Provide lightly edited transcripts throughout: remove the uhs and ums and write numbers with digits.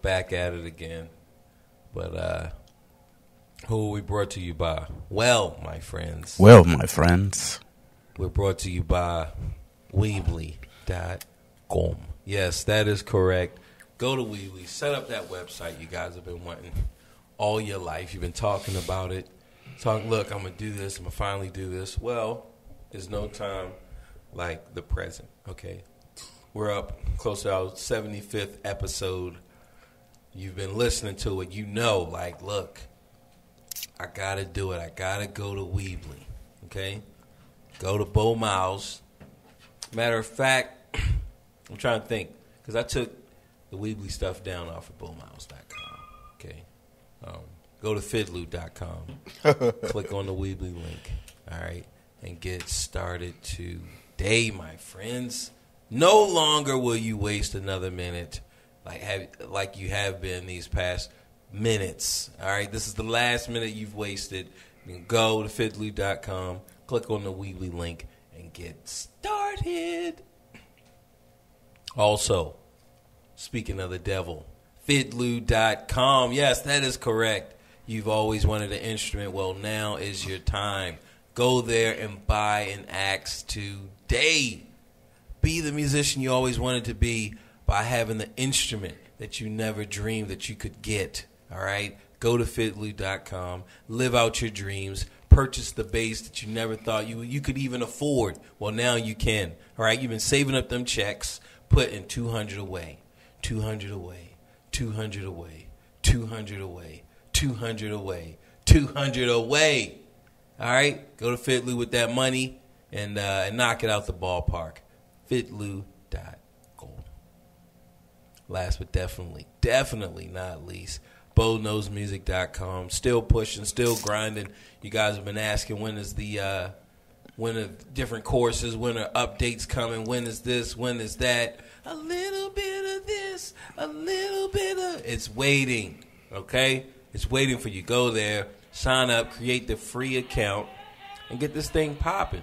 back at it again. But who are we brought to you by? Well, my friends. Well, my friends. We're brought to you by Weebly.com. Yes, that is correct. Go to Weebly. Set up that website you guys have been wanting all your life. You've been talking about it. Look, I'm going to do this. I'm going to finally do this. Well, there's no time like the present, okay? We're up close to our 75th episode. You've been listening to it. You know, like, look, I got to do it. I got to go to Weebly, okay? Go to Bo Miles. Matter of fact, I'm trying to think, because I took the Weebly stuff down off of BoMiles.com, okay? Go to Fidlu.com. Click on the Weebly link, all right, and get started today, my friends. No longer will you waste another minute like you have been these past minutes, all right? This is the last minute you've wasted. You can go to Fidlu.com, click on the Weebly link, and get started. Also, speaking of the devil, Fidlu.com. Yes, that is correct. You've always wanted an instrument. Well, now is your time. Go there and buy an axe today. Be the musician you always wanted to be by having the instrument that you never dreamed that you could get. All right? Go to Fidlu.com. Live out your dreams. Purchase the bass that you never thought you could even afford. Well, now you can. All right? You've been saving up them checks, putting 200 away, 200 away, 200 away, 200 away, 200 away, 200 away. All right? Go to Fidlu with that money and knock it out the ballpark. Fidlu.com. Last but definitely not least, BoKnowsMusic.com. Still pushing, still grinding. You guys have been asking when are different courses, when are updates coming, when is this, when is that. A little bit of this, a little bit of... It's waiting, okay? It's waiting for you. Go there, sign up, create the free account, and get this thing popping.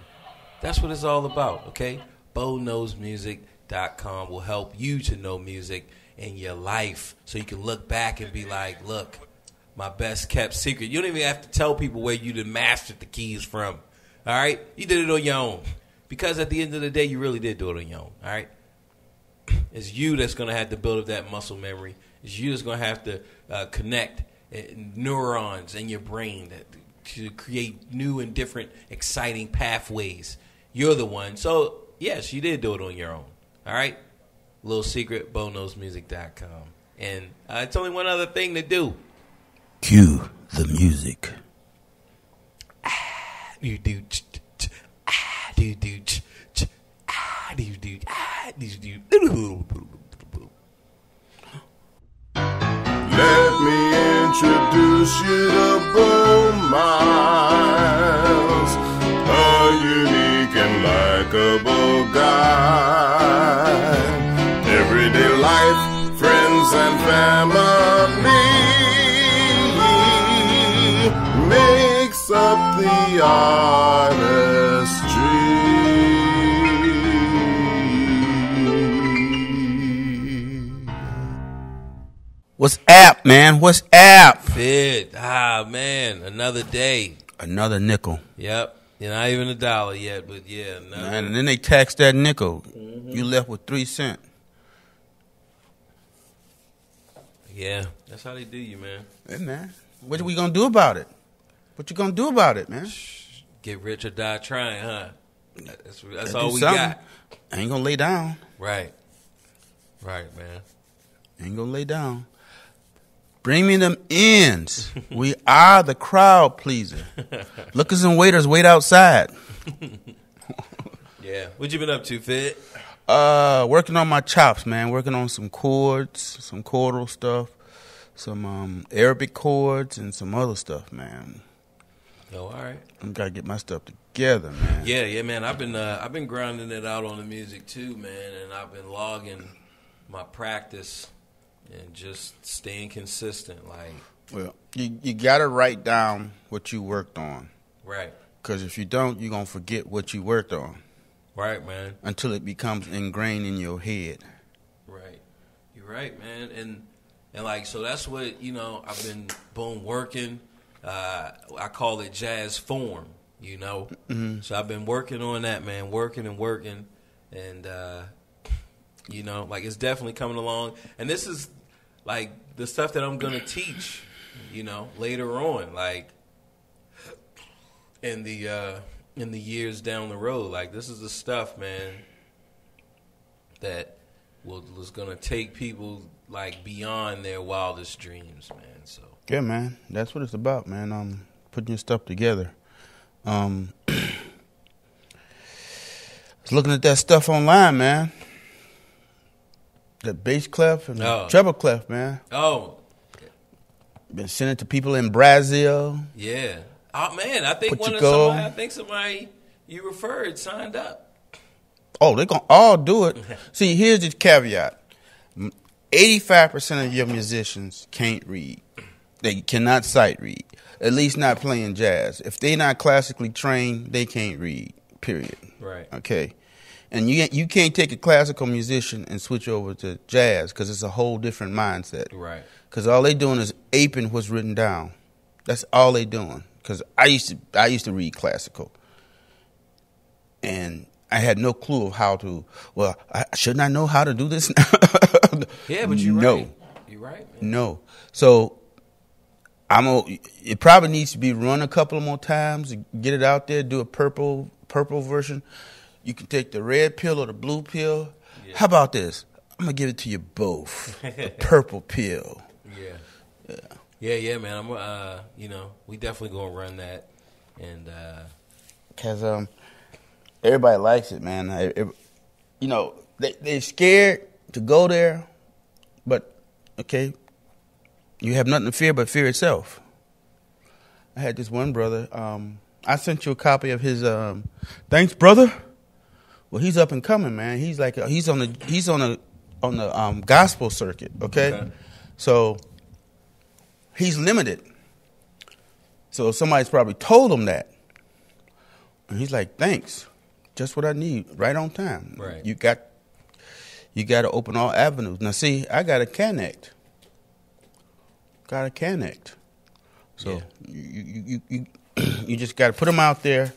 That's what it's all about, okay? BoKnowsMusic.com will help you to know music in your life so you can look back and be like, look, my best kept secret. You don't even have to tell people where you done mastered the keys from, all right? You did it on your own because at the end of the day, you really did do it on your own, all right? It's you that's going to have to build up that muscle memory. It's you that's going to have to connect neurons in your brain to create new and different exciting pathways. You're the one. So, yes, you did do it on your own. All right? Little secret, BoKnowsMusic.com. And it's only one other thing to do. Cue the music. Let me introduce you to Bo Miles, a unique and likable guy. Everyday life, friends and family makes up the artistry. What's up, man? What's up? Fid. Man. Another day. Another nickel. Yep. You're not even $1 yet, but yeah. Man, and then they taxed that nickel. Mm-hmm. You left with 3 cents. Yeah. That's how they do you, man. Hey, man. What are we going to do about it? What you going to do about it, man? Get rich or die trying, huh? That's all we got. I ain't going to lay down. Right. Right, man. Ain't going to lay down. Bring me them ends. We are the crowd pleaser. Lookers and waiters wait outside. Yeah. What you been up to, Fid? Working on my chops, man. Working on some chords, some chordal stuff, some Arabic chords, and some other stuff, man. Oh, all right. I gotta get my stuff together, man. Yeah, man. I've been grinding it out on the music too, man, and I've been logging my practice. And just staying consistent, like. Well, you gotta write down what you worked on, right? Because if you don't, you're gonna forget what you worked on, right, man? Until it becomes ingrained in your head. Right, you're right, man. And like, so that's what, you know, I've been working. I call it jazz form, you know. Mm-hmm. So I've been working on that, man, working. And, you know, like, it's definitely coming along. And this is, like, the stuff that I'm going to teach, you know, later on, like, in the years down the road. Like, this is the stuff, man, that was going to take people, like, beyond their wildest dreams, man. So yeah, man, that's what it's about, man. Putting your stuff together. I was looking at that stuff online, man. The bass clef and the treble clef, man. Oh, been sending it to people in Brazil. Yeah. Oh man, I think somebody you referred signed up. Oh, they're gonna all do it. See, here's the caveat: 85% of your musicians can't read. They cannot sight read. At least not playing jazz. If they're not classically trained, they can't read. Period. Right. Okay. And you can't take a classical musician and switch over to jazz because it's a whole different mindset. Right. Because all they doing is aping what's written down. That's all they doing. Because I used to read classical, and I had no clue of how to. Well, shouldn't I know how to do this now? Yeah, but you're right. You're right, man. No. So it probably needs to be run a couple of more times to get it out there. Do a purple version. You can take the red pill or the blue pill. Yeah. How about this? I'm gonna give it to you both. The purple pill. Yeah, man. I'm you know, we definitely gonna run that, and because everybody likes it, man. You know, they're scared to go there, but okay, you have nothing to fear but fear itself. I had this one brother. I sent you a copy of his. Thanks, brother. Well, he's up and coming, man. He's like he's on the gospel circuit. Okay, so he's limited. So somebody's probably told him that, and he's like, "Thanks, just what I need, right on time." Right. You got to open all avenues. Now, see, I got to connect. So you just got to put them out there.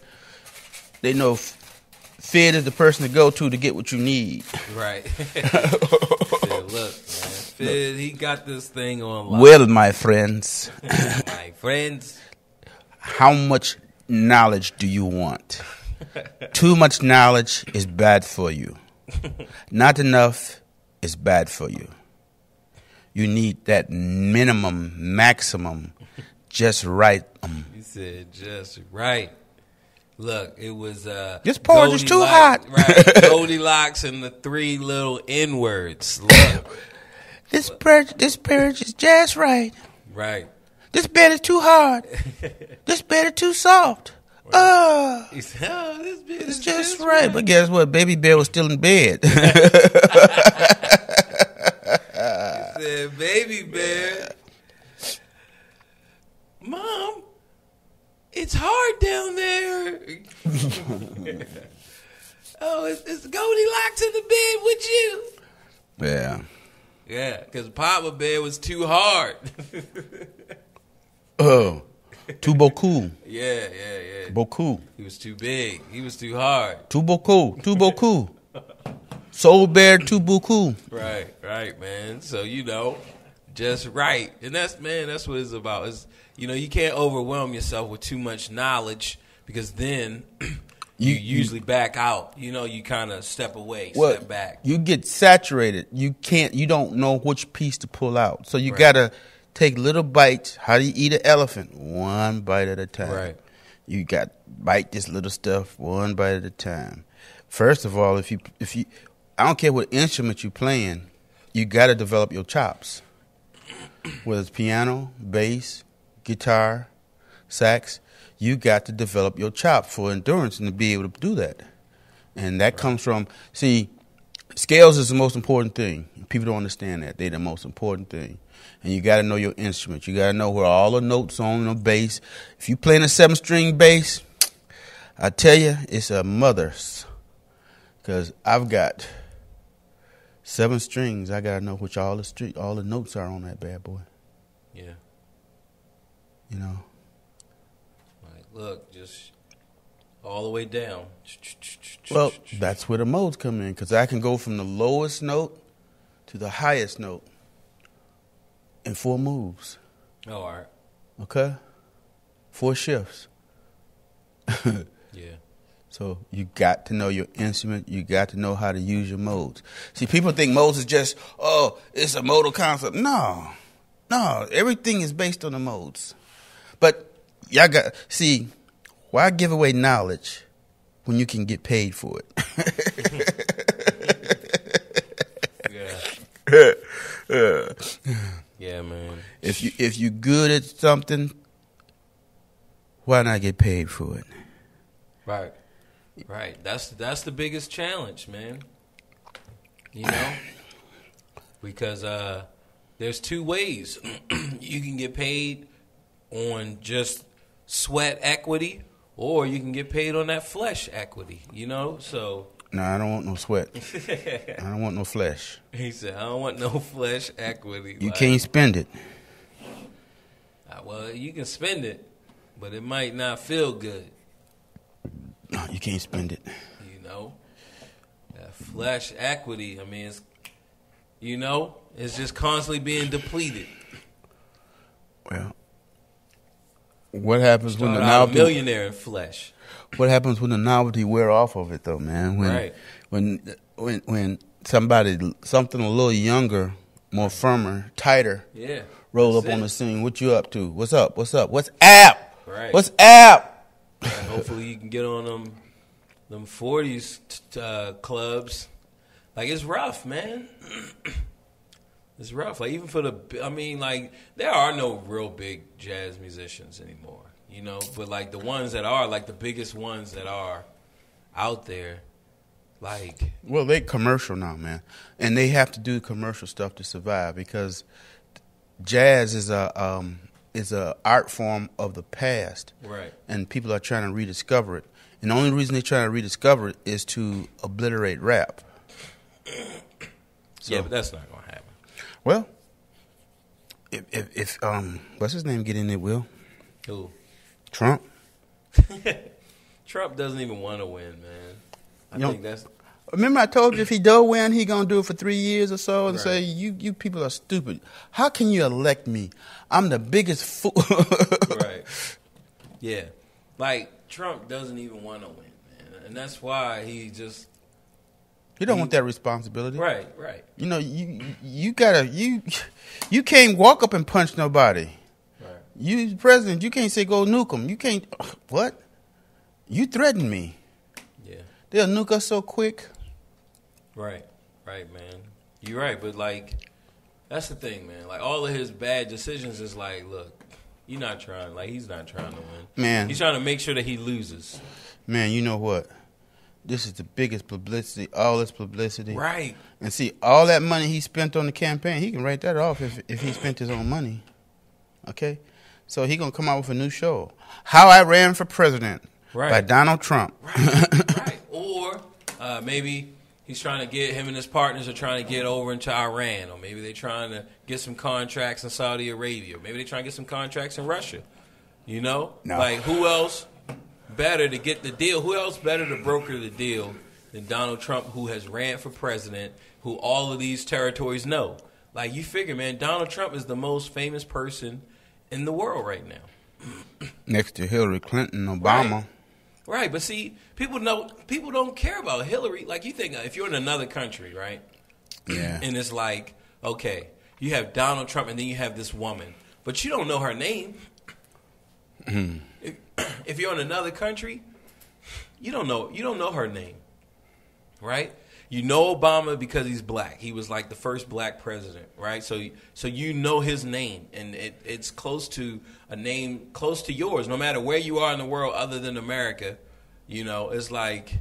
They know Fid is the person to go to get what you need. Right. Look, man, Fid, he got this thing on. Well, my friends. How much knowledge do you want? Too much knowledge is bad for you. Not enough is bad for you. You need that maximum, just right. You said just right. Look, it was this porridge is too hot. Right, Goldilocks and the three little N words. Look, this porridge is just right. Right. This bed is too hard. This bed is too soft. He said, this bed is just right. But guess what? Baby Bear was still in bed. He said, Baby Bear, Mom, it's hard down there. Oh, it's Goldilocks in the bed with you. Yeah. Yeah, because Papa Bear was too hard. Oh, too beaucoup. Yeah. Beaucoup. He was too big. He was too hard. Too beaucoup. Soul Bear, too beaucoup. Right, man. So, you know, just right. And that's what it's about. It's, you know, you can't overwhelm yourself with too much knowledge because then you usually back out. You know, you kind of step away, step back. You get saturated. You don't know which piece to pull out. So you got to take little bites. How do you eat an elephant? One bite at a time. Right. You got bite this little stuff one bite at a time. First of all, if you I don't care what instrument you're playing, you got to develop your chops. Whether it's piano, bass, guitar, sax, you got to develop your chops for endurance and to be able to do that. And that comes from, see, scales is the most important thing. People don't understand that. They're the most important thing. And you got to know your instrument. You got to know where all the notes on the bass. If you playing a 7-string bass, I tell you, it's a mother's. Because I've got 7 strings. I gotta know which all the notes are on that bad boy. Yeah. You know. Like, look, just all the way down. Well, that's where the modes come in, because I can go from the lowest note to the highest note in 4 moves. Oh, all right. Okay? 4 shifts. Yeah. So you got to know your instrument. You got to know how to use your modes. See, people think modes is just, it's a modal concept. No. Everything is based on the modes. But y'all got, see, why give away knowledge when you can get paid for it? Yeah, man. If you good at something, why not get paid for it? Right. That's the biggest challenge, man. You know? Because there's 2 ways. You can get paid on just sweat equity, or you can get paid on that flesh equity, you know? So No, I don't want no sweat. I don't want no flesh. he said, I don't want no flesh equity. You can't spend it. Well, you can spend it, but it might not feel good. No, you can't spend it. You know? That flesh equity, I mean, it's, you know, it's just constantly being depleted. Well, what happens when the Start out a novelty? millionaire in flesh. What happens when the novelty wear off of it, though, man? Right. When something a little younger, more firmer, tighter, Yeah. roll That's up on it. the scene. What you up to? What's up? What's app? Right. What's app? And hopefully you can get on them 40s clubs. Like, it's rough, man. It's rough. Like, even for like, there are no real big jazz musicians anymore, you know? But, like, the ones that are, like, the biggest ones that are out there, like... Well, they commercial now, man. And they have to do commercial stuff to survive, because jazz is a art form of the past. Right. And people are trying to rediscover it. And the only reason they're trying to rediscover it is to obliterate rap. So, yeah, but that's not going to happen. well, if what's his name get in there, Will? Who? Trump? Trump doesn't even want to win, man. I You think that's... Remember I told you if he do win, he going to do it for 3 years or so and Right. say, you people are stupid. How can you elect me? I'm the biggest fool. Right. Yeah. Like, Trump doesn't even want to win, man. And that's why he just... You don't want that responsibility. Right. You know, you can't walk up and punch nobody. Right. You the president, you can't say go nuke them. You can't, what? You threaten me. Yeah. They'll nuke us so quick. Right, man. You're right, but like, that's the thing, man. Like, all of his bad decisions is like, look, he's not trying to win. Man. He's trying to make sure that he loses. Man, you know what? This is the biggest publicity, all this publicity. Right. And see, all that money he spent on the campaign, he can write that off if he spent his own money. Okay? So he going to come out with a new show. How I Ran for President by Donald Trump. Right. Or maybe he's trying to get, him and his partners are trying to get over into Iran, or maybe they're trying to get some contracts in Saudi Arabia, or maybe they're trying to get some contracts in Russia. You know? No. Like, who else better to get the deal? Who else better to broker the deal than Donald Trump, who has ran for president, who all of these territories know? Like, you figure, man, Donald Trump is the most famous person in the world right now. Next to Hillary Clinton, Obama. Right, but see, people don't care about Hillary. Like, you think if you're in another country, right? Yeah. And it's like, okay, you have Donald Trump and then you have this woman, but you don't know her name. If you're in another country, you don't know her name, right? You know Obama because he's black. He was like the first black president, right? So you know his name, and it's close to a name close to yours. No matter where you are in the world, other than America, you know, it's like,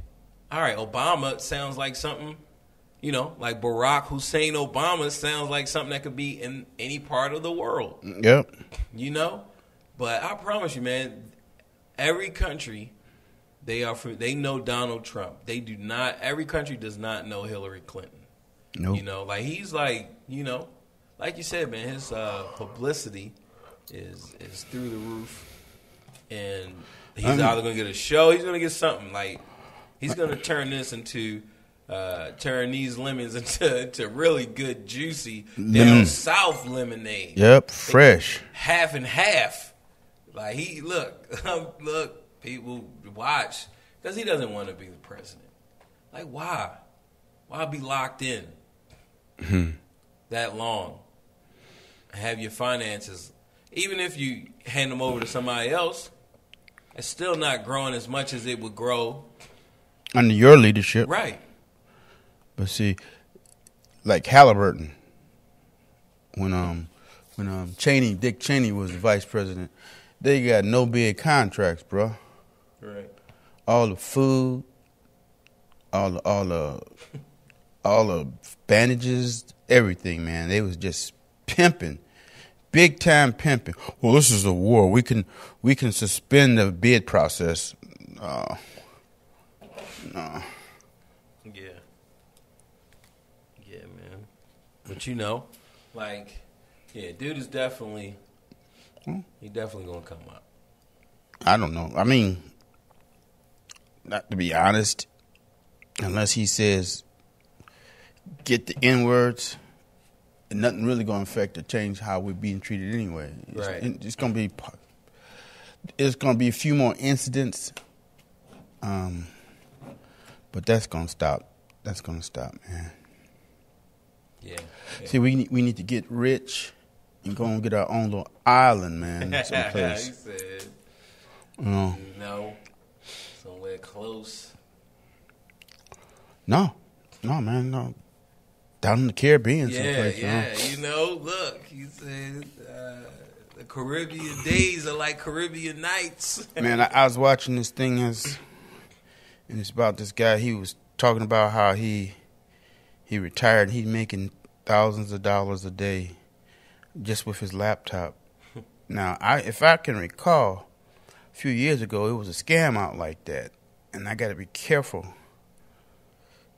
all right, Obama sounds like something, you know, like Barack Hussein Obama sounds like something that could be in any part of the world. Yep. You know, but I promise you, man, every country. They know Donald Trump. They do not. Every country does not know Hillary Clinton. Nope. You know, like he's like, you know, like you said, man, his publicity is through the roof, and he's either gonna get a show, he's gonna get something. Like he's gonna turn this into turn these lemons into really good, juicy down south lemonade. Yep, fresh. Half and half. Like he look, people watch because he doesn't want to be the president. Like why? Why be locked in that long? Have your finances, even if you hand them over to somebody else, it's still not growing as much as it would grow under your leadership, right? But see, like Halliburton, when Dick Cheney was the vice president, they got no big contracts, bro. Right. All the food, all the bandages, everything, man. They was just pimping, big time pimping. Well, this is a war. We can suspend the bid process. No. Yeah, man. But you know, like, yeah, dude is definitely, he definitely gonna come up. I don't know. I mean, not to be honest, unless he says get the N-words, nothing really going to affect or change how we're being treated anyway. It's going to be a few more incidents, but that's going to stop. That's going to stop, man. Yeah. See, we need to get rich and go and get our own little island, man, someplace. He said, no, somewhere close. No, man, no. Down in the Caribbean someplace. You know, look, he said the Caribbean days are like Caribbean nights. Man, I was watching this thing, and it's about this guy. He was talking about how he retired. He's making thousands of dollars a day just with his laptop. Now, if I can recall, a few years ago, it was a scam out like that, and I got to be careful.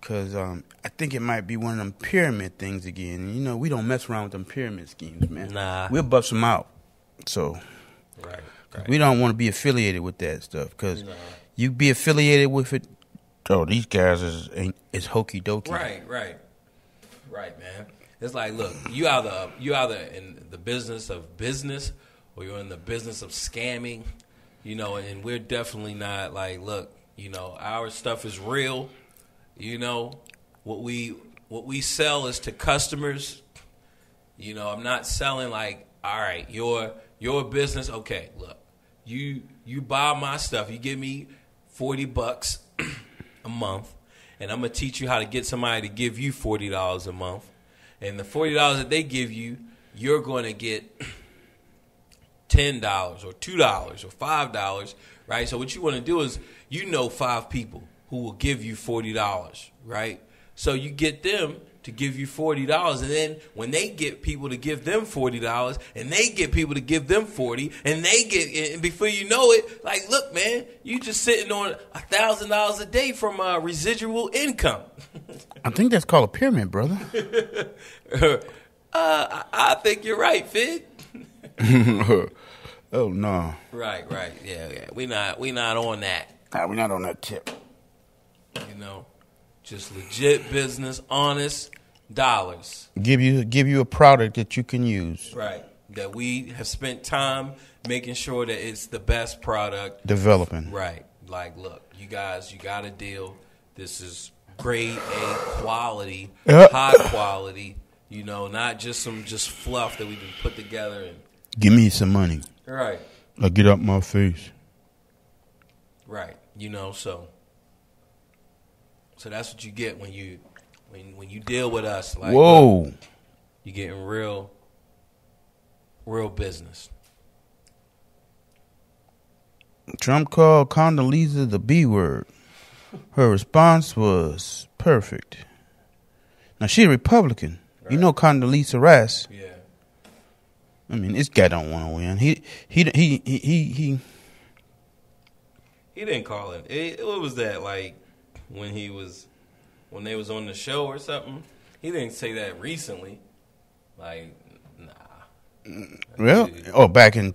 Because I think it might be one of them pyramid things again. You know, we don't mess around with them pyramid schemes, man. Nah. We'll bust them out. So right. We don't want to be affiliated with that stuff. Because you be affiliated with it, these guys is hokey dokey. Right, man. It's like, look, you either in the business of business or you're in the business of scamming, you know, and we're definitely not like, look, you know, our stuff is real. You know, what we sell is to customers. You know, I'm not selling like, all right, your business, okay, look, you buy my stuff, you give me $40 a month, and I'm gonna teach you how to get somebody to give you $40 a month. And the $40 that they give you, you're gonna get $10 or $2 or $5, right? So what you wanna do is, you know, 5 people who will give you $40, right? So you get them to give you $40, and then when they get people to give them $40, and they get people to give them $40, and before you know it, like, look, man, you just sitting on $1,000 a day from residual income. I think that's called a pyramid, brother. I think you're right, Fid. Oh no. Right, yeah. We not on that. Nah, we're not on that tip. You know, just legit business, honest dollars. Give you a product that you can use. Right. That we have spent time making sure that it's the best product. Developing. Right. Like, look, you guys, you got a deal. This is grade A quality, high quality. You know, not just some fluff that we can put together and give me some money. Right. Or get up my face. Right. You know, so that's what you get when you deal with us. Like, whoa, look, you're getting real business. Trump called Condoleezza the B word. Her response was perfect. Now she's a Republican. Right. You know Condoleezza Rice. Yeah. I mean, this guy don't want to win. He didn't call it. What was that like? When they was on the show or something? He didn't say that recently. Like, nah. Well, back in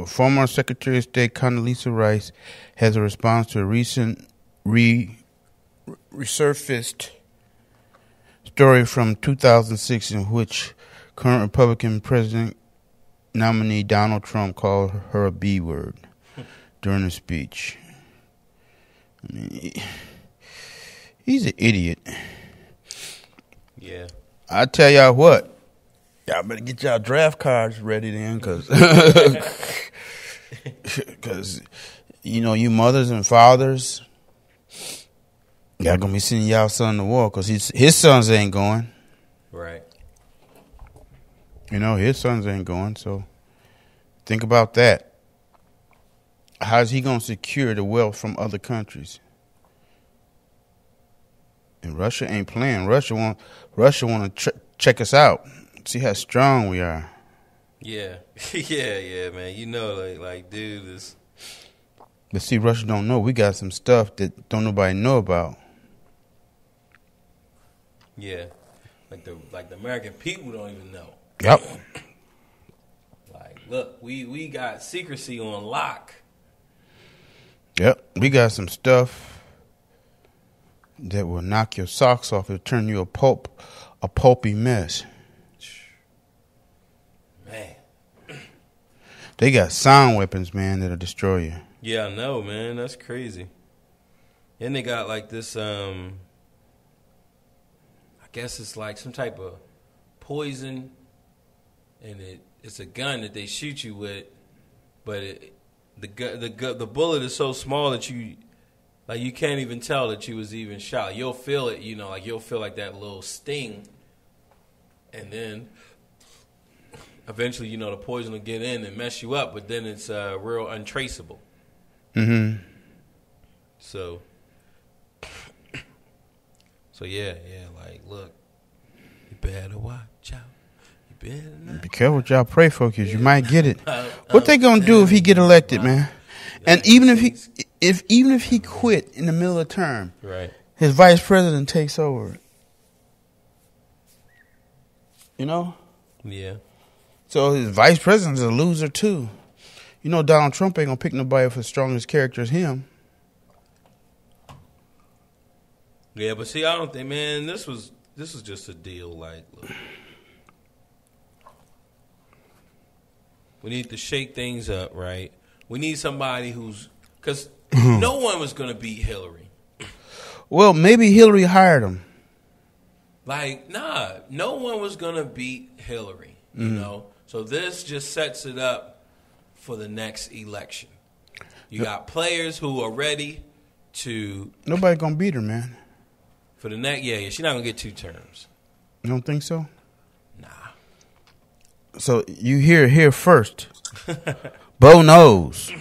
former Secretary of State Condoleezza Rice has a response to a recent resurfaced story from 2006 in which current Republican president nominee Donald Trump called her a B word during a speech. I mean, he's an idiot. Yeah. I tell y'all what, y'all better get y'all draft cards ready then, because you mothers and fathers, y'all gonna be sending y'all son to war because his sons ain't going. Right. His sons ain't going, so think about that. How's he gonna secure the wealth from other countries? And Russia ain't playing. Russia want to check us out, see how strong we are. Yeah, yeah, man. Dude, this. But see, Russia don't know we got some stuff that don't nobody know about. Yeah, like the American people don't even know. Yep. Like, look, we got secrecy on lock. Yep, we got some stuff that will knock your socks off and turn you a pulpy mess. Man, they got sound weapons, man, that'll destroy you. Yeah, I know, man. That's crazy. And they got like this. I guess it's like some type of poison, and it's a gun that they shoot you with, but the bullet is so small that you can't even tell that you was even shot. You'll feel it, you'll feel like that little sting, and then eventually, the poison will get in and mess you up, but then it's real untraceable. Mm-hmm. So yeah, like, look, you better watch out. You better not. Be careful what y'all pray for, because you might get it. What they gonna do if he get elected, man? And even if he quit in the middle of the term, right, his vice president takes over. Yeah. So his vice president's a loser too. Donald Trump ain't gonna pick nobody for the strongest character as him. Yeah, but see, I don't think, man, this was just a deal. Like, look, we need to shake things up, right? We need somebody because no one was going to beat Hillary. Well, maybe Hillary hired him. Like, nah, no one was going to beat Hillary, So this just sets it up for the next election. You got players who are ready to... Nobody going to beat her, man. For the next, yeah, she's not going to get 2 terms. You don't think so? Nah. So you hear it here first. Bo knows.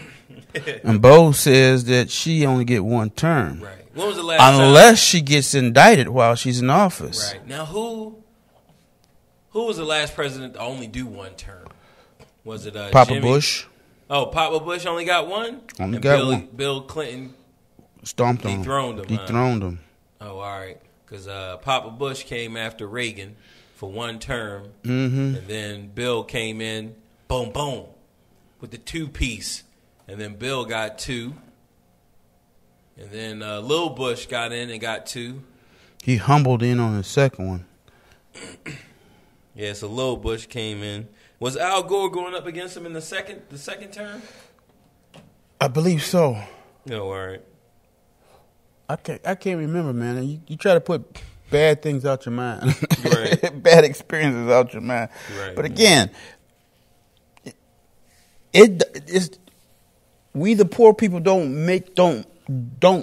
And Bo says that she only get 1 term. Right. When was the last time? Unless she gets indicted while she's in office. Right. Now, who was the last president to only do 1 term? Was it Papa Jimmy? Bush? Oh, Papa Bush only got 1? Only got 1. Bill Clinton stomped on him. Dethroned him. Oh, all right. Because Papa Bush came after Reagan for 1 term. Mm-hmm. And then Bill came in, boom, boom, with the 2-piece. And then Bill got 2. And then Lil Bush got in and got 2. He humbled in on the second one. Yeah, so Lil Bush came in. Was Al Gore going up against him in the second term? I believe so. No, all right. I can't remember, man. You try to put bad things out your mind, right? Bad experiences out your mind. Right. But again, it's we the poor people don't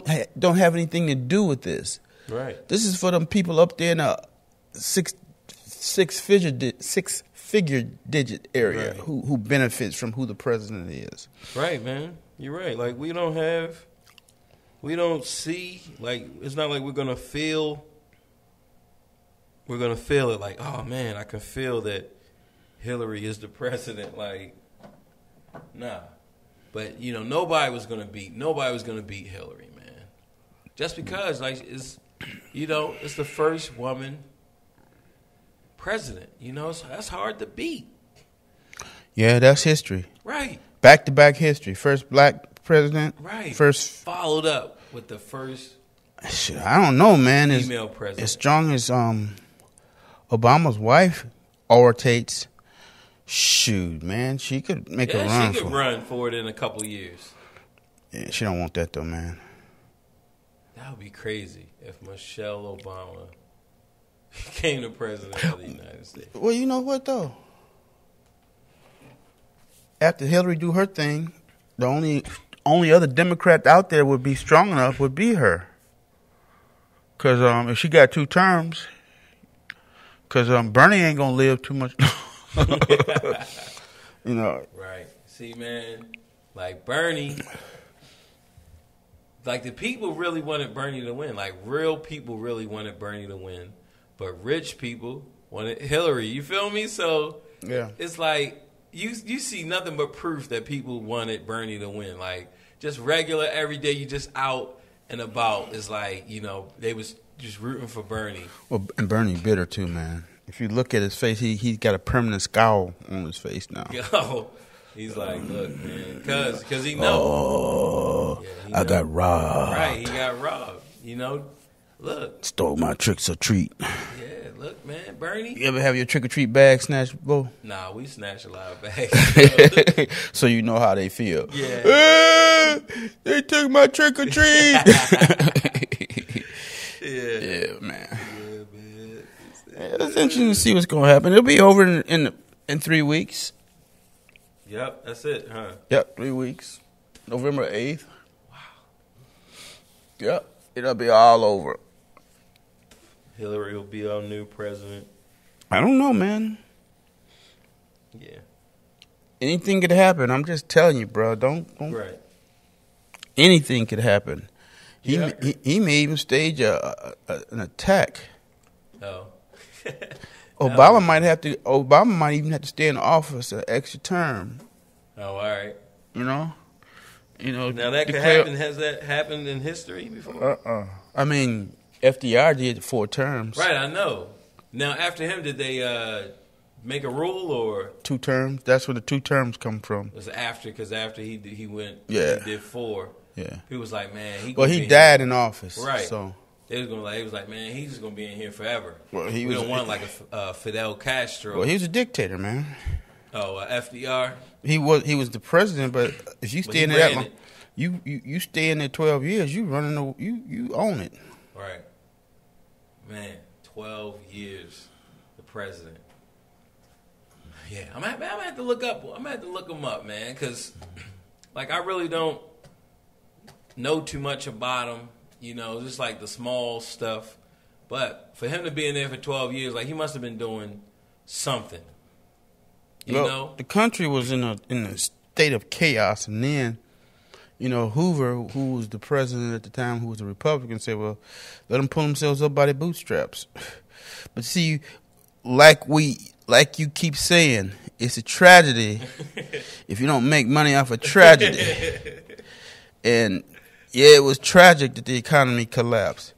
have anything to do with this. Right. This is for them people up there in a six figure digit area right. who benefits from who the president is. Right, man. You're right. Like we don't see, like, it's not like we're gonna feel it like, oh man, I can feel that Hillary is the president. Like, nah. But nobody was gonna beat Hillary, man. Just because, like, it's the first woman president. You know, so that's hard to beat. Yeah, that's history. Right. Back-to-back history. First black president. Right. First. Followed up with the first Shit, I don't know, man. female president. As strong as Obama's wife orates, shoot, man, she could make a run. She could run for it in a couple of years. Yeah, she don't want that though, man. That would be crazy if Michelle Obama became the president of the United States. Well, you know what though? After Hillary do her thing, the only other Democrat out there would be strong enough would be her. Cause if she got 2 terms, cause Bernie ain't gonna live too much. You know. Right. See, man, like Bernie, like the people really wanted Bernie to win. Like real people really wanted Bernie to win, but rich people wanted Hillary. You feel me? So yeah, it's like you see nothing but proof that people wanted Bernie to win. Like just regular everyday, you just out and about. It's like, you know, they was just rooting for Bernie. Well, and Bernie bitter too, man. If you look at his face, he's got a permanent scowl on his face now. Yo, he's like, look, man, because he knows. Oh, yeah, I got robbed. Right, he got robbed. You know, look. Stole my tricks or treat. Yeah, look, man, Bernie. You ever have your trick or treat bag snatched, bro? Nah, we snatch a lot of bags. So you know how they feel. Yeah. They took my trick or treat. Yeah, man. Yeah, man. It's interesting to see what's going to happen. It'll be over in 3 weeks. Yep, that's it, huh? Yep, 3 weeks. November 8th. Wow. Yep, it'll be all over. Hillary will be our new president. I don't know, man. Yeah. Anything could happen. I'm just telling you, bro. Don't. Right. Anything could happen. Yeah. He may even stage an attack. Oh. Obama might even have to stay in office an extra term. Oh, all right. You know. Now that could happen. Has that happened in history before? I mean, FDR did 4 terms. Right, I know. Now after him, did they make a rule or 2 terms? That's where the 2 terms come from. it was after? Because after he went, Yeah. he did 4. Yeah. He was like, man, he died in office. Right. So they was like, man, he's just gonna be in here forever. Well, we don't want like a Fidel Castro. Well, he was a dictator, man. Oh, FDR. He was the president, but if you stay in there that long, you stay in there 12 years, you own it. Right. Man, 12 years, the president. Yeah, I'm gonna have to look up. I'm gonna have to look him up, man, because like I really don't know too much about him. You know, just like the small stuff. But for him to be in there for 12 years, like he must have been doing something. You know, the country was in a state of chaos, and then, Hoover, who was the president at the time, who was a Republican, said, "Well, let them pull themselves up by their bootstraps." But see, like you keep saying, it's a tragedy if you don't make money off a tragedy. And yeah, it was tragic that the economy collapsed.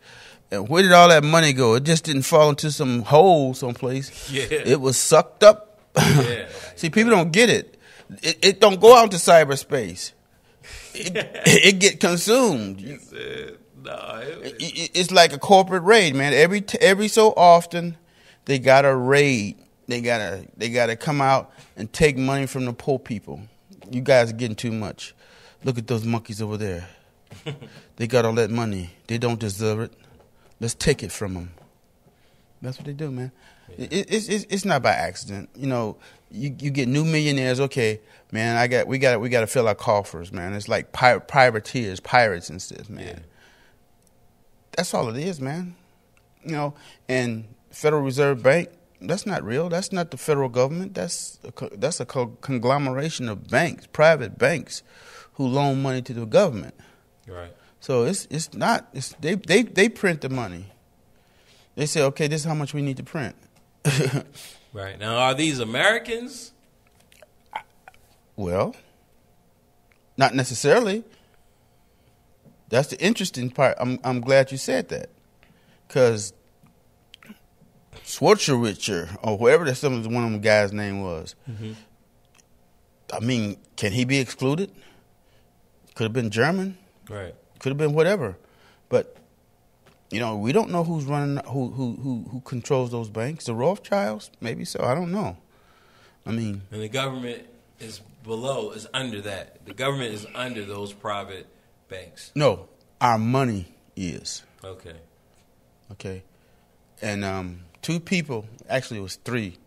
And where did all that money go? It just didn't fall into some hole someplace. Yeah. It was sucked up. Yeah. See, people don't get it. It don't go out to cyberspace. It get consumed. It's like a corporate raid, man. Every so often, they gotta raid. They gotta come out and take money from the poor people. You guys are getting too much. Look at those monkeys over there. They got all that money. They don't deserve it. Let's take it from them. That's what they do, man. Yeah. It's not by accident. You get new millionaires. Okay, man. We got to fill our coffers, man. It's like privateers, pirates and stuff, man. Yeah. That's all it is, man. And Federal Reserve Bank. That's not real. That's not the federal government. That's a conglomeration of banks, private banks, who loan money to the government. Right. So it's not. They print the money. They say, okay, this is how much we need to print. Right. Now, are these Americans? Well, not necessarily. That's the interesting part. I'm glad you said that, because Schwarzenegger or whoever that one of them guys' name was. Mm-hmm. I mean, can he be excluded? Could have been German. Right. Could have been whatever. But you know, we don't know who's running, who controls those banks. The Rothschilds, maybe so. I don't know. I mean, and the government is under that. The government is under those private banks. No, our money is. Okay. And 2 people, actually it was 3,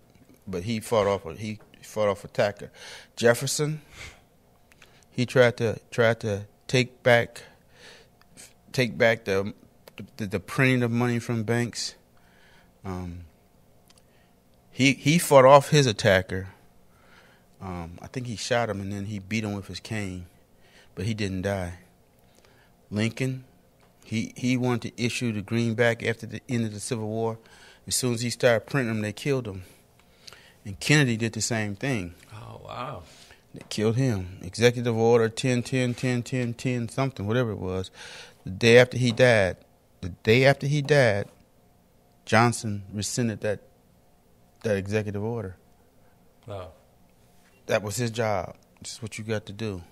but he fought off attacker. Jefferson, he tried to take back the printing of money from banks. He fought off his attacker. I think he shot him and then he beat him with his cane, but he didn't die. Lincoln, he wanted to issue the greenback after the end of the Civil War. As soon as he started printing them, they killed him. And Kennedy did the same thing. Oh, wow. They killed him. Executive Order 10, something, whatever it was. The day after he died, Johnson rescinded that executive order. Oh. That was his job. This is what you got to do.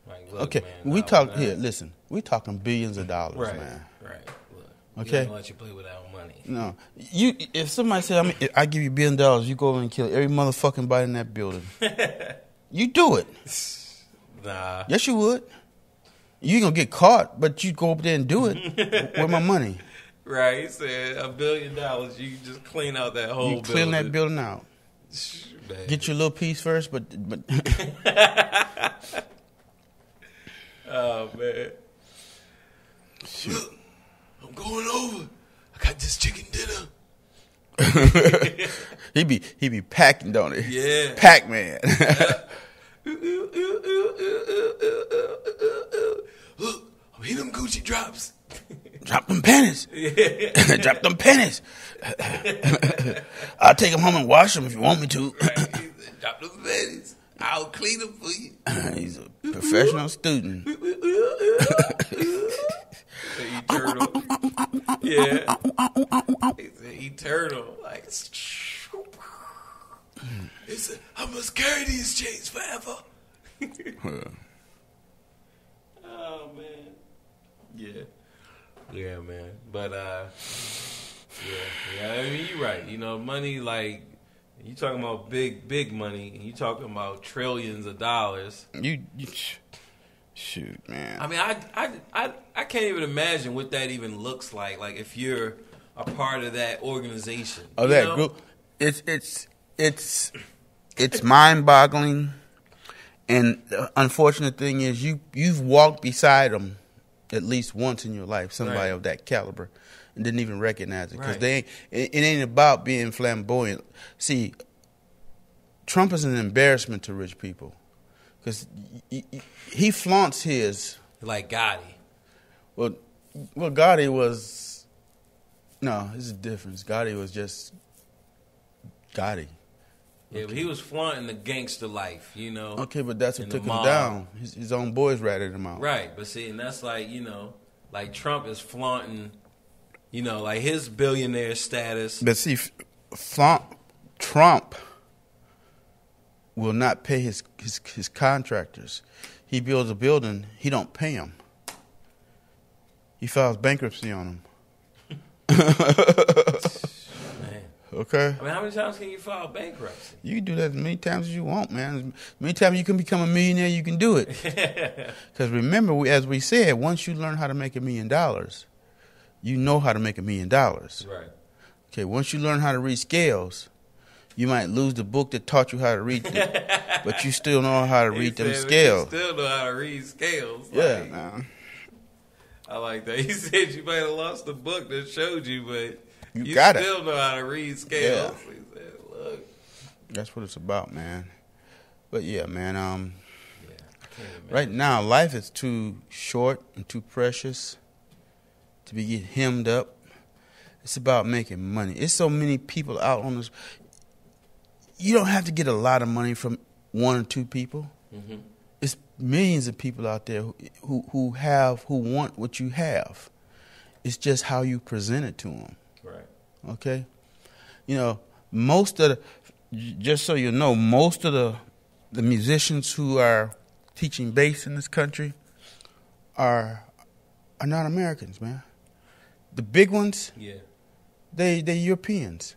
Like, look, okay, man, listen. We talking billions of dollars, right, man. Right. Look, okay. We don't let you play with our money. No, if somebody said, I give you $1 billion, you go over and kill every motherfucking body in that building. You do it. Nah. Yes, you would. You ain't gonna get caught, but you go up there and do it with my money. Right. He said $1 billion. You can just clean out that whole building. Clean that building out. Man. Get your little piece first, but. Oh man. Look, I'm going over. I got this chicken dinner. he be packing, don't he? Yeah. Pac-Man. Look, I'm hitting them Gucci drops. Drop them pennies. Yeah. Drop them pennies. I'll take them home and wash them if you want me to. Right. Drop them pennies. I'll clean them for you. He's a professional student. Eternal. Yeah. He's an eternal. Like, I must carry these chains forever. Oh, man. Yeah, man. But, yeah. I mean, you're right. You know, money, like, you talking about big money, and you talking about trillions of dollars. You shoot, man. I mean, I can't even imagine what that even looks like. Like if you're a part of that organization, of that group, it's mind-boggling. And the unfortunate thing is, you've walked beside them at least once in your life, somebody of that caliber, and didn't even recognize it because it ain't about being flamboyant. See, Trump is an embarrassment to rich people because he flaunts his. Like Gotti. Well, Gotti was there's a difference. Gotti was just Gotti. Yeah, but he was flaunting the gangster life, you know. Okay, but that's what took him down. His own boys ratted him out. Right, but see, and that's like, you know, like Trump is flaunting, you know, like his billionaire status. But see, Trump will not pay his contractors. He builds a building, he don't pay them. He files bankruptcy on them. Okay. I mean, how many times can you file bankruptcy? You can do that as many times as you want, man. As many times you can become a millionaire, you can do it. Because remember, as we said, once you learn how to make $1 million, you know how to make $1 million. Right. Okay, once you learn how to read scales, you might lose the book that taught you how to read them, but you still know how to read them scales. You still know how to read scales. Yeah, like, man. I like that. He said you might have lost the book that showed you, but you got still know how to read scales. Yeah. He said, look. That's what it's about, man. But yeah, man. I can't imagine. Right now, life is too short and too precious to be get hemmed up. It's about making money. It's so many people out on this. You don't have to get a lot of money from 1 or 2 people. Mm-hmm. It's millions of people out there who want what you have. It's just how you present it to them. Right. Okay? You know, most of just so you know, most of the musicians who are teaching bass in this country are not Americans, man. The big ones, Yeah. they Europeans.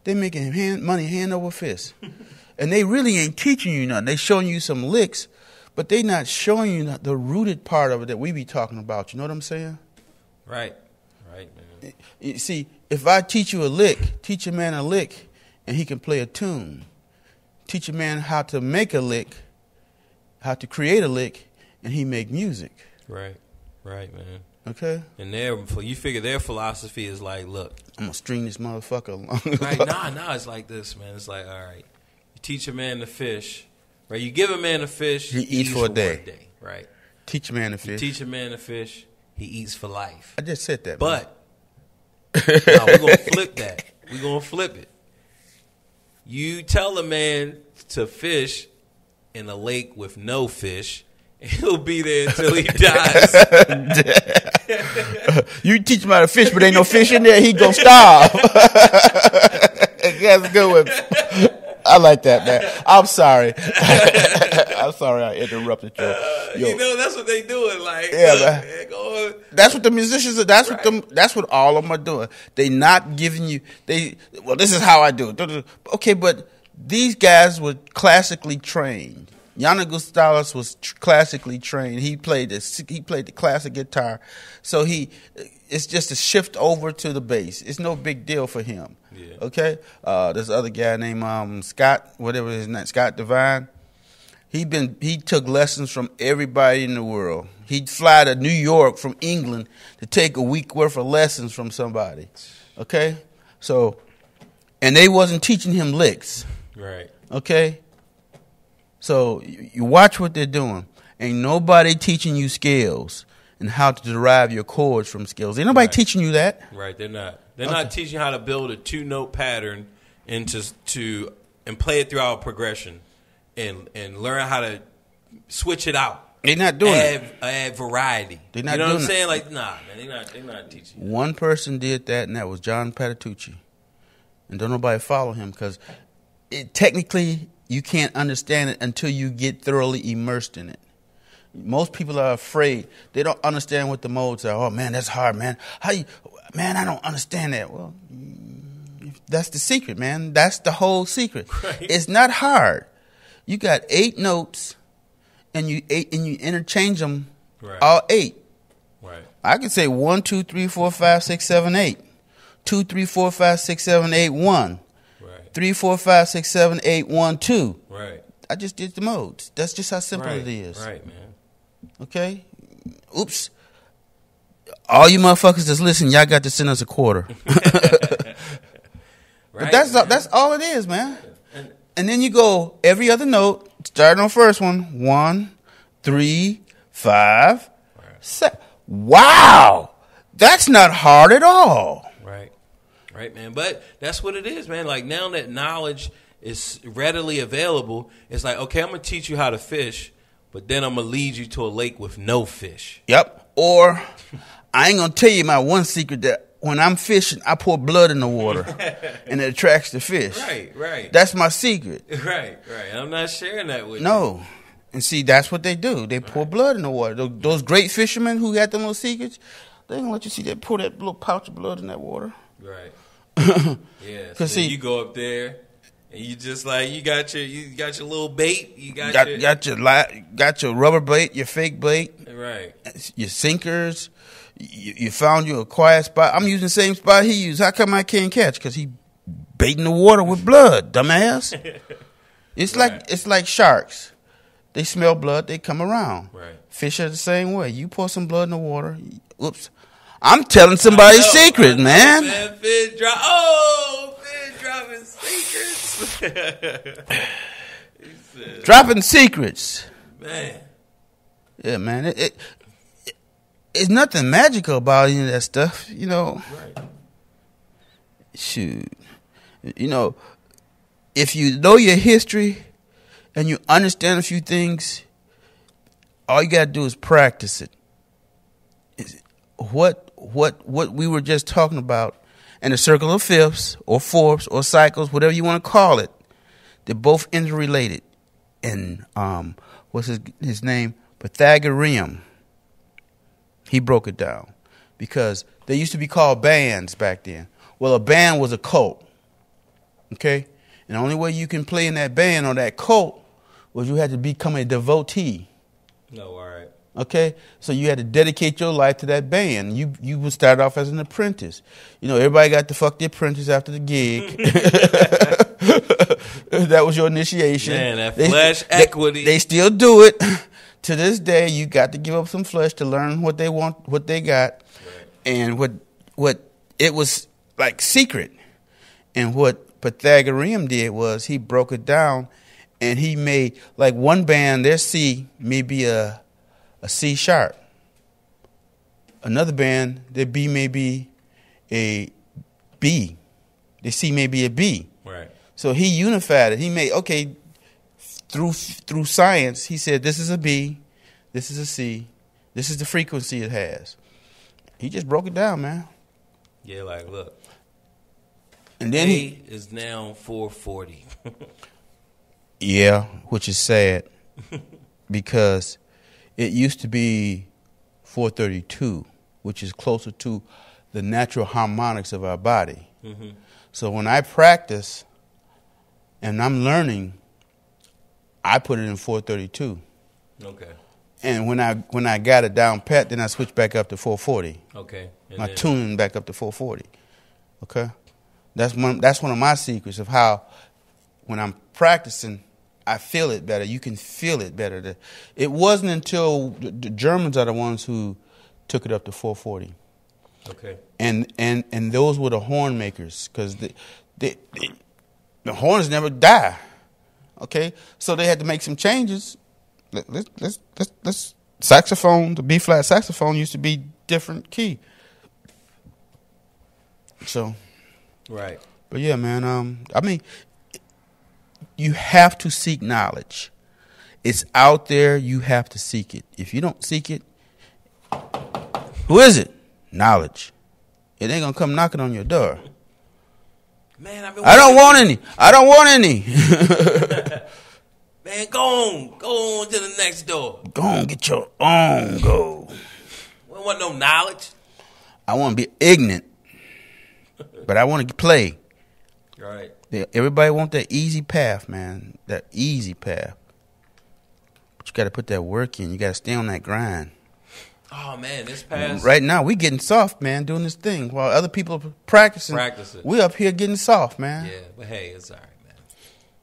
They making money hand over fist. And they really ain't teaching you nothing. They showing you some licks, but they not showing you the rooted part of it that we be talking about. You know what I'm saying? Right. Right, man. You see, if I teach you a lick, teach a man a lick, and he can play a tune. Teach a man how to make a lick, how to create a lick, and he make music. Right. Right, man. Okay? And you figure their philosophy is like, look. I'm going to string this motherfucker along. Right, nah, it's like this, man. It's like, all right, you teach a man to fish, right? You give a man a fish, he eats for a day. Right? Teach a man to You fish. teach a man to fish, he eats for life. I just said that. But, no, we're going to flip that. We're going to flip it. You tell a man to fish in a lake with no fish, and he'll be there until he dies. You teach him how to fish, but ain't no fish in there, he gonna starve. That's a good one. I like that, man. I'm sorry. I'm sorry I interrupted you. You know, that's what they doing. Like, yeah, man. That's what the musicians are. That's what that's what all of them are doing. They not giving you. Well, this is how I do it. Okay, but these guys were classically trained. Yana Gustavus was classically trained. He played the classic guitar, so it's just a shift over to the bass. It's no big deal for him. Yeah. Okay. There's another guy named Scott, whatever his name, Scott Devine. He took lessons from everybody in the world. He'd fly to New York from England to take a week worth of lessons from somebody. Okay. So, and they wasn't teaching him licks. Right. Okay. So you watch what they're doing. Ain't nobody teaching you scales and how to derive your chords from scales. Ain't nobody teaching you that. Right, they're not. They're not teaching how to build a 2-note pattern and play it throughout a progression and learn how to switch it out. They're not doing it. Add variety. They're not you know doing what I'm it. saying? Like, nah, man, they're not teaching you. One person did that, and that was John Patitucci. And don't nobody follow him because technically you can't understand it until you get thoroughly immersed in it. Most people are afraid. They don't understand what the modes are. Oh, man, that's hard, man. Man, I don't understand that. Well, that's the secret, man. That's the whole secret. Right. It's not hard. You got 8 notes, and you interchange them all 8. Right. I can say 1, 2, 3, 4, 5, 6, 7, 8. 2, 3, 4, 5, 6, 7, 8, 1. 3, 4, 5, 6, 7, 8, 1, 2. Right. I just did the modes. That's just how simple it is. Right, man. Okay? Oops. All you motherfuckers that's listening, y'all got to send us a quarter. But that's all it is, man. And then you go every other note, starting on first one. 1, 3, 5, 7. Wow! That's not hard at all. Right, man. But that's what it is, man. Like, now that knowledge is readily available, it's like, okay, I'm going to teach you how to fish, but then I'm going to lead you to a lake with no fish. Yep. Or I ain't going to tell you my one secret that when I'm fishing, I pour blood in the water and it attracts the fish. Right. That's my secret. Right. I'm not sharing that with you. No. And see, that's what they do. They pour blood in the water. Those great fishermen who got them little secrets, they ain't going to let you see that, pour that little pouch of blood in that water. Right. Yeah. So see, you go up there and you just like you got your little bait. You got your rubber bait, your fake bait. Right. Your sinkers. You found you a quiet spot. I'm using the same spot he used. How come I can't catch? Because he baiting the water with blood, dumbass. It's like sharks. They smell blood, they come around. Right. Fish are the same way. You pour some blood in the water. Oops. I'm telling somebody's secret, man. Fish dropping secrets. Dropping secrets. Man. Yeah, man. It's nothing magical about any of that stuff, you know. Right. Shoot. You know, if you know your history and you understand a few things, all you got to do is practice it. What we were just talking about and the circle of fifths or fourths or cycles, whatever you want to call it, they're both interrelated. And what's his name? Pythagorean. He broke it down because they used to be called bands back then. Well, a band was a cult. Okay? And the only way you can play in that band or that cult was you had to become a devotee. No, all right. Okay? So you had to dedicate your life to that band. You would start off as an apprentice. You know, everybody got to fuck the apprentice after the gig. That was your initiation. Man, that flesh equity. They still do it. To this day, you got to give up some flesh to learn what they want, what they got. Right. And what it was like secret. And what Pythagorean did was he broke it down and he made, like one band, their C may be a C sharp. Another band, their B may be a B. Their C may be a B. Right. So he unified it. He made, okay, through science, he said this is a B, this is a C, this is the frequency it has. He just broke it down, man. Yeah, like, look. And then A is now 440. Yeah, which is sad because it used to be 432, which is closer to the natural harmonics of our body. Mm-hmm. So when I practice and I'm learning, I put it in 432. Okay. And when I got it down pat, then I switch back up to 440. Okay. And my then tuning back up to 440. Okay. That's one of my secrets of how when I'm practicing, I feel it better. You can feel it better. It wasn't until the Germans are the ones who took it up to 440. Okay. And those were the horn makers because the horns never die. Okay, so they had to make some changes. Let's saxophone, the B flat saxophone used to be different key. So, right. But yeah, man. I mean, you have to seek knowledge. It's out there. You have to seek it. If you don't seek it, who is it? Knowledge. It ain't gonna come knocking on your door. Man, I don't want any. I don't want any. Man, go on to the next door. Go on, get your own goal. We don't want no knowledge. I want to be ignorant, but I want to play. Right. Everybody want that easy path, man. That easy path. But you got to put that work in. You got to stay on that grind. Oh man, this past right now we getting soft, man, doing this thing while other people are practicing. We up here getting soft, man. Yeah, but hey, it's all right, man.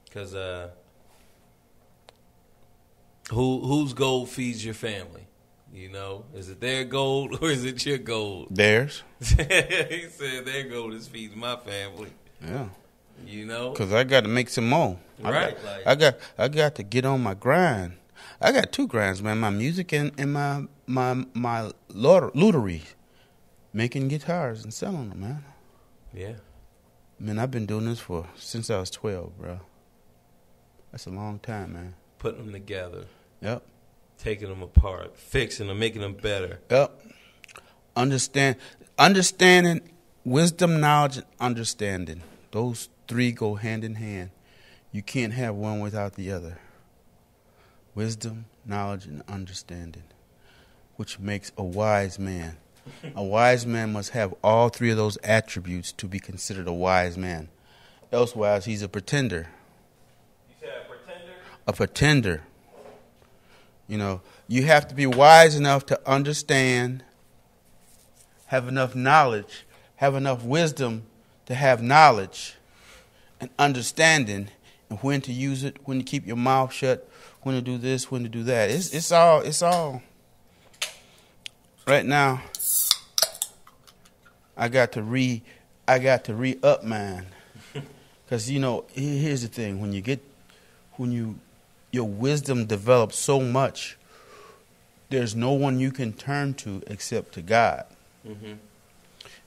Because whose gold feeds your family? You know, is it their gold or is it your gold? Theirs. He said their gold is feeding my family. Yeah. You know, because I got to make some more. Right. I got to get on my grind. I got two grinds, man. My music and my lutery, making guitars and selling them, man. Yeah. Man, I've been doing this since I was 12, bro. That's a long time, man. Putting them together. Yep. Taking them apart, fixing them, making them better. Yep. Understanding, wisdom, knowledge, and understanding. Those three go hand in hand. You can't have one without the other. Wisdom, knowledge, and understanding, which makes a wise man. A wise man must have all three of those attributes to be considered a wise man. Elsewise, he's a pretender. You said a pretender? A pretender. You know, you have to be wise enough to understand, have enough knowledge, have enough wisdom to have knowledge and understanding, and when to use it, when to keep your mouth shut, when to do this, when to do that. It's all. Right now, I got to re-up mine, because you know, here's the thing: your wisdom develops so much, there's no one you can turn to except to God. Mm-hmm.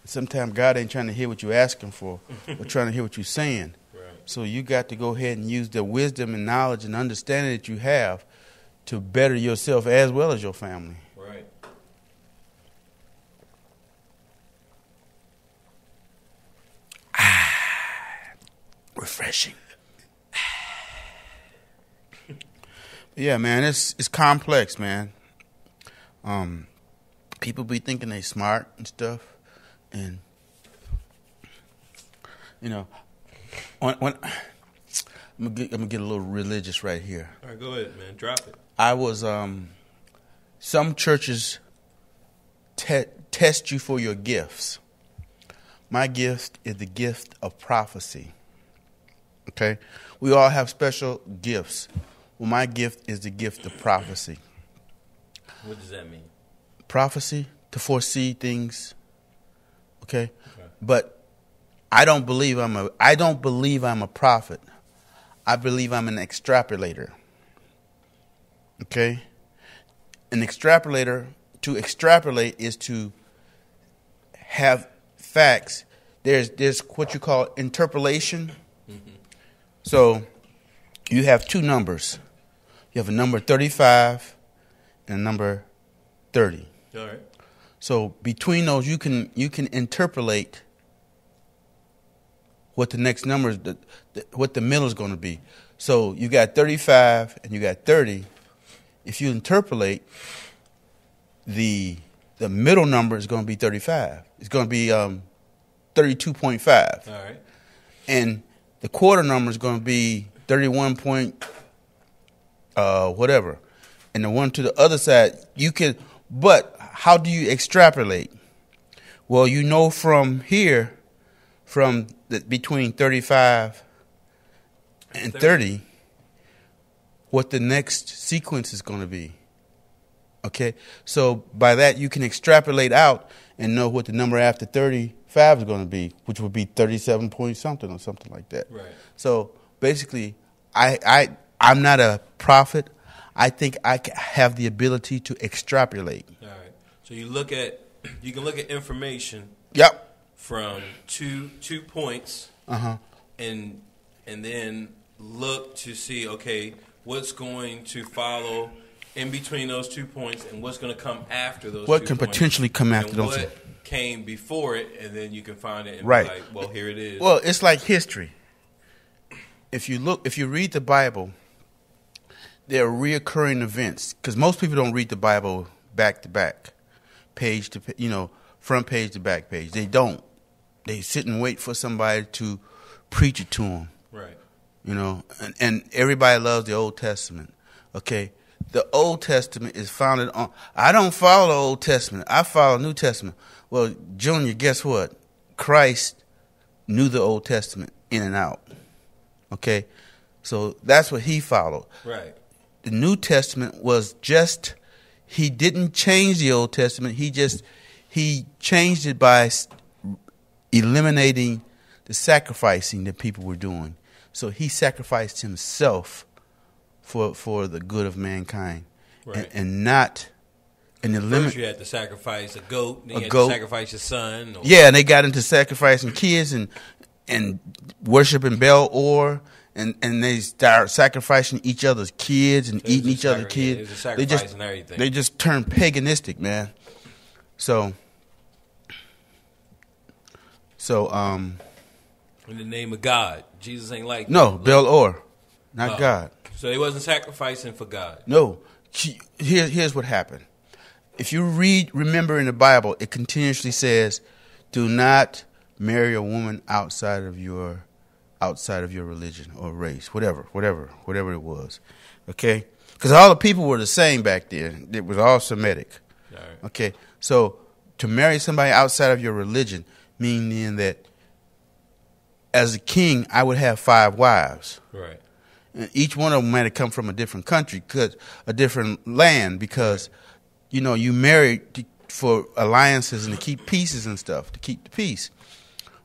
Sometimes God ain't trying to hear what you're asking for, but trying to hear what you're saying. Right. So you got to go ahead and use the wisdom and knowledge and understanding that you have to better yourself as well as your family. Right. refreshing. Yeah, man, it's complex, man. People be thinking they smart and stuff, and you know, when I'm gonna get a little religious right here. All right, go ahead, man. Drop it. I was some churches test you for your gifts. My gift is the gift of prophecy. Okay, we all have special gifts. Well, my gift is the gift of prophecy. What does that mean? Prophecy, to foresee things. Okay, but I don't believe I'm a prophet. I believe I'm an extrapolator. Okay, an extrapolator, to extrapolate is to have facts. There's what you call interpolation. Mm-hmm. So you have two numbers. You have a number 35 and a number 30. All right. So between those, you can interpolate what the next number is, what the middle is going to be. So you got 35 and you got 30. If you interpolate, the middle number is going to be 35. It's going to be 32.5. All right. And the quarter number is going to be 31 point whatever. And the one to the other side, you can. But how do you extrapolate? Well, you know from here, between 35 and 30, what the next sequence is going to be. Okay? So by that, you can extrapolate out and know what the number after 35 is going to be, which would be 37 point something or something like that. Right. So basically, I'm not a prophet. I think I have the ability to extrapolate. All right. So you can look at information. Yep. From two points. Uh-huh. And then look to see, okay, what's going to follow in between those 2 points and what's going to come after those 2 points. What can potentially come after those? What came before it, and then you can find it and right. be like, well, here it is. Well, it's like history. If you read the Bible, there are reoccurring events, because most people don't read the Bible back to back, page to front page to back page. They don't. They sit and wait for somebody to preach it to them. Right. And everybody loves the Old Testament. Okay, the Old Testament is founded on. I don't follow the Old Testament. I follow New Testament. Well, Junior, guess what? Christ knew the Old Testament in and out. Okay, so that's what he followed. Right. The New Testament was just, he didn't change the Old Testament. He changed it by eliminating the sacrificing that people were doing. So he sacrificed himself for the good of mankind. Right. And not an First you had to sacrifice a goat, then you had goat. to sacrifice your son. Yeah, and they got into sacrificing kids and worshiping Baal or and they start sacrificing each other's kids and eating each other's kids. They just turned paganistic, man. So in the name of God. Jesus ain't like no, that. Baal or, not God. So they wasn't sacrificing for God. No. Here's what happened. If you remember in the Bible, it continuously says, do not marry a woman outside of your religion or race, whatever it was. Okay? Because all the people were the same back then. It was all Semitic. All right. Okay? So to marry somebody outside of your religion, meaning that as a king, I would have 5 wives. Right. And each one of them might have come from a different country, a different land, because, you married for alliances and to keep peaces and stuff, to keep the peace.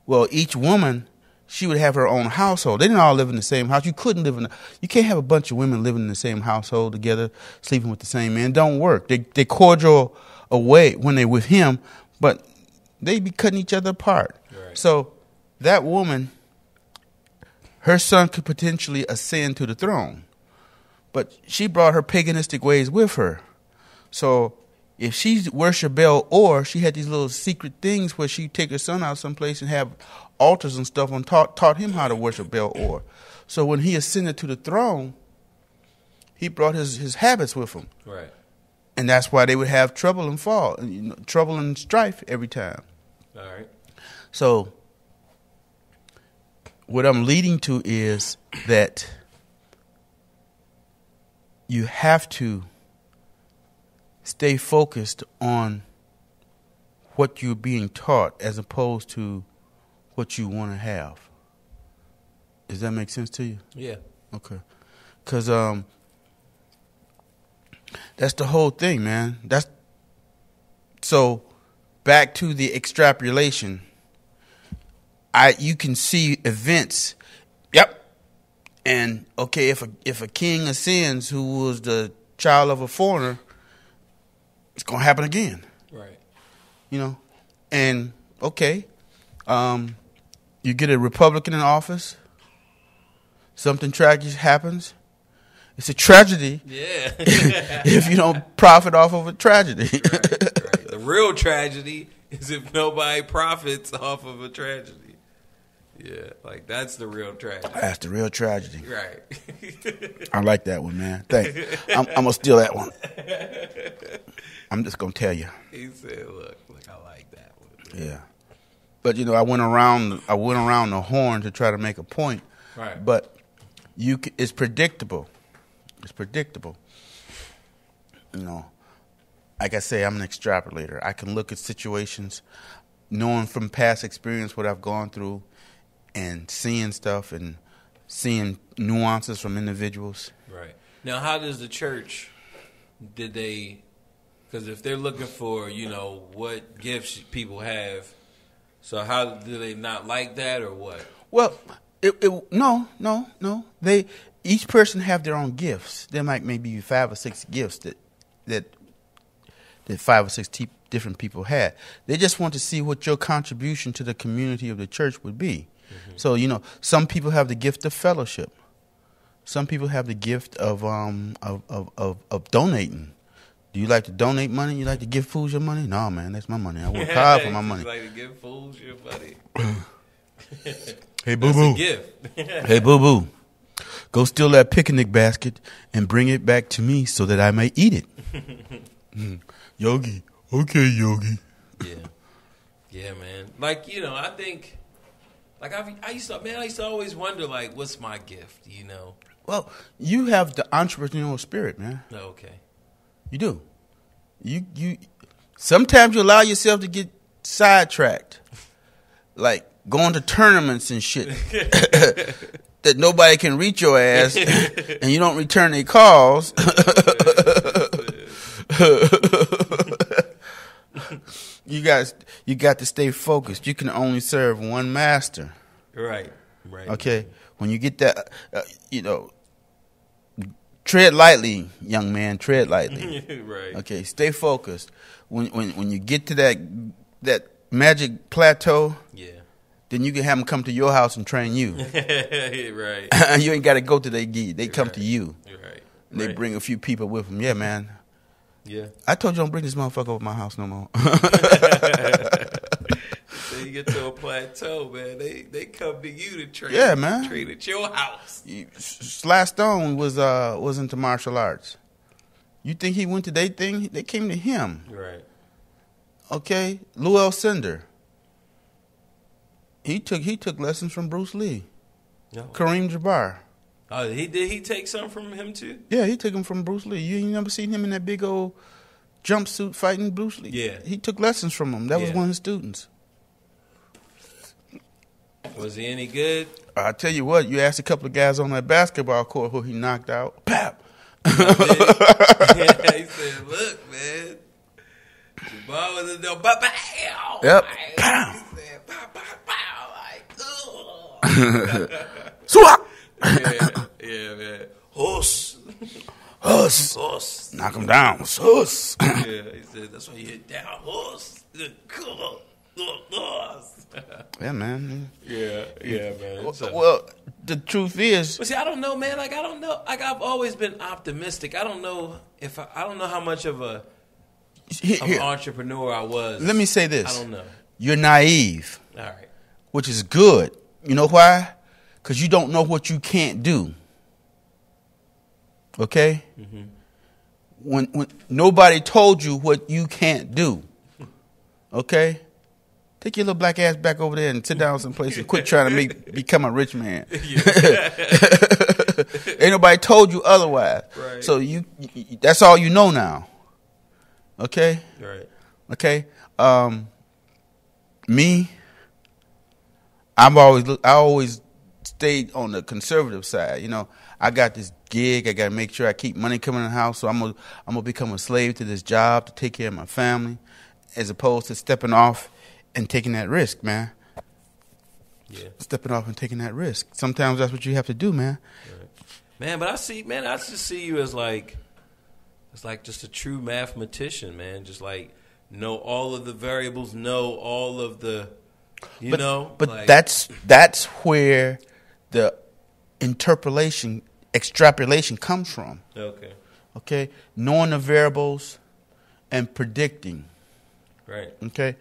Well, each woman, she would have her own household. They didn't all live in the same house. You can't have a bunch of women living in the same household together, sleeping with the same man. Don't work. They cordial away when they're with him, but they be cutting each other apart. Right. So that woman, her son could potentially ascend to the throne, but she brought her paganistic ways with her. So if she worshiped Baal, or she had these little secret things where she'd take her son out someplace and have altars and stuff and taught him how to worship Baal. So when he ascended to the throne, he brought his habits with him. Right. And that's why they would have trouble and fall, trouble and strife every time. All right. So what I'm leading to is that you have to stay focused on what you're being taught as opposed to what you want to have. Does that make sense to you? Yeah. Okay. Because that's the whole thing, man. So back to the extrapolation. You can see events. Yep. And okay, if a king ascends who was the child of a foreigner, it's gonna happen again. Right. You know, and okay, you get a Republican in office. Something tragic happens. It's a tragedy. Yeah. If you don't profit off of a tragedy. Right. The real tragedy is if nobody profits off of a tragedy. Yeah, like that's the real tragedy. That's the real tragedy. Right. I like that one, man. Thanks. I'm gonna steal that one. I'm just gonna tell you. He said, "Look, I like that one." Yeah, but I went around the horn to try to make a point. Right. But it's predictable. It's predictable. Like I say, I'm an extrapolator. I can look at situations, knowing from past experience what I've gone through, and seeing stuff and seeing nuances from individuals. Right. Now, how does the church, because if they're looking for, what gifts people have, so how do they not like that or what? Well, no. Each person have their own gifts. There might maybe 5 or 6 gifts that 5 or 6 different people had. They just want to see what your contribution to the community of the church would be. Mm-hmm. So, some people have the gift of fellowship. Some people have the gift of donating. Do you like to donate money? You like to give fools your money? No, man, that's my money. I work hard for my money. You like to give fools your money? Hey, boo-boo. That's a gift. Hey, boo-boo. Go steal that picnic basket and bring it back to me so that I may eat it. Yogi. Okay, Yogi. Yeah. Yeah, man. I think... I used to always wonder, what's my gift, Well, you have the entrepreneurial spirit, man. Okay. You do. You sometimes you allow yourself to get sidetracked. Like going to tournaments and shit that nobody can reach your ass and you don't return their calls. You got to stay focused. You can only serve one master. Right. Okay. When you get that, tread lightly, young man. Tread lightly. Right. Okay. Stay focused. When you get to that magic plateau, yeah, then you can have them come to your house and train you. Right. You ain't got to go to their gig. They come to you. Right. And they bring a few people with them. Yeah, man. Yeah. I told you don't bring this motherfucker over my house no more. So you get to a plateau, man. They come to you to train. Yeah, man. Train at your house. Sly Stone was into martial arts. You think he went to their thing? They came to him. Right. Okay. Lou Alcindor. He took lessons from Bruce Lee. No. Kareem Jabbar. Oh, did he take some from him too? Yeah, he took him from Bruce Lee. You ain't never seen him in that big old jumpsuit fighting Bruce Lee? Yeah. He took lessons from him. That was one of his students. Was he any good? I tell you what, you asked a couple of guys on that basketball court who he knocked out. Pap! He said, look, man. The ball was in there. Pow! Yep. Like, Pow! he said, pow, pow, pow. Like, ugh. Swat! Yeah, man. Huss. Huss. Knock him down. Huss. Yeah, he said, that's why you hit down. Huss. Yeah, man. Yeah, man. Well, the truth is... But see, I don't know, man. I don't know. I've always been optimistic. I don't know how much of an entrepreneur I was. Let me say this. I don't know. You're naive. All right. which is good. You know why? Because you don't know what you can't do. Okay? Mm-hmm. When nobody told you what you can't do. Okay? Take your little black ass back over there and sit down someplace and quit trying to become a rich man. Ain't nobody told you otherwise. Right. So you that's all you know now. Okay? Right. Okay? Me, I always stayed on the conservative side. You know, I got this gig. I got to make sure I keep money coming in the house. So I'm gonna become a slave to this job to take care of my family, as opposed to stepping off and taking that risk, man. Yeah. Stepping off and taking that risk. Sometimes that's what you have to do, man. Right. Man, but I just see you as like, it's like just a true mathematician, man. Just like know all of the variables, know all of the, But like, that's where the extrapolation comes from. Okay. Okay? Knowing the variables and predicting. Right. Okay?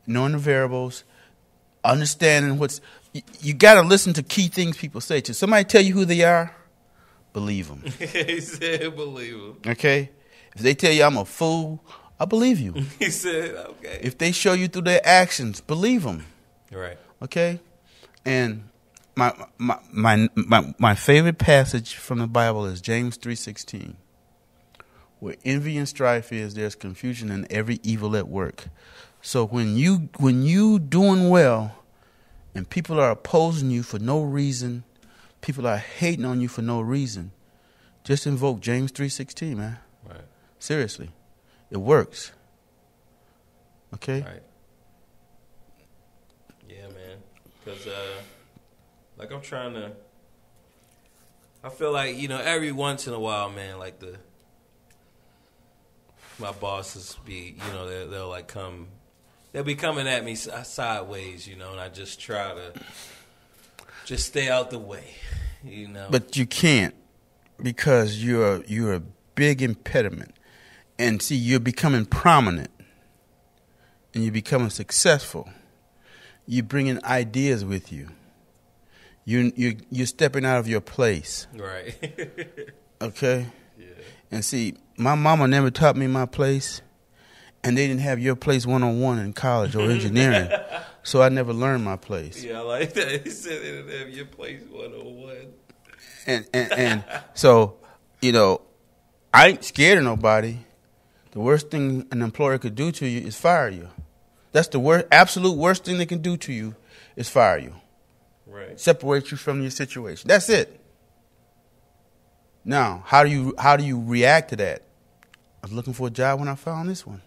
Knowing the variables, understanding you got to listen to key things people say to. Somebody tell you who they are, believe them. He said believe them. Okay? If they tell you I'm a fool, I believe you. He said, okay. If they show you through their actions, believe them. Right. Okay? And my favorite passage from the Bible is James 3:16. Where envy and strife is, there's confusion and every evil at work. So when you doing well and people are opposing you for no reason, people are hating on you for no reason, just invoke James 3:16, man. Right. Seriously. It works. Okay? Right. Yeah, man. Because, like, I feel like, every once in a while, man, like my bosses they'll be coming at me sideways, and I just try to just stay out the way, But you can't, because you're a big impediment. And see, you're becoming prominent, and you're becoming successful. You're bringing ideas with you. You're stepping out of your place. Right. Okay? Yeah. And see, my mama never taught me my place, and they didn't have your place one-on-one in college or engineering, so I never learned my place. Yeah, I like that. He said they didn't have your place one-on-one. And so, I ain't scared of nobody. The worst thing an employer could do to you is fire you. That's the absolute worst thing they can do to you is fire you. Right. Separate you from your situation. That's it. Now, how do you react to that? I was looking for a job when I found this one.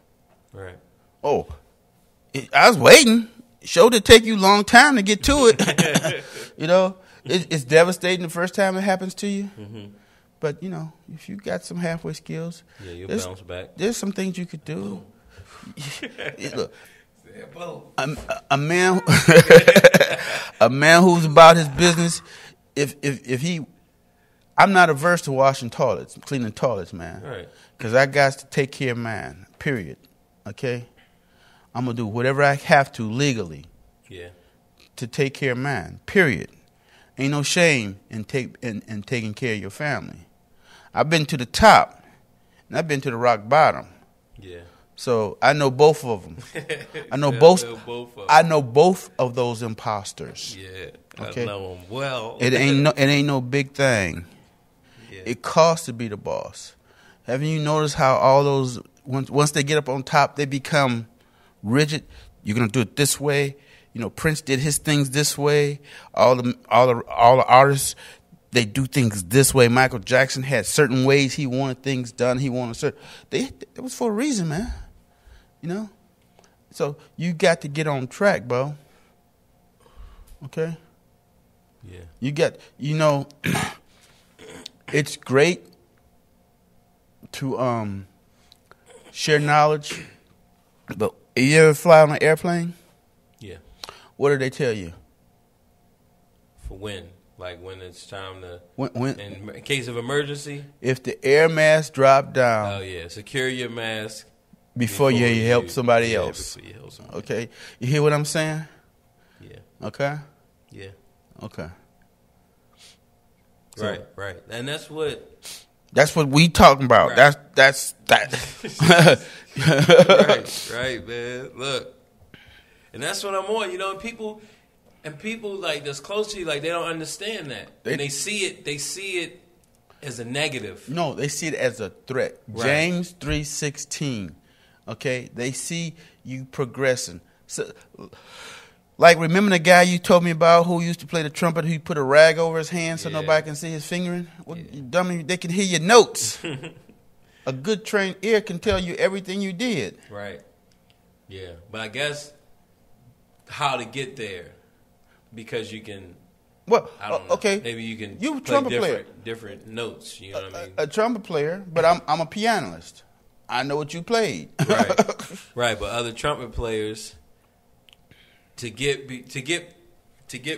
Right. Oh, I was waiting. Sure did take you a long time to get to it. It's devastating the first time it happens to you. Mm-hmm. But, if you got some halfway skills, yeah, you'll bounce back. There's some things you could do. Look, a man who's about his business, I'm not averse to washing toilets, cleaning toilets, man. Right. Because I got to take care of mine, period. Okay? I'm going to do whatever I have to legally. Yeah. To take care of mine, period. Ain't no shame in taking care of your family. I've been to the top, and I've been to the rock bottom. Yeah. So I know both of them. I know both of those imposters. Yeah. Okay? I know them well. It ain't no big thing. Yeah. It costs to be the boss. Haven't you noticed how all those once they get up on top, they become rigid? You're gonna do it this way. Prince did his things this way. All the artists, they do things this way. Michael Jackson had certain ways he wanted things done. He wanted certain. It was for a reason, man. So you got to get on track, bro. Okay. Yeah. You got. It's great to share knowledge, but you ever fly on an airplane? Yeah. What do they tell you? For when? Like when it's time to... When in case of emergency? If the air mask drop down... Oh, yeah. Secure your mask. Before you help somebody else. Before you help somebody. Okay? You hear what I'm saying? Yeah. Okay. Yeah. Okay. Right. And that's what we talking about. Right. That's right, man. Look, and that's what I'm on. You know, and people like that's close to you, like they don't understand that, and they see it as a negative. No, they see it as a threat. Right. James 3:16. Okay, they see you progressing. So, like, remember the guy you told me about who used to play the trumpet? Who put a rag over his hand so nobody can see his fingering? Well, you dummy, they can hear your notes. A good trained ear can tell you everything you did. Right. Yeah, but I guess how to get there, because you can. Well, I don't know. okay, Maybe you can you play trumpet player, different notes. You know what I mean? a trumpet player, but I'm a pianist. I know what you played. Right. But other trumpet players, to get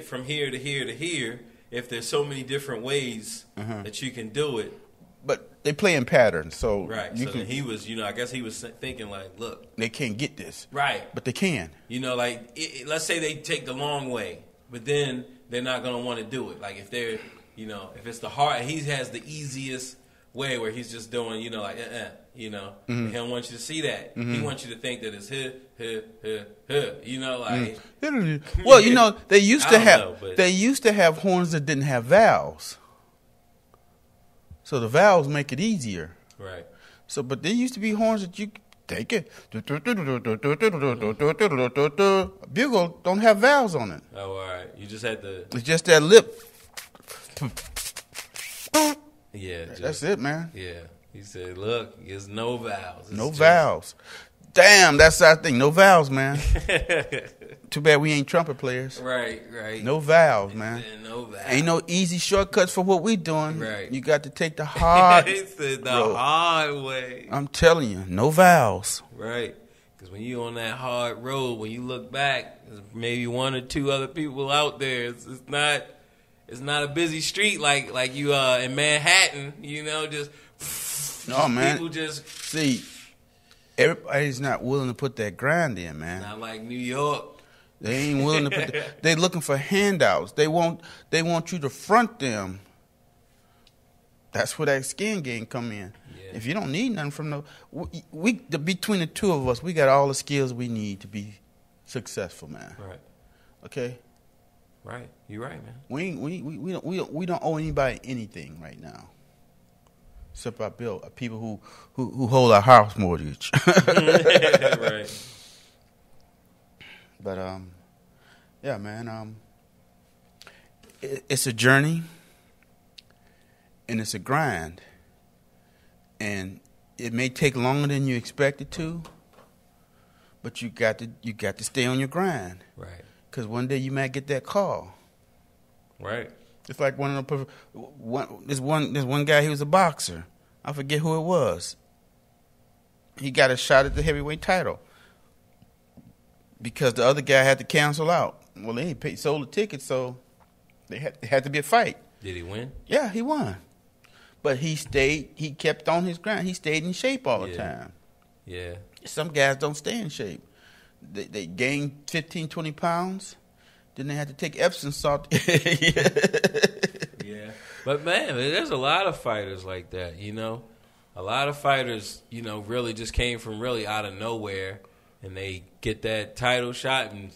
from here to here to here, if there's so many different ways that you can do it. But they play in patterns, so right. So he was, I guess he was thinking like, look, they can't get this, right? But they can. Like let's say they take the long way, but then they're not gonna want to do it. Like if they're, if it's the hard, he has the easiest way where he's just doing, like, he don't want you to see that. He wants you to think that it's like. Well, they used to have horns that didn't have valves. So the valves make it easier. Right. So, but there used to be horns that you take it. Bugle don't have valves on it. Oh, all right. You just had to. It's just that lip. Yeah. That's it, man. Yeah. He said, look, there's no valves. No valves. Damn, that's our thing. No valves, man. Too bad we ain't trumpet players. Right. No valves, man. No valves. Ain't no easy shortcuts for what we doing. Right. You got to take the hard he said the road. hard way. I'm telling you, no valves. Right. Because when you on that hard road, when you look back, there's maybe one or two other people out there. It's not a busy street like you in Manhattan. Just no, man. People just see. Everybody's not willing to put that grind in, man. Not like New York. They ain't willing to put. They looking for handouts. They want you to front them. That's where that skin game come in. Yeah. If you don't need nothing from between the two of us, we got all the skills we need to be successful, man. Right. Okay. Right. You're right, man. We don't owe anybody anything right now. Except our bill, people who hold our house mortgage. Right. But yeah, man. It's a journey, and it's a grind, and it may take longer than you expect it to. But you got to stay on your grind. Right. Because one day you might get that call. Right. It's like there's one guy, he was a boxer. I forget who it was. He got a shot at the heavyweight title because the other guy had to cancel out. Well, they sold the ticket, so they had to be a fight. Did he win? Yeah, he won. But he kept on his grind. He stayed in shape all the time. Yeah. Some guys don't stay in shape. They gain 15, 20 pounds. Then they had to take Epsom salt. Yeah. But, man, there's a lot of fighters like that, A lot of fighters, really just came from really out of nowhere, and they get that title shot, and,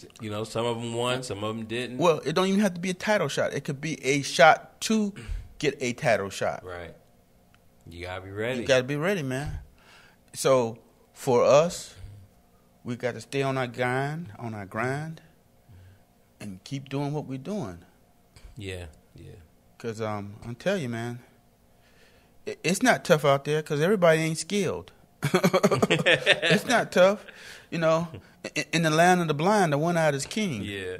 some of them won, some of them didn't. Well, it don't even have to be a title shot. It could be a shot to get a title shot. Right. You got to be ready. You got to be ready, man. So, for us, we got to stay on our grind, and keep doing what we're doing. Yeah. Because I'm telling you, man, it's not tough out there because everybody ain't skilled. It's not tough. In the land of the blind, the one out is king. Yeah.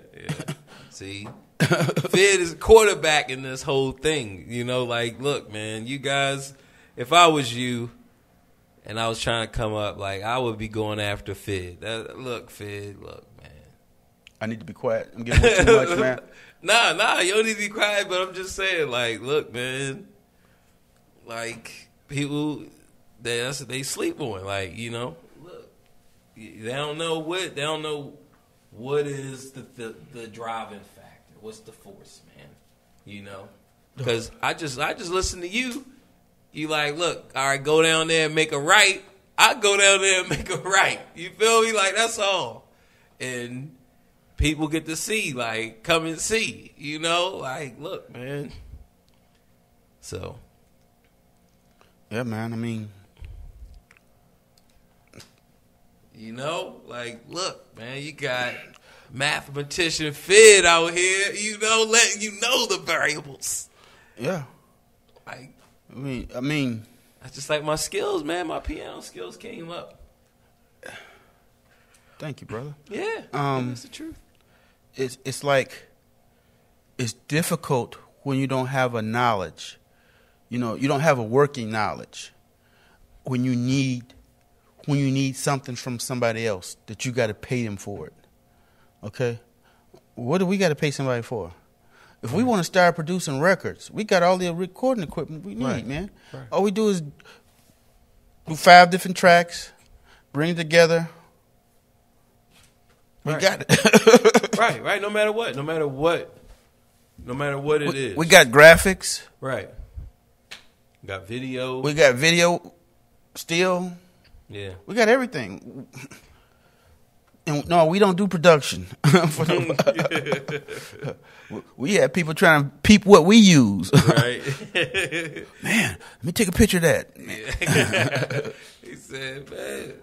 See? Fid is quarterback in this whole thing. Look, man, you guys, if I was you and I was trying to come up, I would be going after Fid. Look, Fid, man. I need to be quiet. I'm getting too much, man. Nah, you don't need to be quiet, but I'm just saying, look, man, people, they sleep on, look, they don't know what is the driving factor? What's the force, man? You know, because I just listen to you. You like, look, all right, go down there and make a right. I go down there and make a right. You feel me? Like, that's all. And people get to see, like, come and see. You know, like, look, man. So. Yeah, man. I mean, you know, like, look, man, you got mathematician Fid out here, you know, letting you know the variables. Yeah. Like, I mean, that's just like my skills, man. My piano skills came up. Thank you, brother. Yeah, that's the truth. It's like, it's difficult when you don't have a knowledge. You know, you don't have a working knowledge. When you need something from somebody else that you got to pay them for it. Okay? What do we got to pay somebody for? If we want to start producing records, we got all the recording equipment we need, man. Right. All we do is do 5 different tracks, bring it together. We got it. right. No matter what it is. We got graphics. Right. Got video. We got video still. Yeah. We got everything. And no, we don't do production. We have people trying to peep what we use. Right. Man, let me take a picture of that. Yeah. He said, man.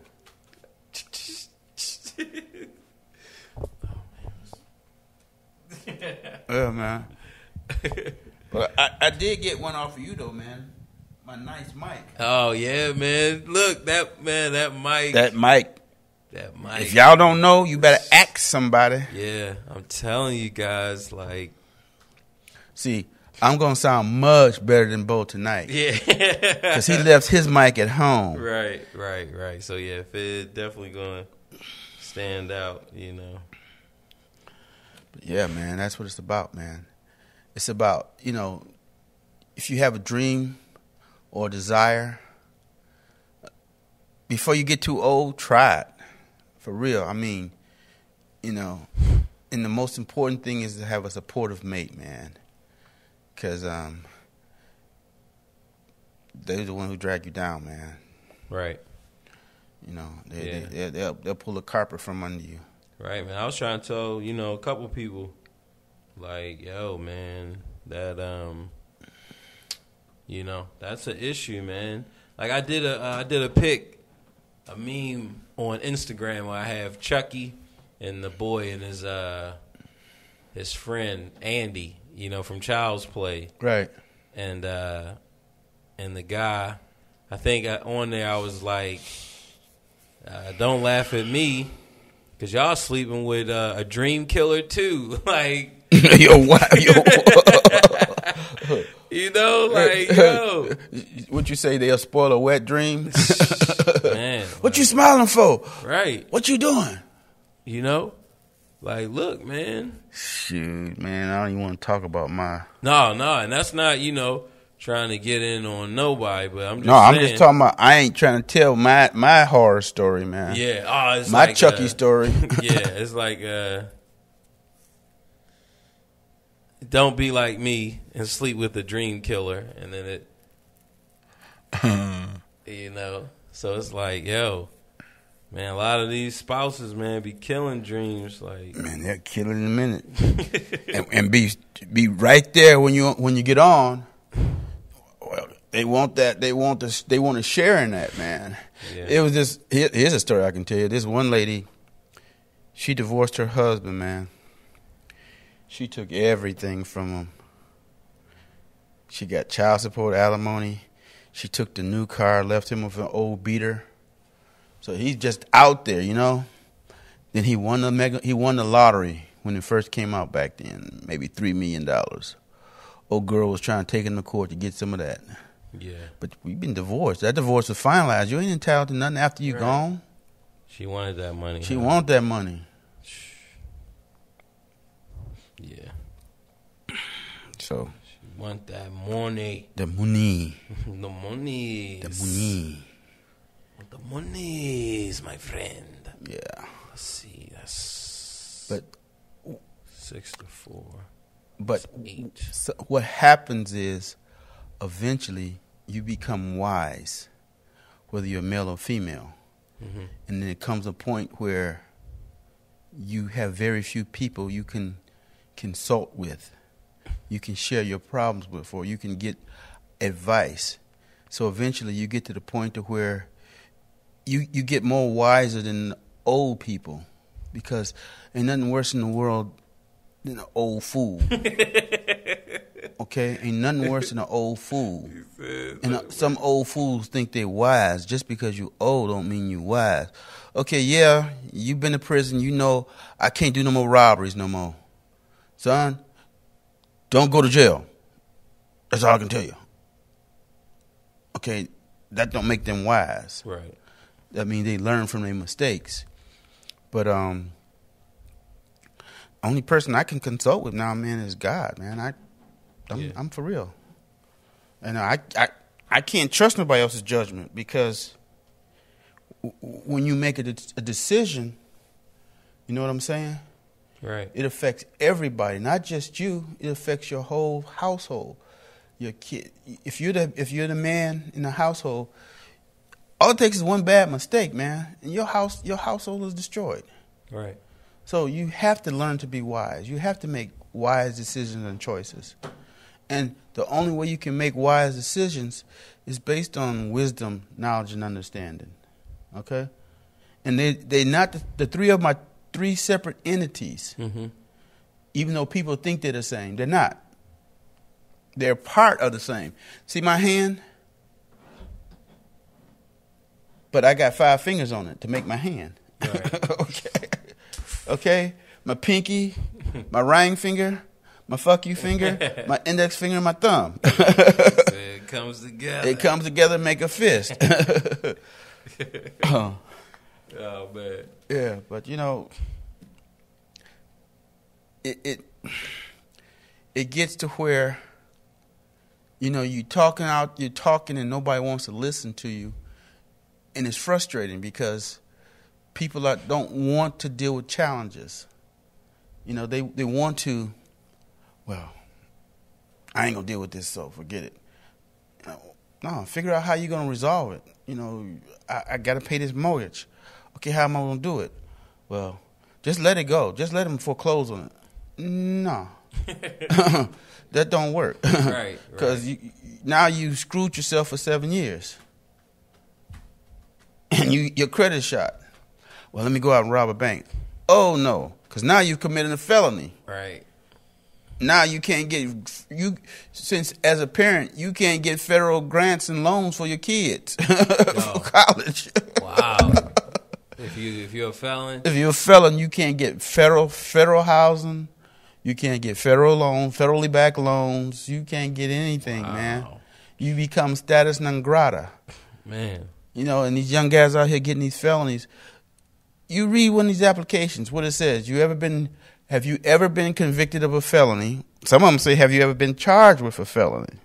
Yeah, man. But I did get one off of you, though, man. My nice mic. Oh, yeah, man. Look, that mic. That mic. If y'all don't know, you better ask somebody. Yeah, I'm telling you guys, like. See, I'm going to sound much better than Bo tonight. Yeah. Because he left his mic at home. Right. So, yeah, Fid definitely going to stand out, you know. But yeah, man, that's what it's about, man. It's about, you know, if you have a dream or a desire, before you get too old, try it. For real. I mean, you know, and the most important thing is to have a supportive mate, man. Because they're the one who drag you down, man. Right. You know, they'll pull the carpet from under you. Right, man. I was trying to tell, you know, a couple people, like, yo, man, that, you know, that's an issue, man. Like, I did a pic, a meme on Instagram where I have Chucky and the boy and his friend Andy, you know, from Child's Play. Right. And the guy, I think on there I was like, don't laugh at me, because y'all sleeping with a dream killer too. Like, yo. You know, like, yo. What you say, they'll spoil a wet dream? Man. What you smiling for? Right. What you doing? You know? Like, look, man. Shoot, man, I don't even want to talk about my... No, and that's not, you know, trying to get in on nobody, but I'm just saying. I'm just talking about, I ain't trying to tell my horror story, man. Yeah. It's my like, Chucky story. Yeah, it's like, don't be like me and sleep with a dream killer, and then you know, so it's like, yo, man, a lot of these spouses, man, be killing dreams, like, man, they'll kill it in a minute, and be right there when you get on. Well, they want that, they want to share in that, man. Yeah. It was just here's a story I can tell you. This one lady, she divorced her husband, man. She took everything from him. She got child support, alimony. She took the new car, left him with an old beater. So he's just out there, you know. Then he won the lottery when it first came out back then, maybe $3 million. Old girl was trying to take him to court to get some of that. Yeah. But we've been divorced. That divorce was finalized. You ain't entitled to nothing after you gone. She wanted that money. She wanted that money. Yeah. So she want that money. The money. The money. The money. The monies, my friend. Yeah. Let's see. But 6-4. But 8. so what happens is, eventually, you become wise, whether you're male or female. Mm-hmm. And then it comes a point where you have very few people you can consult with, you can share your problems with, or you can get advice. So eventually you get to the point to where you get more wiser than old people, because ain't nothing worse in the world than an old fool. Okay? Ain't nothing worse than an old fool. And some old fools think they're wise. Just because you old don't mean you wise. Okay, yeah, you been to prison. You know I can't do no more robberies no more. Son, don't go to jail. That's all I can tell you. Okay, that don't make them wise. Right. That means they learn from their mistakes. But only person I can consult with now, man, is God, man. I'm for real. And I can't trust nobody else's judgment, because when you make a decision, you know what I'm saying? Right. It affects everybody, not just you. It affects your whole household. Your kid. If you're the man in the household, all it takes is one bad mistake, man, and your household is destroyed. Right. So you have to learn to be wise. You have to make wise decisions and choices. And the only way you can make wise decisions is based on wisdom, knowledge, and understanding. Okay? And they're not the three of my three separate entities. Mm-hmm. Even though people think they're the same, they're not. They're part of the same. See my hand? But I got 5 fingers on it to make my hand. Right. Okay. Okay? My pinky, my ring finger, my fuck you finger, my index finger, and my thumb. It comes together. It comes together and make a fist. Oh, man. Yeah, but you know, it gets to where, you know, you're talking and nobody wants to listen to you, and it's frustrating because people don't want to deal with challenges. You know, they want to. Well, I ain't gonna deal with this, so forget it. No, figure out how you're gonna resolve it. You know, I gotta pay this mortgage. Okay, how am I gonna do it? Well, just let it go. Just let them foreclose on it. No, that don't work. Right. Because now you screwed yourself for 7 years, and your credit shot. Well, let me go out and rob a bank. Oh no, because now you've committed a felony. Right. Now you can't since as a parent you can't get federal grants and loans for your kids for college. Wow. If you're a felon, you can't get federal housing. You can't get federal loans, federally backed loans. You can't get anything, man. You become status non grata. Man. You know, and these young guys out here getting these felonies. You read one of these applications, what it says. Have you ever been convicted of a felony? Some of them say, have you ever been charged with a felony?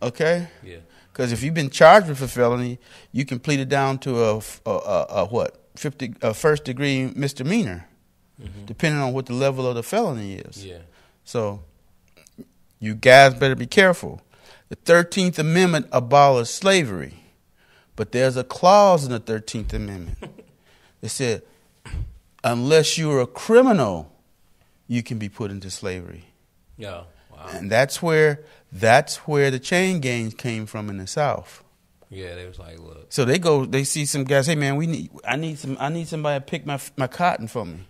Okay? Yeah. Because if you've been charged with a felony, you can plead it down to a first degree misdemeanor, depending on what the level of the felony is. Yeah. So you guys better be careful. The 13th Amendment abolished slavery, but there's a clause in the 13th Amendment that said, unless you're a criminal, you can be put into slavery. Yeah. Wow. And that's where the chain gangs came from in the South. Yeah, they was like, look. So they see some guys, hey man, I need somebody to pick my cotton for me.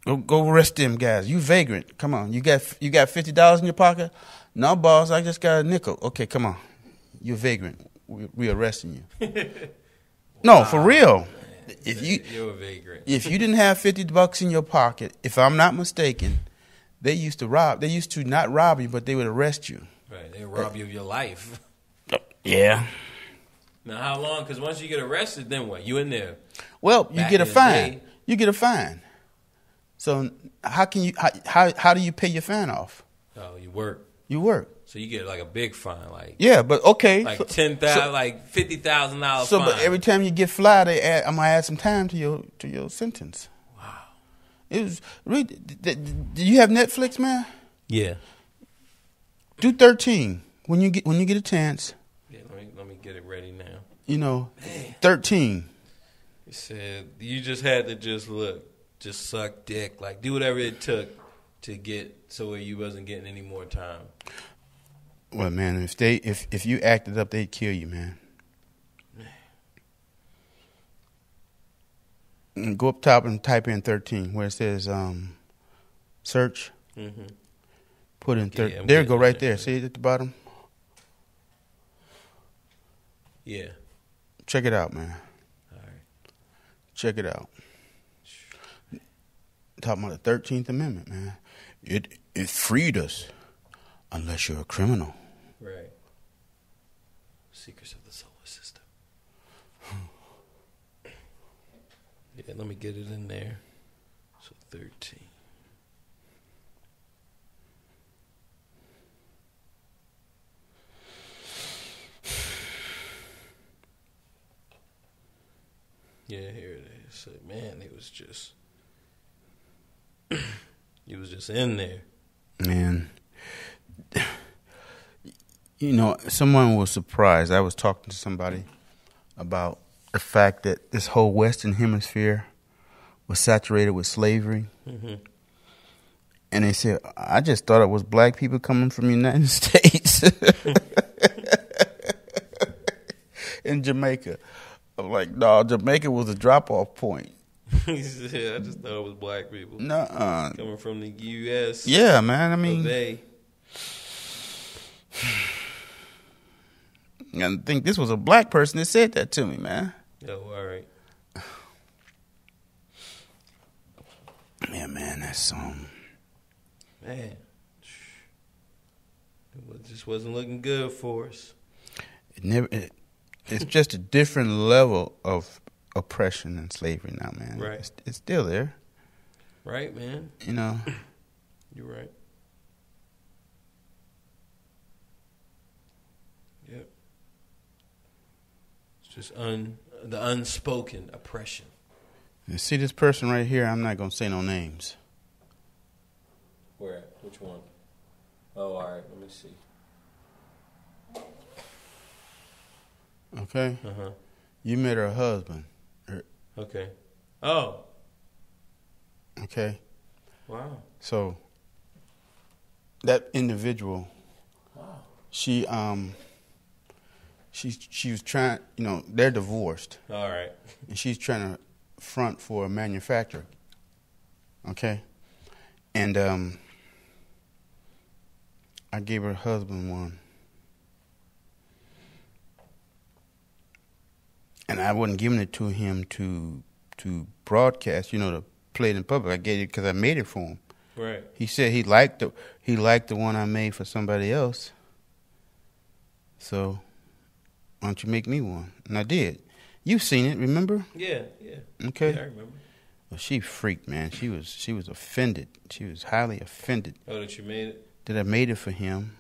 Go arrest them guys. You vagrant. Come on. You got $50 in your pocket? No, boss, I just got a nickel. Okay, come on. You're vagrant. We arresting you. No, for real. You're a vagrant. If you didn't have $50 in your pocket, if I'm not mistaken, they used to not rob you, but they would arrest you. Right. They would rob you of your life. Yeah. Now, how long? Because once you get arrested, then what? You in there. Well, you Back get a in the fine. day. You get a fine. So how do you pay your fine off? Oh, you work. You work. So you get like a big fine, like Yeah, but okay. like so, $10,000, like $50,000 So, fine. but every time you get fly, I'm gonna add some time to your sentence. Wow. It was. Do you have Netflix, man? Yeah. Do 13 when you get a chance. Yeah. Let me get it ready now. You know, 13. He said you just had to just suck dick, like do whatever it took to get so where you wasn't getting any more time. Well, man, if you acted up, they'd kill you, man. And go up top and type in 13 where it says search. Mm-hmm. Put in 13. There you go, right there. See it at the bottom? Yeah. Check it out, man. All right. Check it out. Talking about the 13th Amendment, man. It freed us unless you're a criminal. Right. Secrets of the solar system. Yeah, let me get it in there. So 13. Yeah, here it is. So, man, it was just in there. Man, you know, someone was surprised. I was talking to somebody about the fact that this whole Western Hemisphere was saturated with slavery. Mm-hmm. And they said, I just thought it was black people coming from the United States. In Jamaica. I'm like, no, Jamaica was a drop-off point. He said, I just thought it was black people. Nuh-uh. Coming from the U.S. Yeah, man, I mean. They. I think this was a black person that said that to me, man. Oh, all right. Yeah, man, that's Man, it just wasn't looking good for us. It's just a different level of oppression and slavery now, man. Right. It's still there. Right, man. You know. You're right. Yep. It's just the unspoken oppression. You see this person right here? I'm not going to say no names. Where at? Which one? Oh, all right. Let me see. Okay? Uh-huh. You met her husband. Okay. Oh. Okay? Wow. So, that individual, Wow. she was trying, you know, they're divorced. All right. And she's trying to front for a manufacturer. Okay? And I gave her husband one. And I wasn't giving it to him to broadcast, you know, to play it in public. I gave it because I made it for him. Right. He said he liked the one I made for somebody else. So why don't you make me one? And I did. You've seen it, remember? Yeah. Okay. Yeah, I remember. Well, she freaked, man. She was offended. She was highly offended. Oh, that you made it? That I made it for him.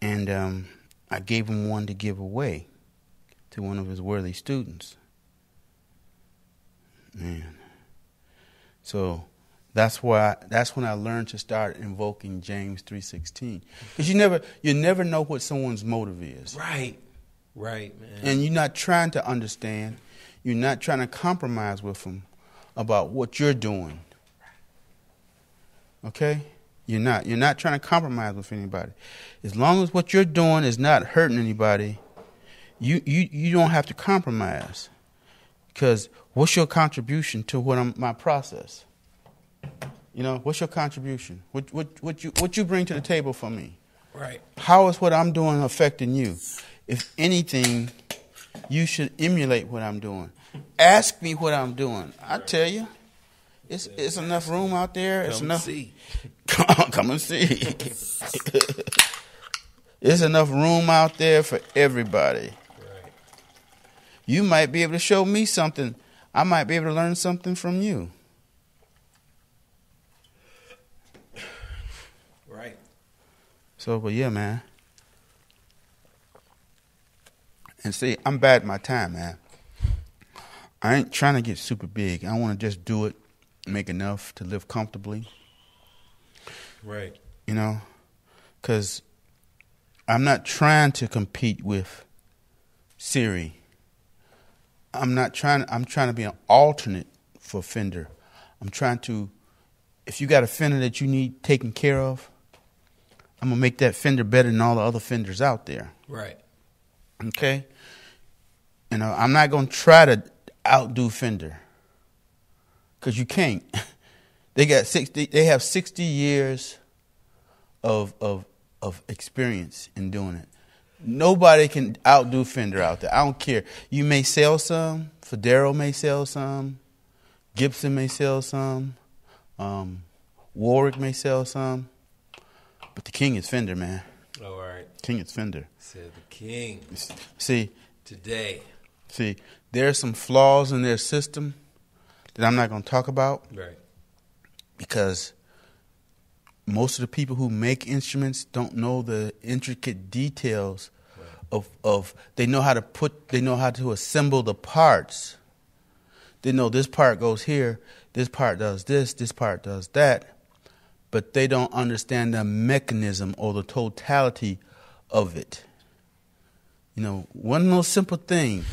And I gave him one to give away to one of his worthy students. Man. So that's when I learned to start invoking James 3:16. Because you never know what someone's motive is. Right, man. And you're not trying to understand. You're not trying to compromise with them about what you're doing. Okay? You're not trying to compromise with anybody. As long as what you're doing is not hurting anybody, you don't have to compromise. Because what's your contribution to my process? You know, what's your contribution? What you bring to the table for me? Right. How is what I'm doing affecting you? If anything, you should emulate what I'm doing. Ask me what I'm doing. I tell you, it's enough room out there. It's enough. See. Come and see. There's enough room out there for everybody. Right. You might be able to show me something. I might be able to learn something from you. Right. So, but yeah, man. And see, I'm bad at my time, man. I ain't trying to get super big. I want to just do it make enough to live comfortably. Right. You know, because I'm not trying to compete with Siri. I'm trying to be an alternate for Fender. I'm trying to, if you got a Fender that you need taken care of, I'm going to make that Fender better than all the other Fenders out there. Right. Okay? You know, I'm not going to try to outdo Fender. Because you can't. They have 60 years of experience in doing it. Nobody can outdo Fender out there. I don't care. You may sell some. Federo may sell some. Gibson may sell some. Warwick may sell some. But the king is Fender, man. Oh, all right. King is Fender. Said the king. See. Today. See, there are some flaws in their system that I'm not going to talk about. Right. Because most of the people who make instruments don't know the intricate details of they know how to assemble the parts. They know this part goes here, this part does this part does that, but they don't understand the mechanism or the totality of it. You know, one little simple thing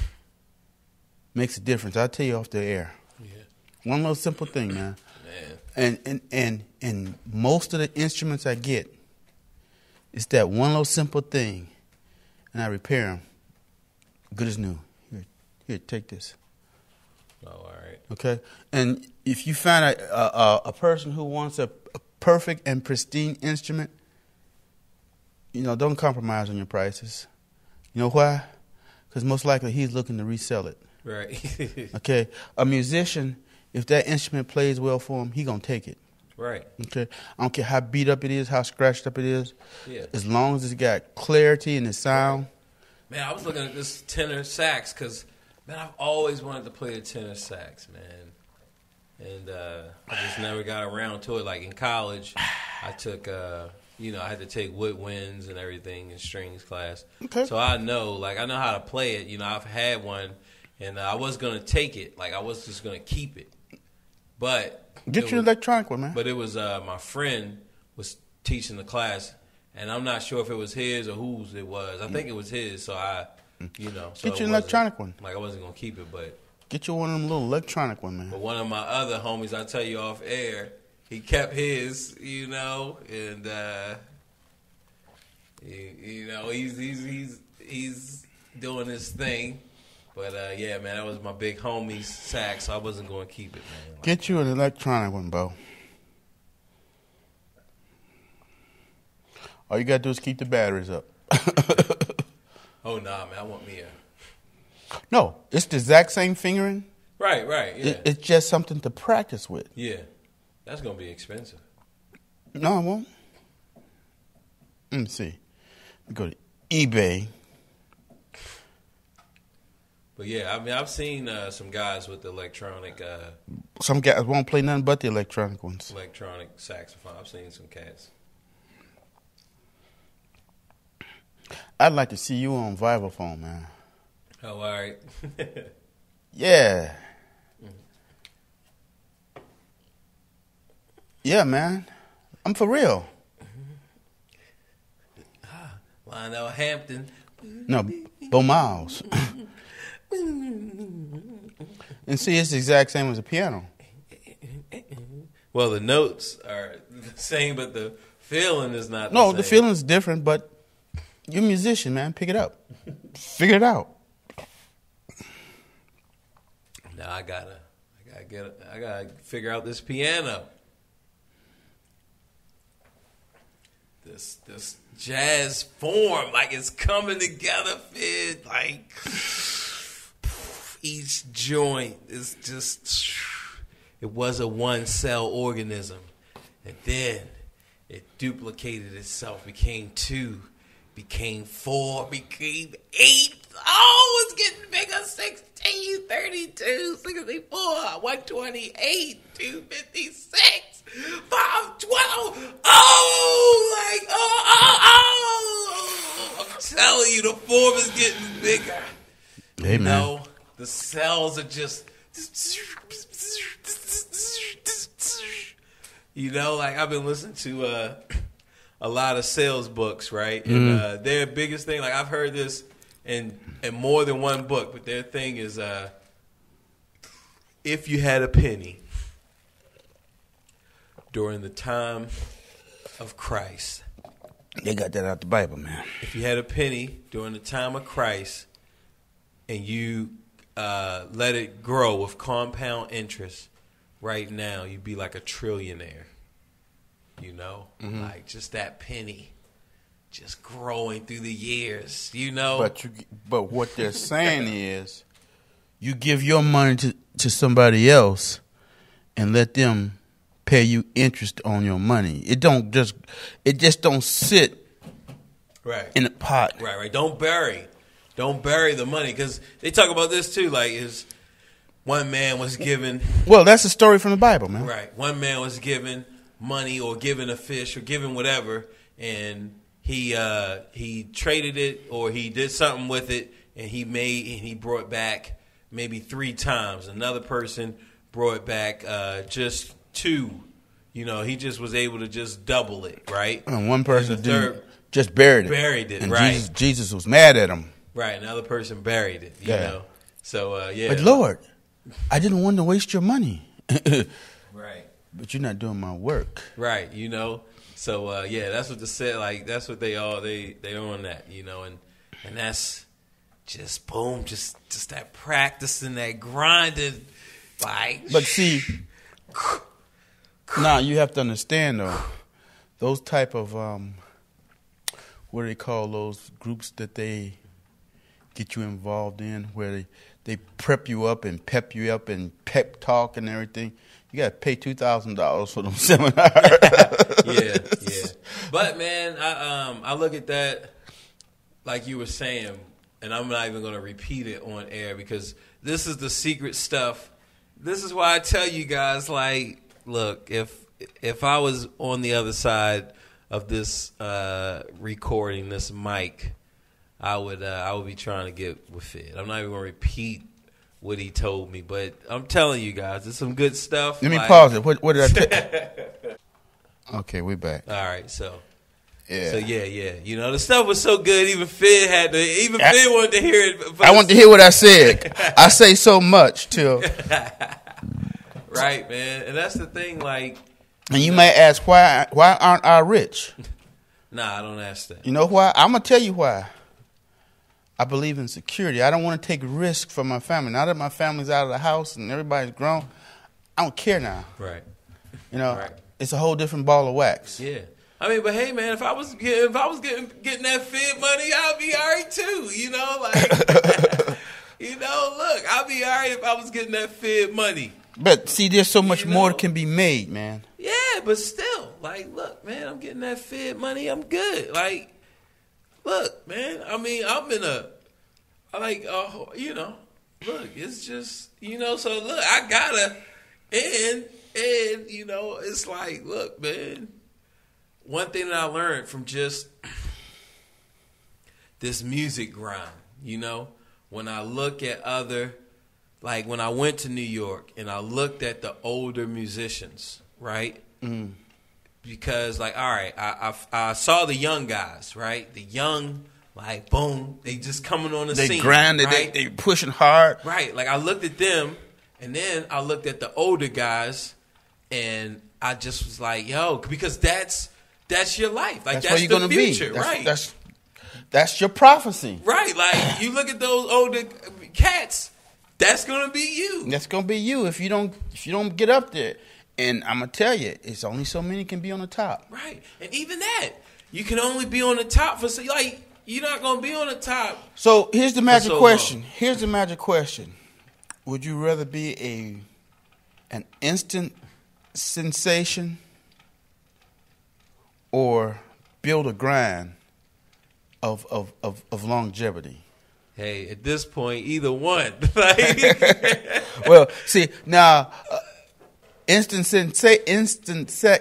makes a difference. I'll tell you off the air. Yeah. One little simple thing, man. And most of the instruments I get, it's that one little simple thing, and I repair them, good as new. Here, take this. Oh, all right. Okay, and if you find a person who wants a perfect and pristine instrument, you know, don't compromise on your prices. You know why? Because most likely he's looking to resell it. Right. Okay, a musician, if that instrument plays well for him, he gonna take it. Right. Okay, I don't care how beat up it is, how scratched up it is. Yeah. As long as it's got clarity in the sound. Man, I was looking at this tenor sax because, man, I've always wanted to play a tenor sax, man. And I just never got around to it. Like in college, I took, I had to take woodwinds and everything in strings class. Okay. So I know how to play it. You know, I've had one, and I was going to take it. Like, I was just going to keep it. But Get you an electronic one, man. But it was my friend was teaching the class, and I'm not sure if it was his or whose it was. I think it was his, so so get you an electronic one. Like, I wasn't going to keep it, but get you one of them little electronic one, man. But one of my other homies, I tell you off air, he kept his, and he's doing his thing. But yeah, man, that was my big homie's sax. So I wasn't going to keep it, man. Get you an electronic one, Bo. All you got to do is keep the batteries up. Oh, nah, man, I want me a... No, it's the exact same fingering. Right, yeah. It's just something to practice with. Yeah, that's going to be expensive. No, it won't. Let me see. Go to eBay. But yeah, I mean, I've seen some guys with electronic... some guys won't play nothing but the electronic ones. Electronic saxophone. I've seen some cats. I'd like to see you on vibraphone, man. Oh, all right. Yeah. Yeah, man. I'm for real. Lionel Hampton. No, Bo Miles. And see, it's the exact same as a piano. Well, the notes are the same, but the feeling is not the No, same. the feeling's different, but you're a musician, man. Pick it up. Figure it out. Now I gotta figure out this piano. This jazz form, like it's coming together, Fid. Like each joint is just. It was a one-cell organism, and then it duplicated itself, became 2, became 4, became 8. Oh, it's getting bigger. 16, 32, 64, 128, 256, 512. I'm telling you, the form is getting bigger. Hey, man. The cells are just You know, like I've been listening to a lot of sales books, right? And their biggest thing, like I've heard this in more than one book, but their thing is if you had a penny during the time of Christ. They got that out the Bible, man. If you had a penny during the time of Christ and you let it grow with compound interest, right now you'd be like a trillionaire. You know? Like just that penny just growing through the years, you know? But what they're saying is you give your money to somebody else and let them pay you interest on your money. It just don't sit in a pot. Right. Don't bury the money, because they talk about this too. Like, is one man was given. Well, that's a story from the Bible, man. Right. One man was given money or given a fish or given whatever, and he traded it or he did something with it, and he brought back maybe 3 times. Another person brought back just 2. You know, he just was able to just double it, right? And one person just buried it. And right. Jesus was mad at him. Right, another person buried it, you know. So, yeah. But Lord, I didn't want to waste your money. Right. But you're not doing my work. Right, you know. So, yeah, that's what that's what they are. They're on that, you know. And that's just, boom, just that practicing, that grinding, like. But see, now you have to understand, though, those type of, what do they call those groups that they get you involved in, where they prep you up and pep you up and pep talk and everything. You got to pay $2,000 for them seminars. Yeah. But man, I look at that like you were saying, and I'm not even going to repeat it on air because this is the secret stuff. This is why I tell you guys, like, look, if I was on the other side of this recording, this mic, I would be trying to get with it. I'm not even going to repeat what he told me, but I'm telling you guys, it's some good stuff. Let me pause it. What did I tell? Okay, we're back. All right, so yeah. You know, the stuff was so good. Even Fid wanted to hear it. I want to hear what I said. I say so much till. Right, man, and that's the thing. Like, and you may ask why aren't I rich? Nah, I don't ask that. You know why? I'm gonna tell you why. I believe in security. I don't want to take risk for my family. Now that my family's out of the house and everybody's grown, I don't care now. Right. You know, It's a whole different ball of wax. Yeah. I mean, but hey, man, if I was getting that Fid money, I'd be all right too. You know, like, you know, look, I'd be all right if I was getting that Fid money. But see, there's so much more that can be made, man. Yeah, but still, like, look, man, I'm getting that Fid money. I'm good. Like, look, man, I mean, I'm in you know, look, it's just, you know, so look, I gotta, and, you know, it's like, look, man, one thing that I learned from just this music grind, you know, when I look at like when I went to New York and I looked at the older musicians, right? Mm. Because, like, all right, I saw the young guys, right? The young, like, boom, they just coming on the scene. They grinded, right? they pushing hard. Right, like, I looked at them, and then I looked at the older guys, and I just was like, yo, because that's your life. Like, that's where you're the future, right? That's your prophecy. Right, like, you look at those older cats, that's going to be you. That's going to be you if you don't get up there. And I'm going to tell you, it's only so many can be on the top. Right. And even that, you can only be on the top for, like, you're not going to be on the top. So here's the magic question. Here's the magic question. Would you rather be an instant sensation or build a grind of longevity? Hey, at this point, either one. Well, see, now, instant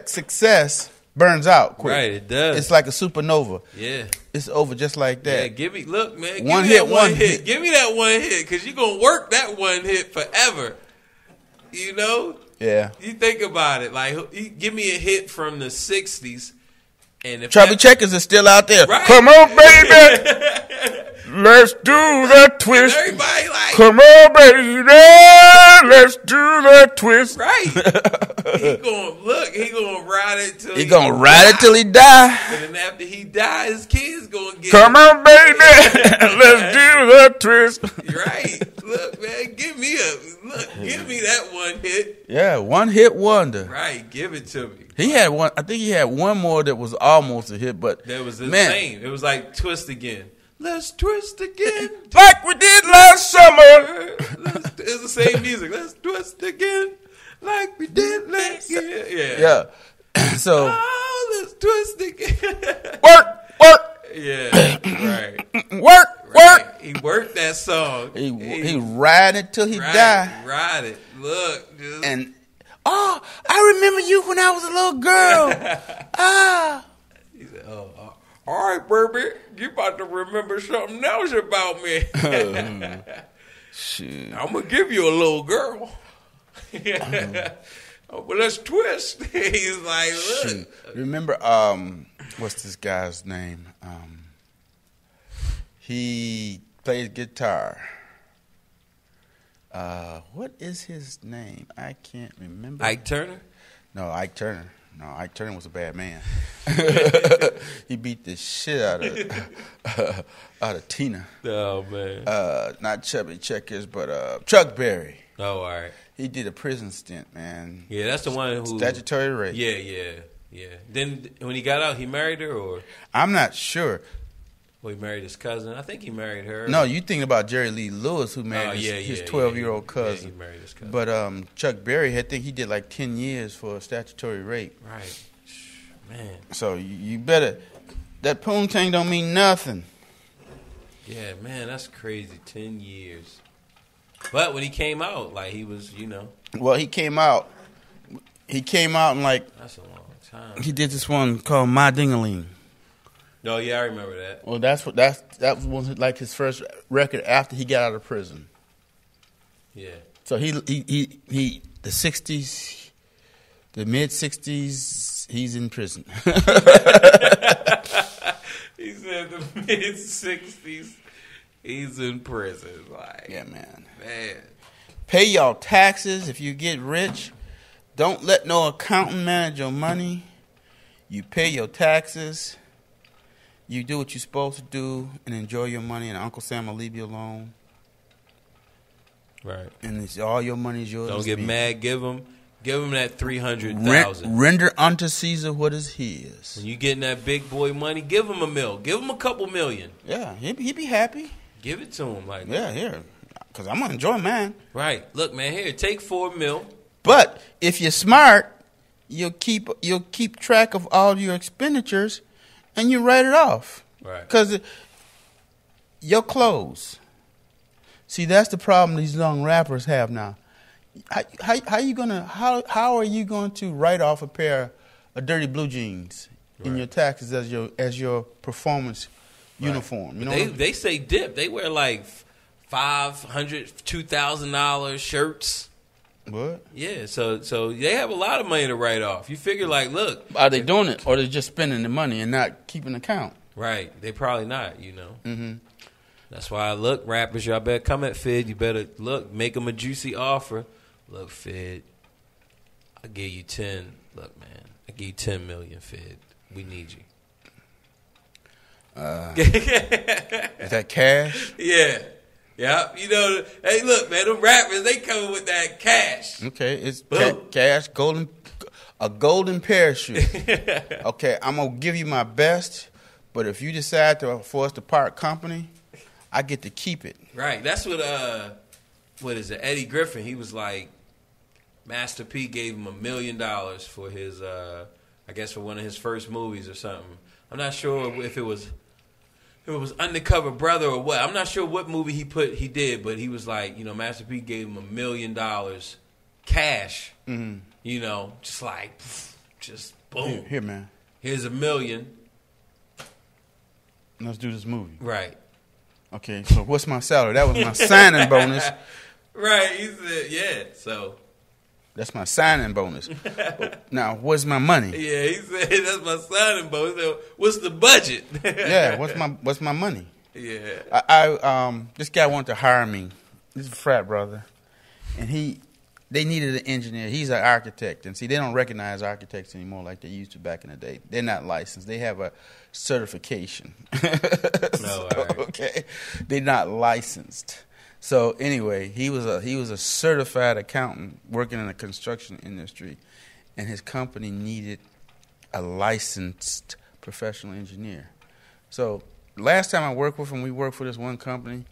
success burns out quick. Right, it does. It's like a supernova. Yeah. It's over just like that. Yeah, look, man, give one me hit, that one hit. Give me that one hit, because you're going to work that one hit forever. You know? Yeah. You think about it. Like, give me a hit from the 60s. And if Chubby Checkers is still out there. Right. Come on, baby. Let's do the twist. And everybody like, come on, baby. Let's do the twist. right. He gonna ride it till He gonna ride it till he die. And then after he dies, his kids gonna get Come on, baby. Let's do the twist. Right. Look, man, give me that one hit. Yeah, one hit wonder. Right, give it to me. He had one. I think he had one more that was almost a hit, but That was the man, same. It was like twist again. Let's twist again. like we did last summer. It's the same music. Let's twist again. Like we did last year. Yeah. So Oh, let's twist again. work. Yeah, right. Work. Right. He worked that song. He ride it till he die. Ride it. Look. Just, And I remember you when I was a little girl. he said, all right, baby. You about to remember something else about me. Shoot. I'm going to give you a little girl. But let's twist. He's like, look. Shoot. Remember, what's this guy's name? He plays guitar. What is his name? I can't remember. Ike Turner? No, Ike Turner. No, Ike Turner was a bad man. He beat the shit out of Tina. Oh, man. Not Chubby Checkers, but Chuck Berry. Oh, all right. He did a prison stint, man. Yeah, that's the one who... Statutory rape. Yeah. Then when he got out, he married her, or... I'm not sure. Well, he married his cousin. I think he married her. No, you thinking about Jerry Lee Lewis, who married his 12-year-old cousin. Yeah, he married his cousin. But Chuck Berry, I think he did like 10 years for statutory rape. Right. Man. So you better... That poontang don't mean nothing. Yeah, man, that's crazy. 10 years. But when he came out, like, he was, Well, he came out and like... That's a long time. He did this one called My Ding-a-ling. No, yeah, I remember that. Well, that was like his first record after he got out of prison. Yeah. So he the 60s, the mid 60s, he's in prison. He said the mid 60s, he's in prison. Like, Yeah, man. Man. Pay your taxes if you get rich. Don't let no accountant manage your money. You pay your taxes. You do what you're supposed to do and enjoy your money, and Uncle Sam will leave you alone. Right. And it's all your money is yours. Don't get mad. Give him that $300,000. Render unto Caesar what is his. When you getting that big boy money, give him $1 million. Give him a couple million. Yeah, he'd be happy. Give it to him, like Yeah, here, because I'm gonna enjoy mine. Right. Look, man, here, take $4 million. But if you're smart, you'll keep track of all your expenditures, and you write it off. Right. Because your clothes. See, that's the problem these young rappers have now. How are you going to write off a pair of dirty blue jeans in your taxes as your performance uniform? You know they say dip. They wear like $500, $2,000 shirts. What? Yeah, so they have a lot of money to write off. You figure, like, look, Are they doing it, or they're just spending the money and not keeping account? right? They probably not. Mm-hmm. That's why look, rappers, y'all better come at Fid. You better make them a juicy offer. Look, Fid, I give you 10. Look, man, I give you 10 million, Fid. We need you. Is that cash? Yeah. Yeah, hey, look, man, them rappers, they coming with that cash. Okay, it's Boom. cash, a golden parachute. Okay, I'm gonna give you my best, but if you decide for us to part company, I get to keep it. Right, that's what is it, Eddie Griffin, he was like, Master P gave him $1 million for his, I guess for one of his first movies or something. I'm not sure if it was Undercover Brother or what. I'm not sure what movie he did, but he was like, Master P gave him $1 million cash. Mm-hmm. Just boom. Here, man. Here's $1 million. Let's do this movie. Right. Okay, so what's my salary? That was my signing bonus. Right. He said, yeah. So That's my signing bonus. Now, where's my money? Yeah, he said that's my signing bonus. So, what's the budget? Yeah, what's my money? Yeah. I this guy wanted to hire me. This is a frat brother, and they needed an engineer. He's an architect, and see, they don't recognize architects anymore like they used to back in the day. They're not licensed. They have a certification. No, all right. Okay, they're not licensed. So anyway, he was a certified accountant working in the construction industry, and his company needed a licensed professional engineer. So last time I worked with him, we worked for this one company.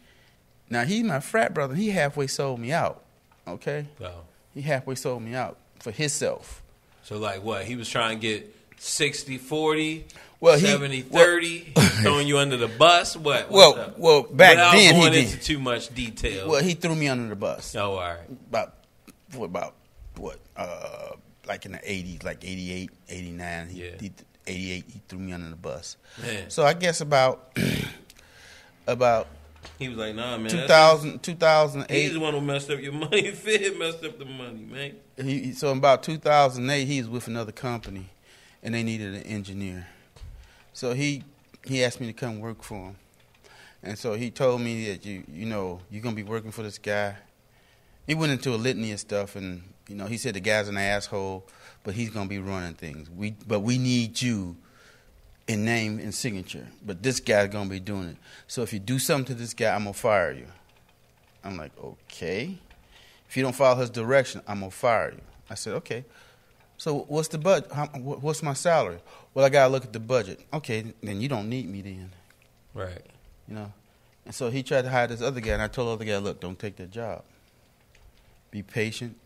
Now he's my frat brother. He halfway sold me out. Okay, Oh. he halfway sold me out for himself. So like what? He was trying to get 60-40, Well, 70-30, throwing you under the bus. What? Well, back Without then he going did. into too much detail. Well, he threw me under the bus. Oh, all right. Like in the 80s, like 88, 89. Yeah. 88, he threw me under the bus. Man. So I guess about He was like, nah, man. 2008. He's the one who messed up your money. Fed messed up the money, man. So in about 2008, he was with another company, and they needed an engineer. So he asked me to come work for him. And so he told me that you're gonna be working for this guy. He went into a litany of stuff, and he said the guy's an asshole, but he's gonna be running things. But we need you in name and signature. But this guy's gonna be doing it. So if you do something to this guy, I'm gonna fire you. I'm like, okay. If you don't follow his direction, I'm gonna fire you. I said, okay. So what's the budget? What's my salary? Well, I gotta look at the budget. Okay, then you don't need me then. Right. And so he tried to hire this other guy, and I told the other guy, look, don't take that job. Be patient.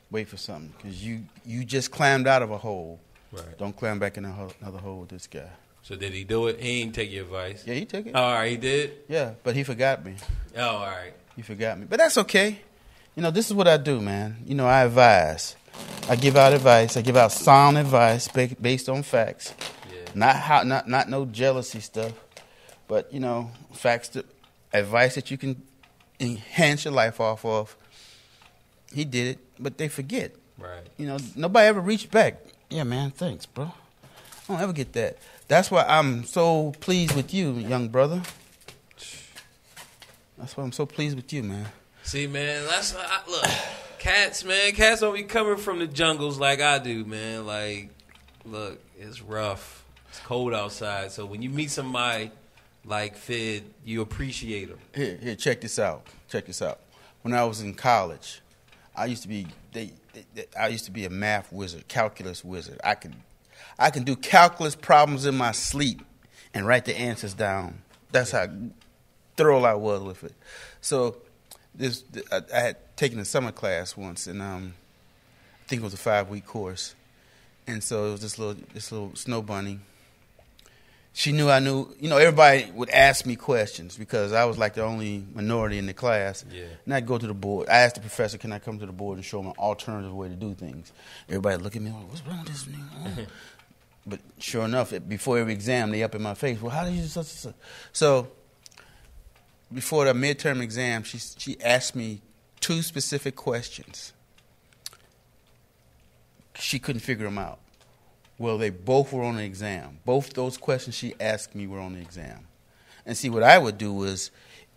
Wait for something, because you just climbed out of a hole. Right. Don't climb back in another hole with this guy. So did he do it? He didn't take your advice? Yeah, he took it. Oh, all right, he did? Yeah, but he forgot me. Oh, all right. He forgot me. But that's okay. This is what I do, man. I advise. I give out advice. I give out sound advice based on facts. Yeah. Not no jealousy stuff, but facts, advice that you can enhance your life off of. He did it, but they forget. Right. Nobody ever reached back. Yeah, man, thanks, bro. I don't ever get that. That's why I'm so pleased with you, young brother. That's why I'm so pleased with you, man. See, man, look, cats don't be coming from the jungles like I do, man. Like, look, it's rough. It's cold outside. So when you meet somebody like Fid, you appreciate them. Here, check this out. When I was in college, I used to be a math wizard, calculus wizard. I can do calculus problems in my sleep and write the answers down. That's how thorough I was with it. So I had taken a summer class once, and I think it was a 5-week course. And so it was this little snow bunny. She knew I knew. Everybody would ask me questions because I was like the only minority in the class. Yeah. And I'd go to the board. I asked the professor, can I come to the board and show them an alternative way to do things? Everybody would look at me like, what's wrong with this nigga? But sure enough, before every exam, they up in my face. Well, how did you do such and such? So before the midterm exam, she asked me 2 specific questions. She couldn't figure them out. Well, they both were on the exam. Both those questions she asked me were on the exam. And see, what I would do was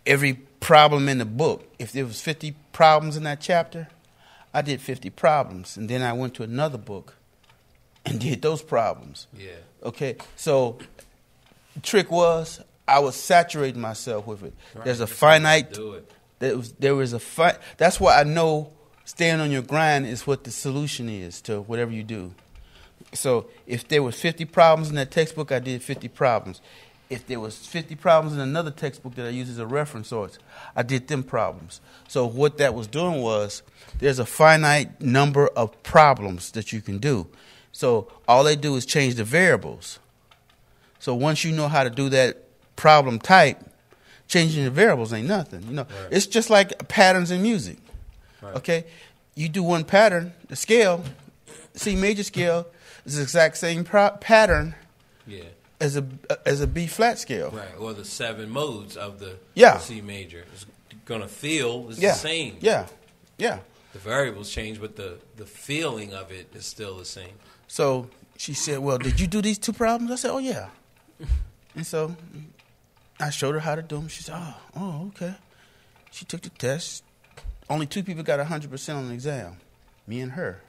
every problem in the book, if there was 50 problems in that chapter, I did 50 problems. And then I went to another book and did those problems. Yeah. Okay, so the trick was I was saturating myself with it. Right. There's a finite. Do it. There was a That's why I know staying on your grind is what the solution is to whatever you do. So if there was 50 problems in that textbook, I did 50 problems. If there was 50 problems in another textbook that I use as a reference source, I did them problems. So what that was doing was there's a finite number of problems that you can do. So all they do is change the variables. So once you know how to do that problem type, changing the variables ain't nothing. Right. It's just like patterns in music. Right. Okay, you do one pattern, the scale, C major scale, is the exact same pattern. Yeah. As a B flat scale. Right, or the 7 modes of the Yeah. C major. It's gonna feel the Yeah. same. Yeah. The variables change, but the feeling of it is still the same. So she said, well, did you do these 2 problems? I said, oh, yeah. And so I showed her how to do them. She said, oh, okay. She took the test. Only 2 people got 100% on the exam, me and her.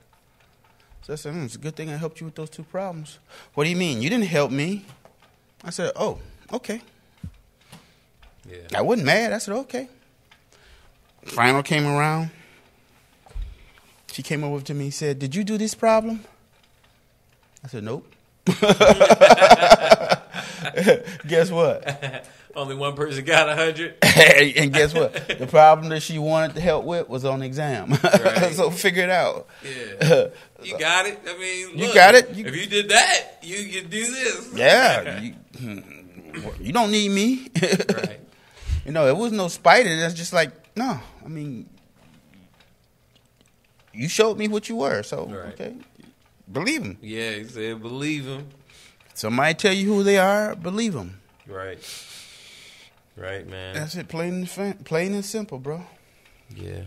So I said, it's a good thing I helped you with those 2 problems. What do you mean? You didn't help me. I said, oh, okay. Yeah. I wasn't mad. I said, okay. Final came around. She came over to me and said, did you do this problem? I said, nope. Guess what? Only one person got 100. And guess what? The problem that she wanted to help with was on the exam. Right. So figure it out. Yeah. You got it. I mean, look, you got it. If you did that, you could do this. Yeah. You don't need me. Right. It was no spite. It's just like, no. I mean, you showed me what you were. So, right. Okay. Believe them. Yeah, he said believe him. Somebody tell you who they are, believe them. Right. Right, man. That's it, plain and simple, bro. Yeah,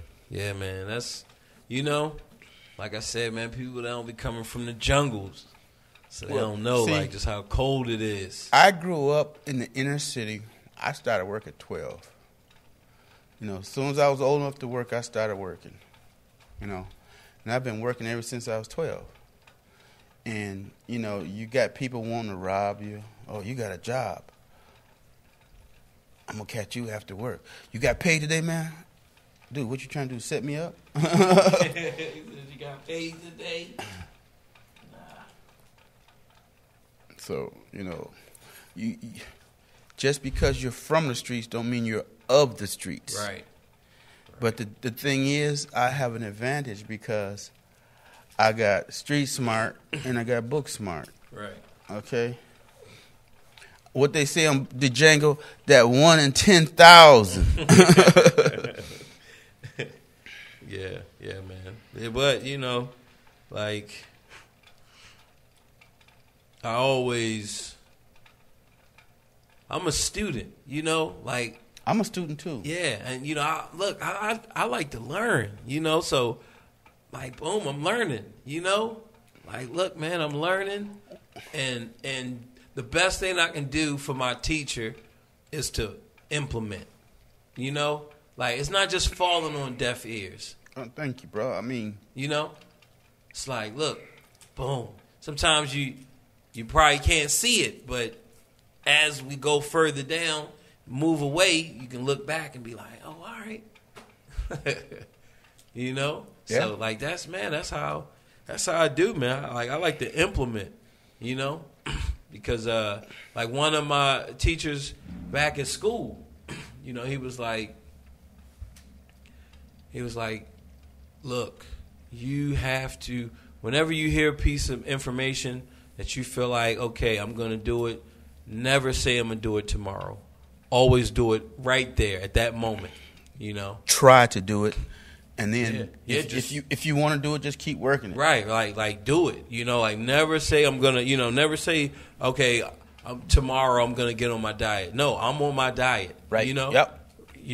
man. That's, like I said, man, people that don't be coming from the jungles, so they don't know just how cold it is. I grew up in the inner city. I started work at 12. As soon as I was old enough to work, I started working. And I've been working ever since I was 12. And you got people wanting to rob you. Oh, you got a job. I'm going to catch you after work. You got paid today, man? Dude, what you trying to do, set me up? He said you got paid today? Nah. So, you just because you're from the streets don't mean you're of the streets. Right. But the thing is, I have an advantage because I got street smart and I got book smart. Right. Okay? What they say on the Django, that 1 in 10,000. Yeah, man. Yeah, but, I'm a student, I'm a student too. Yeah, and, I like to learn, so, boom, I'm learning, look, man, I'm learning, and the best thing I can do for my teacher is to implement, it's not just falling on deaf ears. Oh, thank you, bro. I mean, it's like, look, boom. Sometimes you probably can't see it, but as we go further down, move away, you can look back and be like, oh, all right. Yeah. So that's how I do, man. I like to implement, because one of my teachers back at school, he was like, look, you have to, whenever you hear a piece of information that you feel like, okay, I'm going to do it, never say I'm going to do it tomorrow. Always do it right there at that moment, Try to do it. And then if you want to do it, just keep working it. Right, like do it. Never say I'm going to, never say, okay, tomorrow I'm going to get on my diet. No, I'm on my diet. Right. Yep.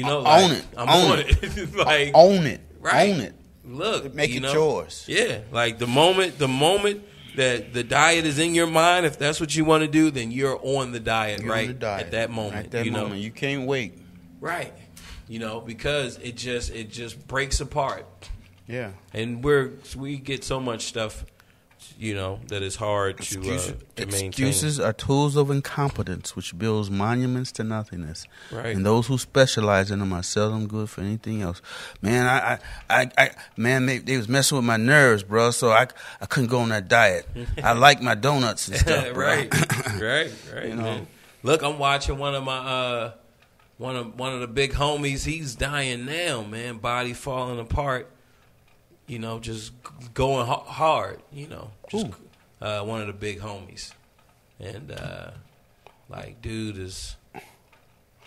Own it. I'm on it. Own it. Right. Own it. Look, make it yours. Yeah, the moment that the diet is in your mind, if that's what you want to do, then you're on the diet, you're right? on the diet. At that moment. At that moment. You can't wait. Right. Because it just breaks apart. Yeah. And we get so much stuff, that is hard to maintain. Excuses are tools of incompetence, which builds monuments to nothingness. Right. And those who specialize in them are seldom good for anything else. Man, they was messing with my nerves, bro. So I couldn't go on that diet. I like my donuts and stuff, bro. right. Man. Look, I'm watching one of my one of the big homies. He's dying now, man. Body falling apart. Just going hard, just one of the big homies. And, dude is,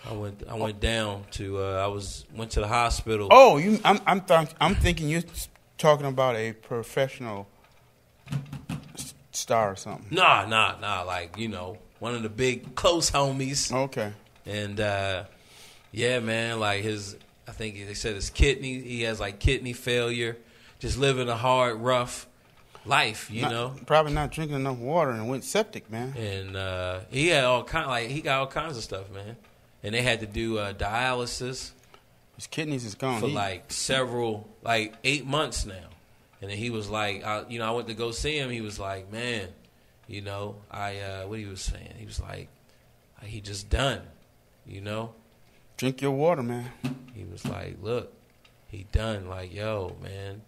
I went down to, went to the hospital. Oh, I'm thinking you're talking about a professional star or something. Nah, one of the big close homies. Okay. And, yeah, man, I think they said his kidney. He has like kidney failure. Just living a hard, rough life, you know. Probably not drinking enough water and went septic, man. And he had he got all kinds of stuff, man. And they had to do dialysis. His kidneys is gone. For like 8 months now. And then he was like, I went to go see him. He was like, man, you know, what he was saying. He was like he just done, you know. Drink your water, man. He was like, look, he done. Like, yo, man,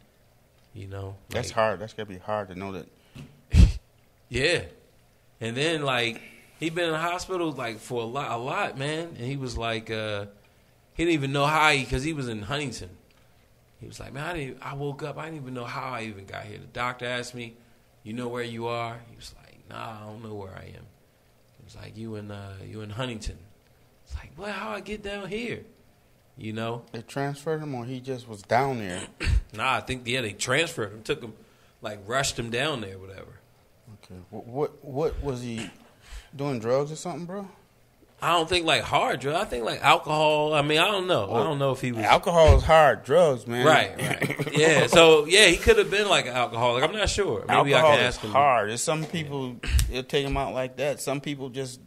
you know. That's hard. That's got to be hard to know that. Yeah. And then, like, he been in the hospital, like, for a lot, man. And he was like, he didn't even know how because he was in Huntington. He was like, man, I woke up. I didn't even know how I even got here. The doctor asked me, you know where you are? He was like, nah, I don't know where I am. He was like, you in Huntington. It's like, well, how I get down here? You know? They transferred him or he just was down there? Nah, I think, they transferred him. Took him, like, rushed him down there, whatever. Okay. What was he doing, drugs or something, bro? I don't think, like, hard drugs. I think, like, alcohol. I mean, I don't know. Well, I don't know if he was. Alcohol is hard. Drugs, man. Right. Yeah. So, yeah, he could have been, like, an alcoholic. I'm not sure. Maybe alcohol I can ask him. Is hard. There's some people, they'll take him out like that. Some people just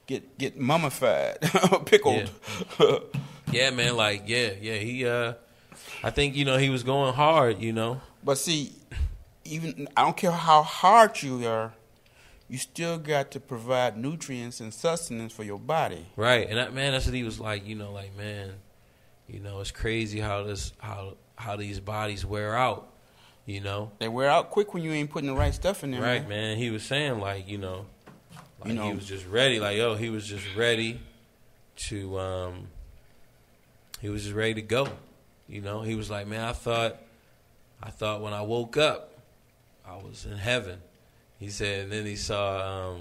get mummified, pickled. Yeah. Yeah, man. Like, yeah. He, I think, you know, he was going hard, you know. But see, even I don't care how hard you are, you still got to provide nutrients and sustenance for your body. Right. And that's what he was like, you know, like, man, you know, it's crazy how these bodies wear out, you know. They wear out quick when you ain't putting the right stuff in there. Right, man. He was saying, like, you know, he was just ready. Like, he was just ready to go. You know, he was like, man, I thought when I woke up, I was in heaven. He said, and then he saw,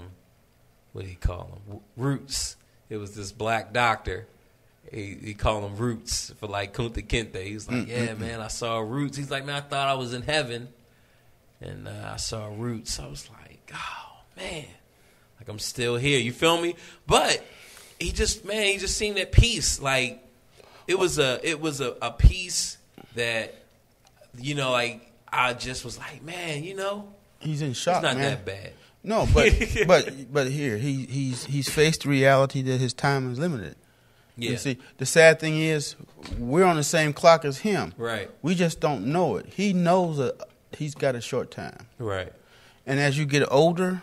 what did he call him? Roots. It was this black doctor. He called him Roots for like Kunta Kinte. He was like, yeah, man, I saw Roots. He's like, man, I thought I was in heaven. And I saw Roots. I was like, oh, man. Like, I'm still here. You feel me? But he just seemed at peace. Like, it was a peace that, you know, like, I just was like, man, you know. He's in shock, man. It's not man. that bad. No, but here he's faced the reality that his time is limited. Yeah. You see, the sad thing is we're on the same clock as him. Right. We just don't know it. He knows he's got a short time. Right. And as you get older,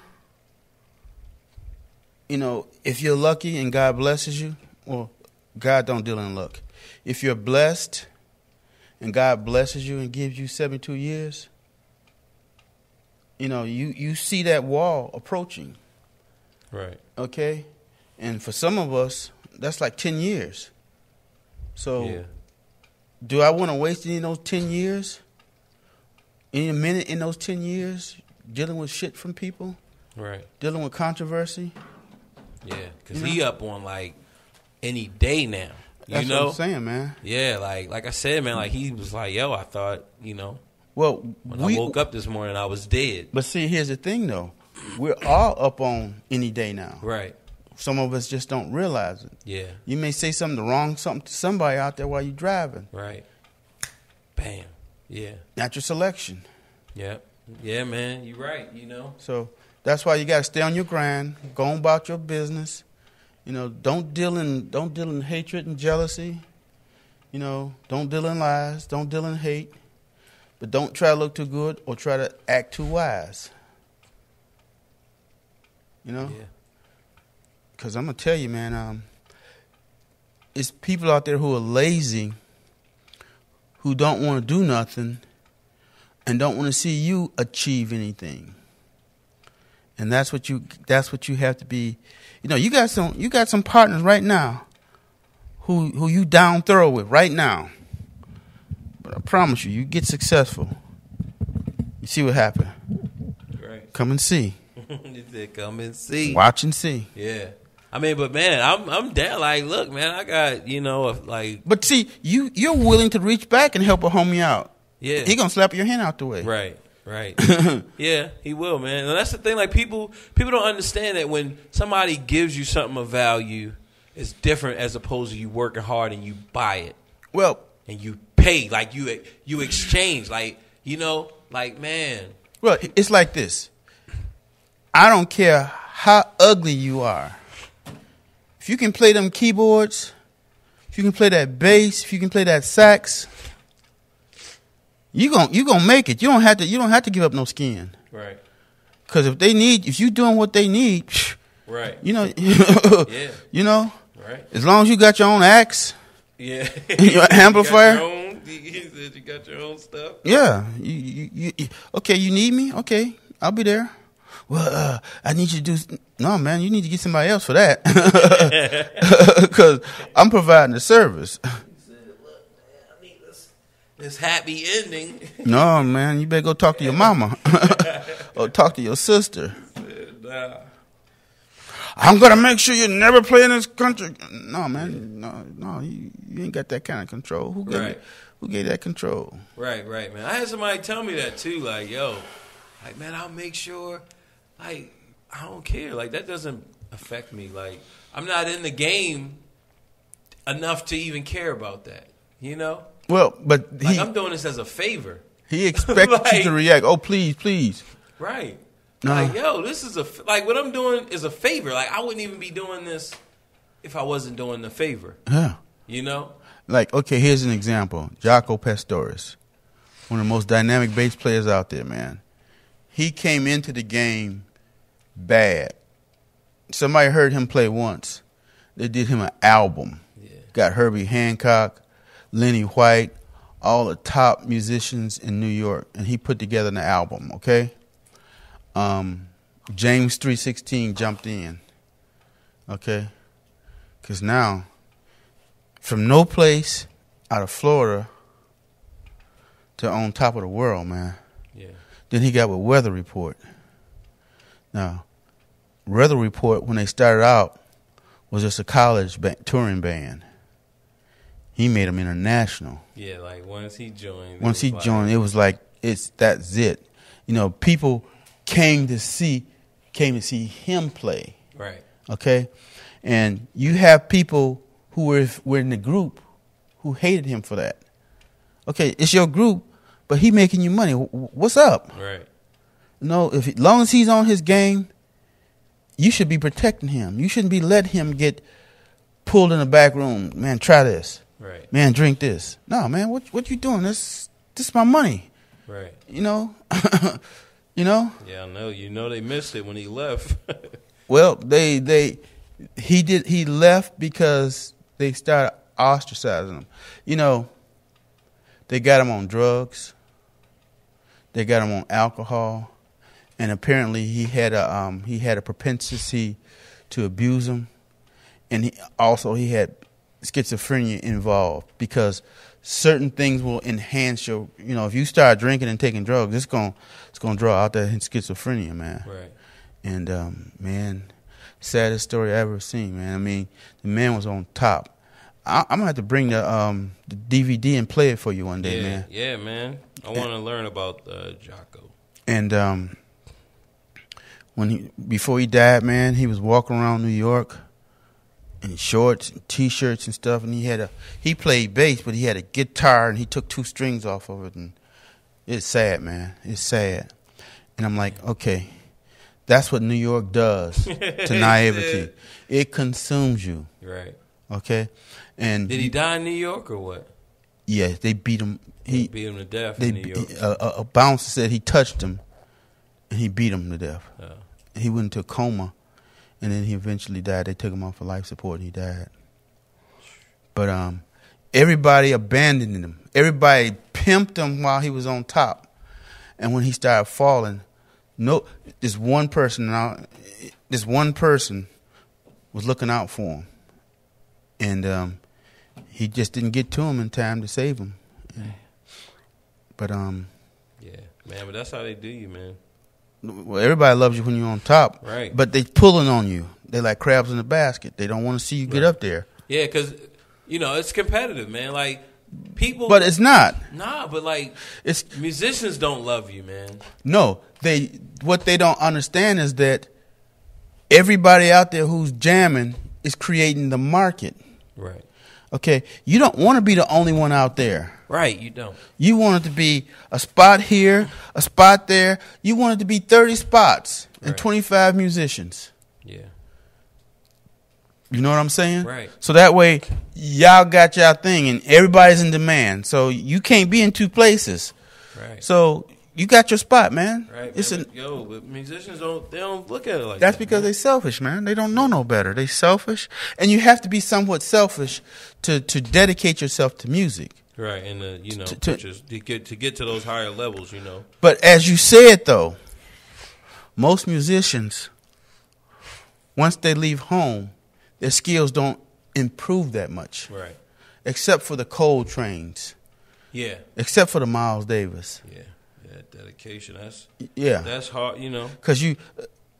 you know, if you're lucky and God blesses you, well, God don't deal in luck. If you're blessed and God blesses you and gives you 72 years, you know, you see that wall approaching. Right. Okay? And for some of us, that's like 10 years. So do I want to waste any of those 10 years? Any minute in those 10 years dealing with shit from people? Right. Dealing with controversy? Yeah, because he up on, like, any day now. That's know? What I'm saying, man. Yeah, like I said, man, like, he was like, yo, I thought, you know. Well, when I woke up this morning, I was dead. But see, here's the thing, though. We're all up on any day now. Right. Some of us just don't realize it. Yeah. You may say something to somebody out there while you're driving. Right. Bam. Yeah. Natural selection. Yep. Yeah, man. You're right, you know. So that's why you got to stay on your grind. Go on about your business. You know, don't deal in hatred and jealousy. You know, don't deal in lies. Don't deal in hate. But don't try to look too good or try to act too wise. You know? Yeah. Because I'm going to tell you, man, it's people out there who are lazy, who don't want to do nothing, and don't want to see you achieve anything. And that's what you have to be. You know, you got some partners right now who you down thorough with right now. But I promise you get successful. You see what happened. Right. Come and see. You said come and see. Watch and see. Yeah. I mean, but man, I'm down. Like, look, man, I got, you know, like. But see, you're willing to reach back and help a homie out. Yeah. He gonna slap your hand out the way. Right. Yeah, he will, man. And that's the thing. Like, people don't understand that when somebody gives you something of value, is different as opposed to you working hard and you buy it. Well, and you pay, like you exchange, like, you know, like, man. Well, it's like this. I don't care how ugly you are. If you can play them keyboards, if you can play that bass, if you can play that sax, you gonna make it. You don't have to give up no skin. Right. Because if you doing what they need, right. You know, yeah. You know, right. As long as you got your own axe, yeah, your amplifier. You got your own stuff. Yeah. You okay? You need me? Okay, I'll be there. Well, I need you to do. No, man, you need to get somebody else for that. Because I'm providing the service. He said, look, man, I need this happy ending. No, man, you better go talk to your mama or talk to your sister. Nah. I'm gonna make sure you never play in this country. No, man, no, you ain't got that kind of control. Who gave that control? Right, man. I had somebody tell me that too. Like, yo, like, man, I'll make sure. Like, I don't care. Like, that doesn't affect me. Like, I'm not in the game enough to even care about that. You know? Well, but I'm doing this as a favor. He expects like, you to react. Oh, please. Right. No. Like, yo, this is like what I'm doing is a favor. Like, I wouldn't even be doing this if I wasn't doing the favor. Yeah. You know? Like, okay, here's an example. Jaco Pastorius, one of the most dynamic bass players out there, man. He came into the game bad. Somebody heard him play once. They did him an album. Yeah. Got Herbie Hancock, Lenny White, all the top musicians in New York, and he put together an album, okay? James 3:16 jumped in, okay? Because now, from no place out of Florida to on top of the world, man. Yeah. Then he got with Weather Report. Now, Weather Report, when they started out, was just a college touring band. He made them international. Yeah, like once he joined, it was like that's it. You know, people came to see him play. Right. Okay, and you have people who were in the group who hated him for that. Okay, it's your group, but he making you money. What's up? Right. No, as long as he's on his game, you should be protecting him. You shouldn't be letting him get pulled in the back room. Man, try this. Right. Man, drink this. No, man, what you doing? This is my money. Right. You know? You know? Yeah, I know. You know they missed it when he left. Well, he left because they started ostracizing him. You know, they got him on drugs. They got him on alcohol. And apparently he had a propensity to abuse them, and he had schizophrenia involved, because certain things will enhance your. You know, if you start drinking and taking drugs, it's gonna draw out that schizophrenia, man. Right. And man, saddest story I ever seen, man. I mean, the man was on top. I'm gonna have to bring the DVD and play it for you one day, man. Yeah, man. I want to learn about Jaco. And before he died, man, he was walking around New York in shorts and T-shirts and stuff, and he played bass, but he had a guitar, and he took 2 strings off of it, and it's sad, man. It's sad. And I'm like, okay, that's what New York does to naivety. It consumes you. Right. Okay? And did he die in New York or what? Yeah, they beat him. He beat him to death in New York. A bouncer said he touched him, and he beat him to death. Oh. He went into a coma, and then he eventually died. They took him off for life support, and he died. But everybody abandoned him. Everybody pimped him while he was on top. And when he started falling, this one person was looking out for him. And he just didn't get to him in time to save him. But yeah, man, but that's how they do you, man. Well, everybody loves you when you're on top, right? But they pulling on you. They like crabs in a basket. They don't want to see you get up there. Yeah, because it's competitive, man. Like people, but it's not. Nah, but like musicians don't love you, man. No, what they don't understand is that everybody out there who's jamming is creating the market. Right. Okay, you don't want to be the only one out there. Right, you don't. You want it to be a spot here, a spot there. You want it to be 30 spots and Right. 25 musicians. Yeah. You know what I'm saying? Right. So that way, y'all got y'all thing, and everybody's in demand. So you can't be in two places. Right. So you got your spot, man. Right. It's Man, but musicians don't look at it like that's that. because man. they selfish, man. They don't know no better. They selfish, and you have to be somewhat selfish to dedicate yourself to music. Right, and to get to those higher levels, you know. But as you said, though, most musicians, once they leave home, their skills don't improve that much. Right. Except for the Coltrane's. Yeah. Except for the Miles Davis. Yeah. Yeah. Dedication. Yeah. That's hard, you know. Because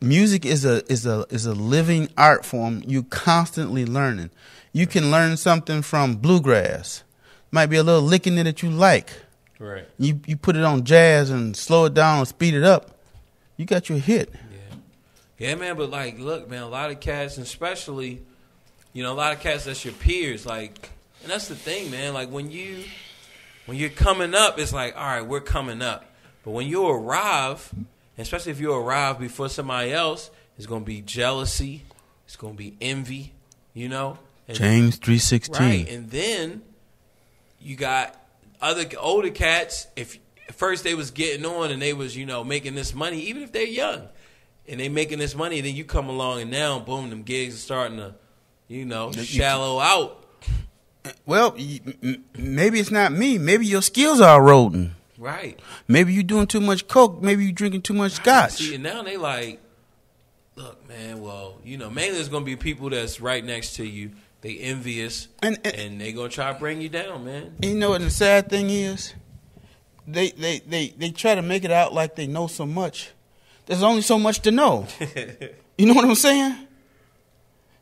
music is a living art form. You constantly learning. You can learn something from bluegrass. Might be a little lick in it that you like. Right. You put it on jazz and slow it down and speed it up. You got your hit. Yeah, man, but like, look, man, a lot of cats, and especially, a lot of cats that's your peers, like, and that's the thing, man. Like when you're coming up, it's like, all right, we're coming up. But when you arrive, especially if you arrive before somebody else, it's gonna be jealousy, it's gonna be envy, And, James 3:16. right, and then you got other older cats. If at first they was getting on and they was, making this money, even if they're young. And they making this money, and then you come along, and now, boom, them gigs are starting to, shallow out. Well, maybe it's not me. Maybe your skills are eroding. Right. Maybe you doing too much coke. Maybe you drinking too much scotch. See, and now they like, look, man, well, mainly there's going to be people that's right next to you. They envious, and they going to try to bring you down, man. You know what the sad thing is? They try to make it out like they know so much. There's only so much to know. You know what I'm saying?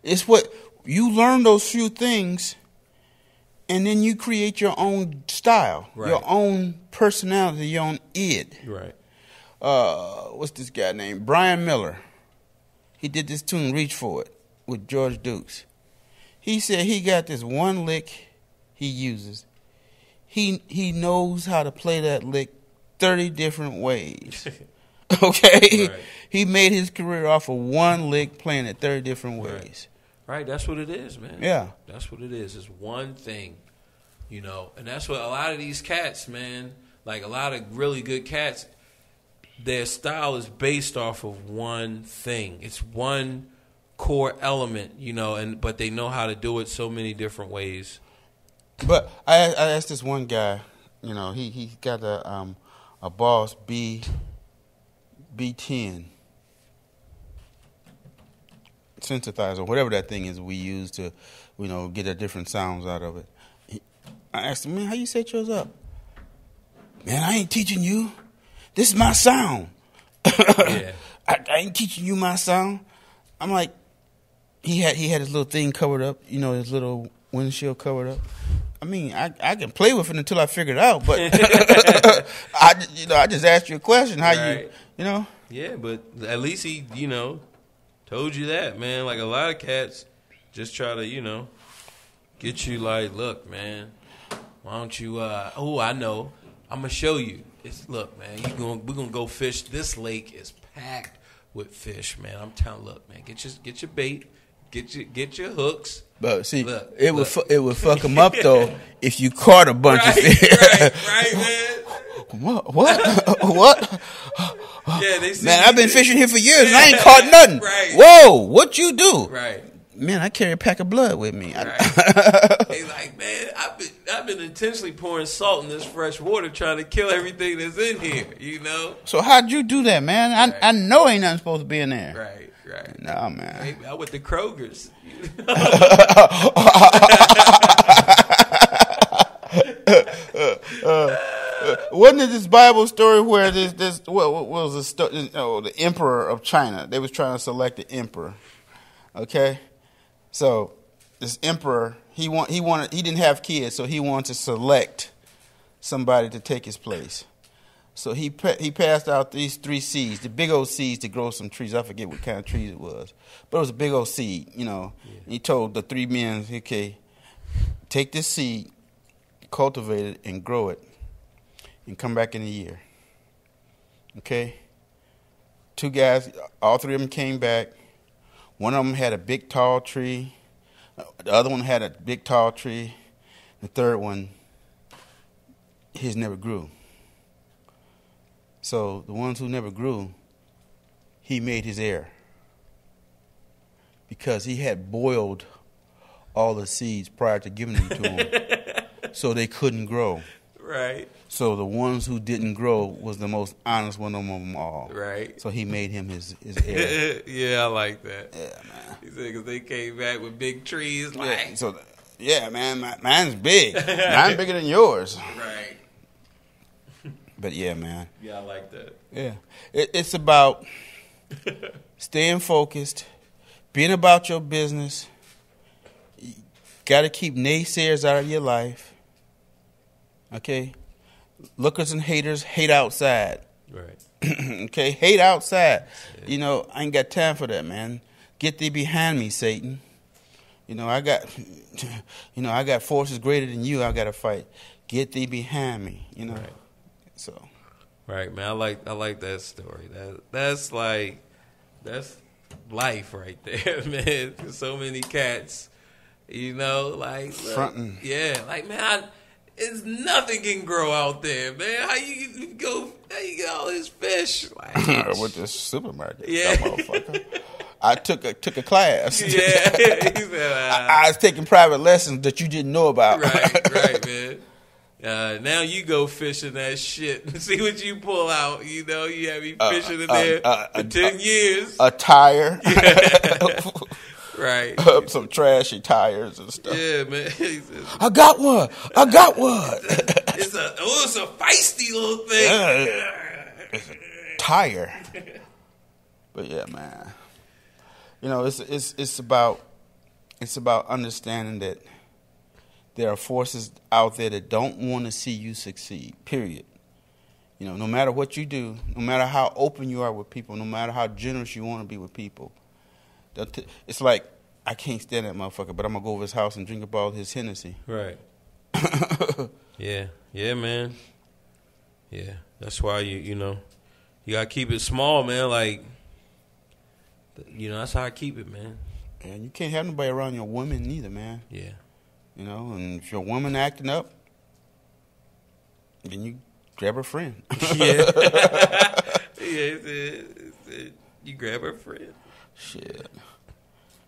It's what you learn those few things, and then you create your own style, right. Your own personality, your own id. Right. What's this guy named? Brian Miller. He did this tune, Reach For It, with George Dukes. He said he got this one lick he uses. He knows how to play that lick 30 different ways. Okay? Right. He made his career off of one lick playing it 30 different ways. Right, that's what it is, man. Yeah. That's what it is. It's one thing, And that's what a lot of these cats, man, like a lot of really good cats, their style is based off of one thing. It's one core element, but they know how to do it so many different ways. But I asked this one guy, he got a Boss B10 synthesizer, whatever that thing is we use to, get the different sounds out of it. I asked him, man, how you set yours up? Man, I ain't teaching you. This is my sound. Yeah. I ain't teaching you my sound. I'm like, he had his little thing covered up, his little windshield covered up. I mean, I can play with it until I figure it out, but I just asked you a question. How right. you. Yeah, but at least he, told you that, man. Like a lot of cats just try to, get you like, look, man, why don't you? I know. I'm gonna show you. Look, man, we're gonna go fish. This lake is packed with fish, man. I'm telling, look, man, get your bait, get your hooks. But see, it would fuck them up though if you caught a bunch of fish. Right, man. What? Yeah, they see man, I've been fishing here for years and I ain't caught nothing. Right. Whoa, what you do? Right. Man, I carry a pack of blood with me. Right. They like, man, I've been intentionally pouring salt in this fresh water trying to kill everything that's in here, So how'd you do that, man? I know ain't nothing supposed to be in there. Right. Nah, man. Maybe I went to Kroger's. Wasn't it this Bible story where what was the story? The emperor of China. They was trying to select the emperor. Okay, so this emperor he didn't have kids, so he wanted to select somebody to take his place. So he passed out these 3 seeds, the big old seeds to grow some trees. I forget what kind of trees it was, but it was a big old seed, you know. Yeah. He told the 3 men, okay, take this seed, cultivate it, and grow it, and come back in a year. Okay? 2 guys, all 3 of them came back. One of them had a big, tall tree. The other one had a big, tall tree. The third one, his never grew. So the ones who never grew, he made his heir. Because he had boiled all the seeds prior to giving them to him. So they couldn't grow. Right. So the ones who didn't grow was the most honest one of them all. Right. So he made him his heir. Yeah, I like that. Yeah, man. He said because they came back with big trees. Yeah, Like, so, yeah, man, mine's big. Mine's bigger than yours. right. But yeah, man. Yeah, I like that. Yeah. It's about staying focused, being about your business. You got to keep naysayers out of your life. Okay? Lookers and haters hate outside. Right. Okay? Hate outside. Yeah. You know, I ain't got time for that, man. Get thee behind me, Satan. I got forces greater than you I got to fight. Get thee behind me, Right. So, right, man. I like that story. That's life right there, man. So many cats, like fronting. Yeah, like man, it's nothing can grow out there, man. How you get all this fish? Like, with this supermarket, yeah, that motherfucker. I took a class. Yeah, he said, I was taking private lessons that you didn't know about. Right, man. Now you go fishing that shit and see what you pull out. You have me fishing in there for 10 years. A tire. Yeah. Right. Some trashy tires and stuff. Yeah, man. He says, I got one. It's a feisty little thing. It's a tire. But yeah, man. It's about understanding that there are forces out there that don't want to see you succeed, period. No matter what you do, no matter how open you are with people, no matter how generous you want to be with people, it's like, I can't stand that motherfucker, but I'm going to go over his house and drink up all his Hennessy. Right. Yeah, man. Yeah, that's why you got to keep it small, man. Like, that's how I keep it, man. And you can't have nobody around your woman neither, man. Yeah. And if your woman acting up, then you grab her friend. Yeah. You grab her friend. Shit.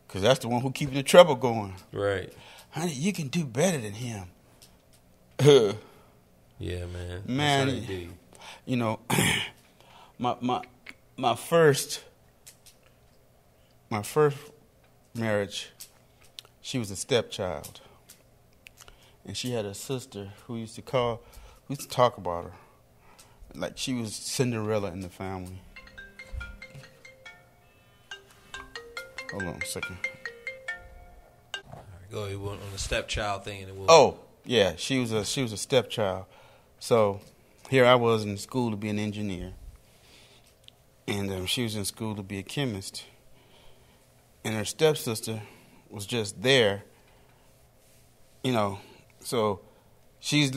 Because that's the one who keeping the trouble going. Right. Honey, you can do better than him. Yeah, man. Man, my first marriage, she was a stepchild. And she had a sister who used to talk about her. Like she was Cinderella in the family. Hold on a second. All right, go ahead on the stepchild thing. And Oh, yeah, she was a stepchild. So here I was in school to be an engineer. And she was in school to be a chemist. And her stepsister was just there, So she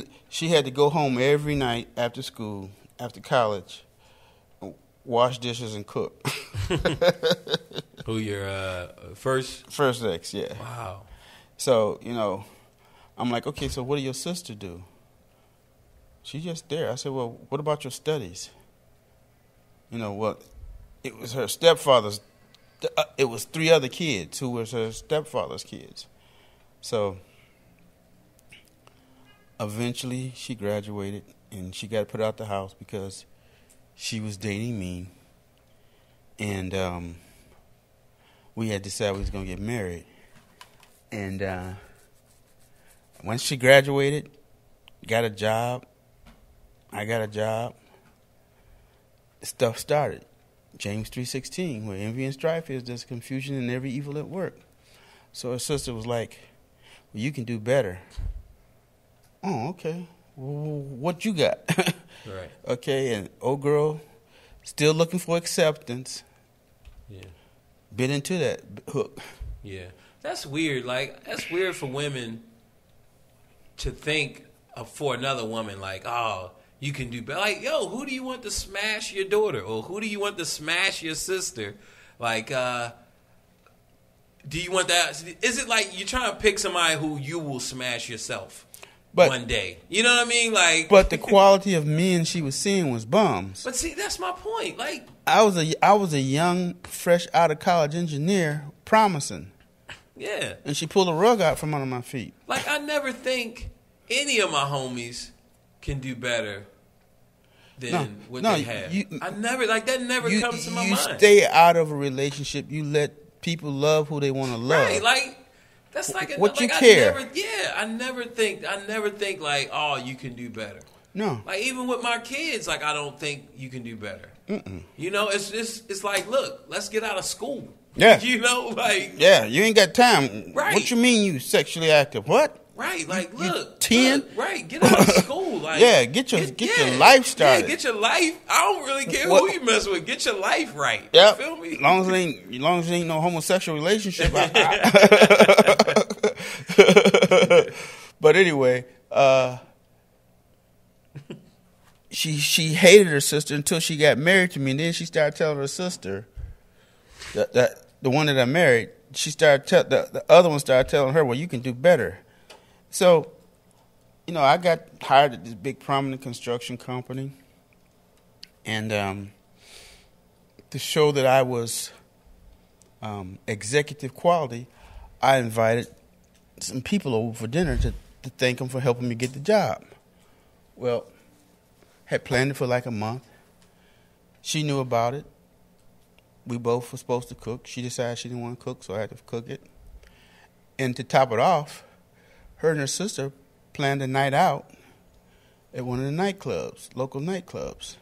had to go home every night after school, after college, wash dishes and cook. Who your first? First ex, yeah. Wow. So, I'm like, okay, so what do your sister do? She's just there. I said, well, what about your studies? Well, it was her stepfather's. It was 3 other kids who was her stepfather's kids. So eventually she graduated and she got put out the house because she was dating me. And we had decided we was going to get married. And once she graduated, got a job, I got a job, stuff started. James 3:16, where envy and strife is, there's confusion and every evil at work. So her sister was like, well, you can do better. Oh, okay. what you got? Right. Okay, and old girl still looking for acceptance. Yeah. Bit into that hook. Yeah. That's weird. Like, that's weird for women to think of for another woman, like, oh, you can do better. Like, yo, who do you want to smash your daughter? Or who do you want to smash your sister? Like, do you want that? Is it like you're trying to pick somebody who you will smash yourself one day? You know what I mean? Like, but the quality of men she was seeing was bums. But see, that's my point. Like, I was a young, fresh out of college engineer, promising. Yeah. And she pulled a rug out from under my feet. Like, I never think any of my homies can do better than what they have. I never, like, that never comes to my mind. You stay out of a relationship. You let people love who they want to love. Right, like, that's like what you like, care. I never think like, oh, you can do better. No. Like, even with my kids, like, I don't think you can do better. Mm-mm. You know, it's like, look, let's get out of school. Yeah. You know, like. Yeah, you ain't got time. Right. What you mean you sexually active? What? Right, like, look. 10? Look, right, get out of school. Like, yeah, get your life started. Yeah, get your life. I don't really care who you mess with. Get your life right. Yep. You feel me? As long as it ain't no homosexual relationship. But anyway, she hated her sister until she got married to me, and then she started telling her sister that the one that I married, the other one started telling her, well, you can do better. So, you know, I got hired at this big prominent construction company, and to show that I was executive quality, I invited some people over for dinner to thank them for helping me get the job. Well, had planned it for like a month. She knew about it. We both were supposed to cook. She decided she didn't want to cook, so I had to cook it. And to top it off, her and her sister planned a night out at one of the nightclubs, local nightclubs.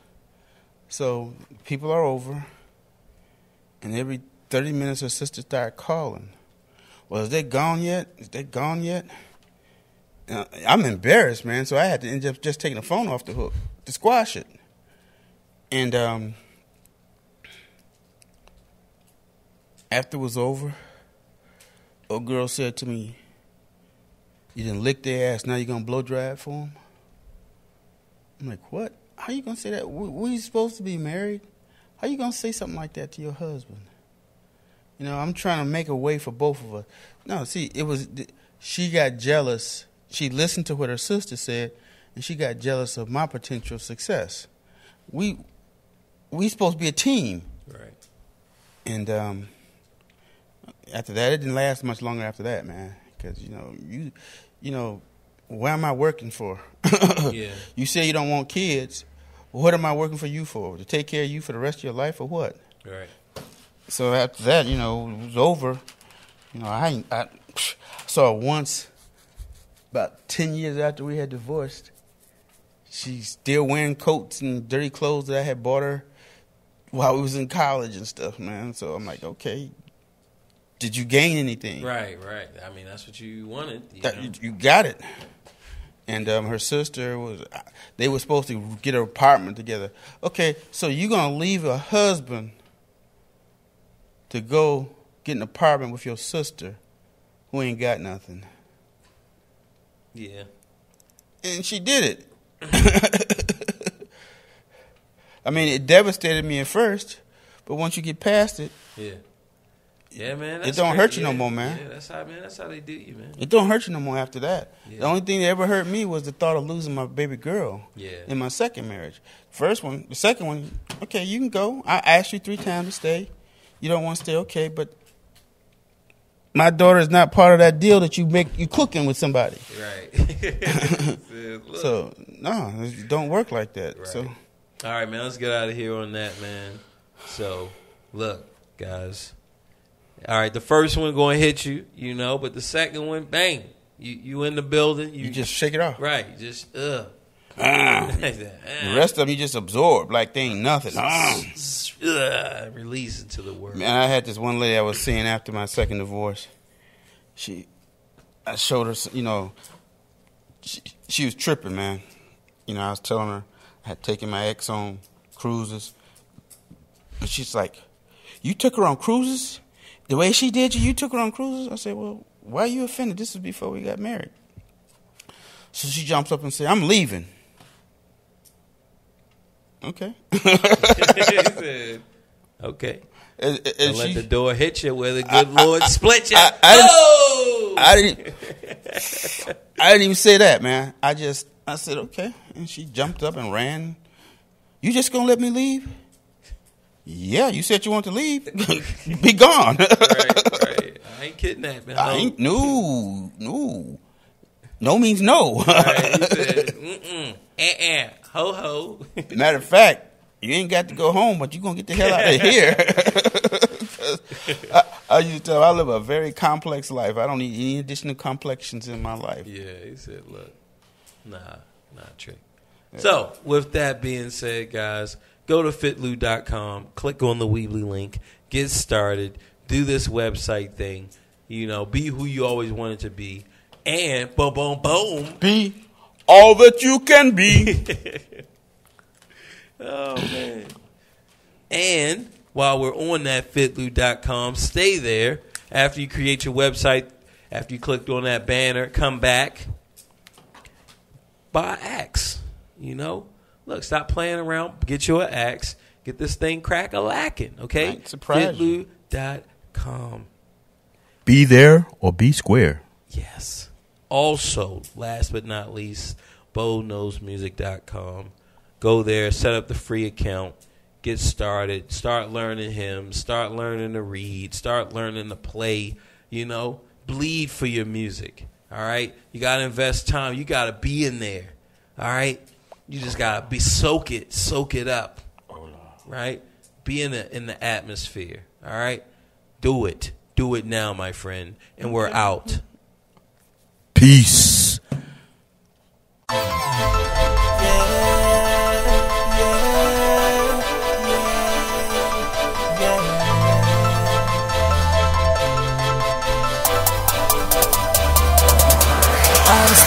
So people are over, and every 30 minutes her sister started calling. Well, is they gone yet? Is they gone yet? I'm embarrassed, man, so I had to end up just taking the phone off the hook to squash it. And after it was over, old girl said to me, you done licked their ass, now you gonna blow dry it for them? I'm like, what? How you gonna say that? We supposed to be married? How you gonna say something like that to your husband? You know, I'm trying to make a way for both of us. No, see, she got jealous. She listened to what her sister said, and she got jealous of my potential success. We supposed to be a team. Right. And after that, it didn't last much longer after that, man. Because, you know, where am I working for? Yeah. You say you don't want kids. What am I working for you for? To take care of you for the rest of your life or what? Right. So after that, you know, it was over. You know, I saw her once about 10 years after we had divorced. She's still wearing coats and dirty clothes that I had bought her while we was in college and stuff, man. So I'm like, okay, did you gain anything? Right. I mean, that's what you wanted. You got it. And her sister they were supposed to get an apartment together. Okay, so you're going to leave a husband to go get an apartment with your sister who ain't got nothing. Yeah. And she did it. I mean, it devastated me at first, but once you get past it, yeah, man, it don't hurt you no more, man. Yeah, that's how they do you, man. It don't hurt you no more after that. Yeah. The only thing that ever hurt me was the thought of losing my baby girl in my second marriage. The second one, okay, you can go. I asked you 3 times to stay. You don't want to stay, okay, but my daughter is not part of that deal that you cooking with somebody. Right. So, no, it don't work like that. Right. So, all right, man, let's get out of here on that, man. So, look, guys. All right, the first one going to hit you, you know, but the second one, bang. You in the building. You just shake it off. Right, just, The rest of them you just absorb like they ain't nothing. Release into the world. Man, I had this one lady I was seeing after my second divorce. I showed her, you know, she was tripping, man. I was telling her I had taken my ex on cruises. And she's like, you took her on cruises? The way she did you took her on cruises? I said, well, why are you offended? This is before we got married. So she jumps up and says, I'm leaving. Okay. He said, okay. And let the door hit you where the good Lord split you. I didn't even say that, man. I said, okay. And she jumped up and ran. You just going to let me leave? Yeah, you said you want to leave. Be gone. Right. I ain't kidnapping. I ain't, no. No means no. Right, he said, ho ho. Matter of fact, you ain't got to go home, but you're going to get the hell out of here. I used to tell I live a very complex life. I don't need any additional complexions in my life. Yeah, he said, look, not trick. Yeah. So, with that being said, guys, go to fitlu.com, click on the Weebly link, get started, do this website thing, be who you always wanted to be, and boom, boom, boom. Be all that you can be. Oh, man. And while we're on that fitlu.com, stay there. After you create your website, after you clicked on that banner, come back. Buy axe. Look, stop playing around. Get your axe. Get this thing crack-a-lacking, okay? Fitlu.com. Be there or be square. Yes. Also, last but not least, BoKnowsMusic.com. Go there, set up the free account, get started, start learning hymns, start learning to read, start learning to play, bleed for your music, all right? You got to invest time. You got to be in there, all right? You just got to soak it up, right? Be in the atmosphere, all right? Do it now, my friend, and we're out. Peace. I was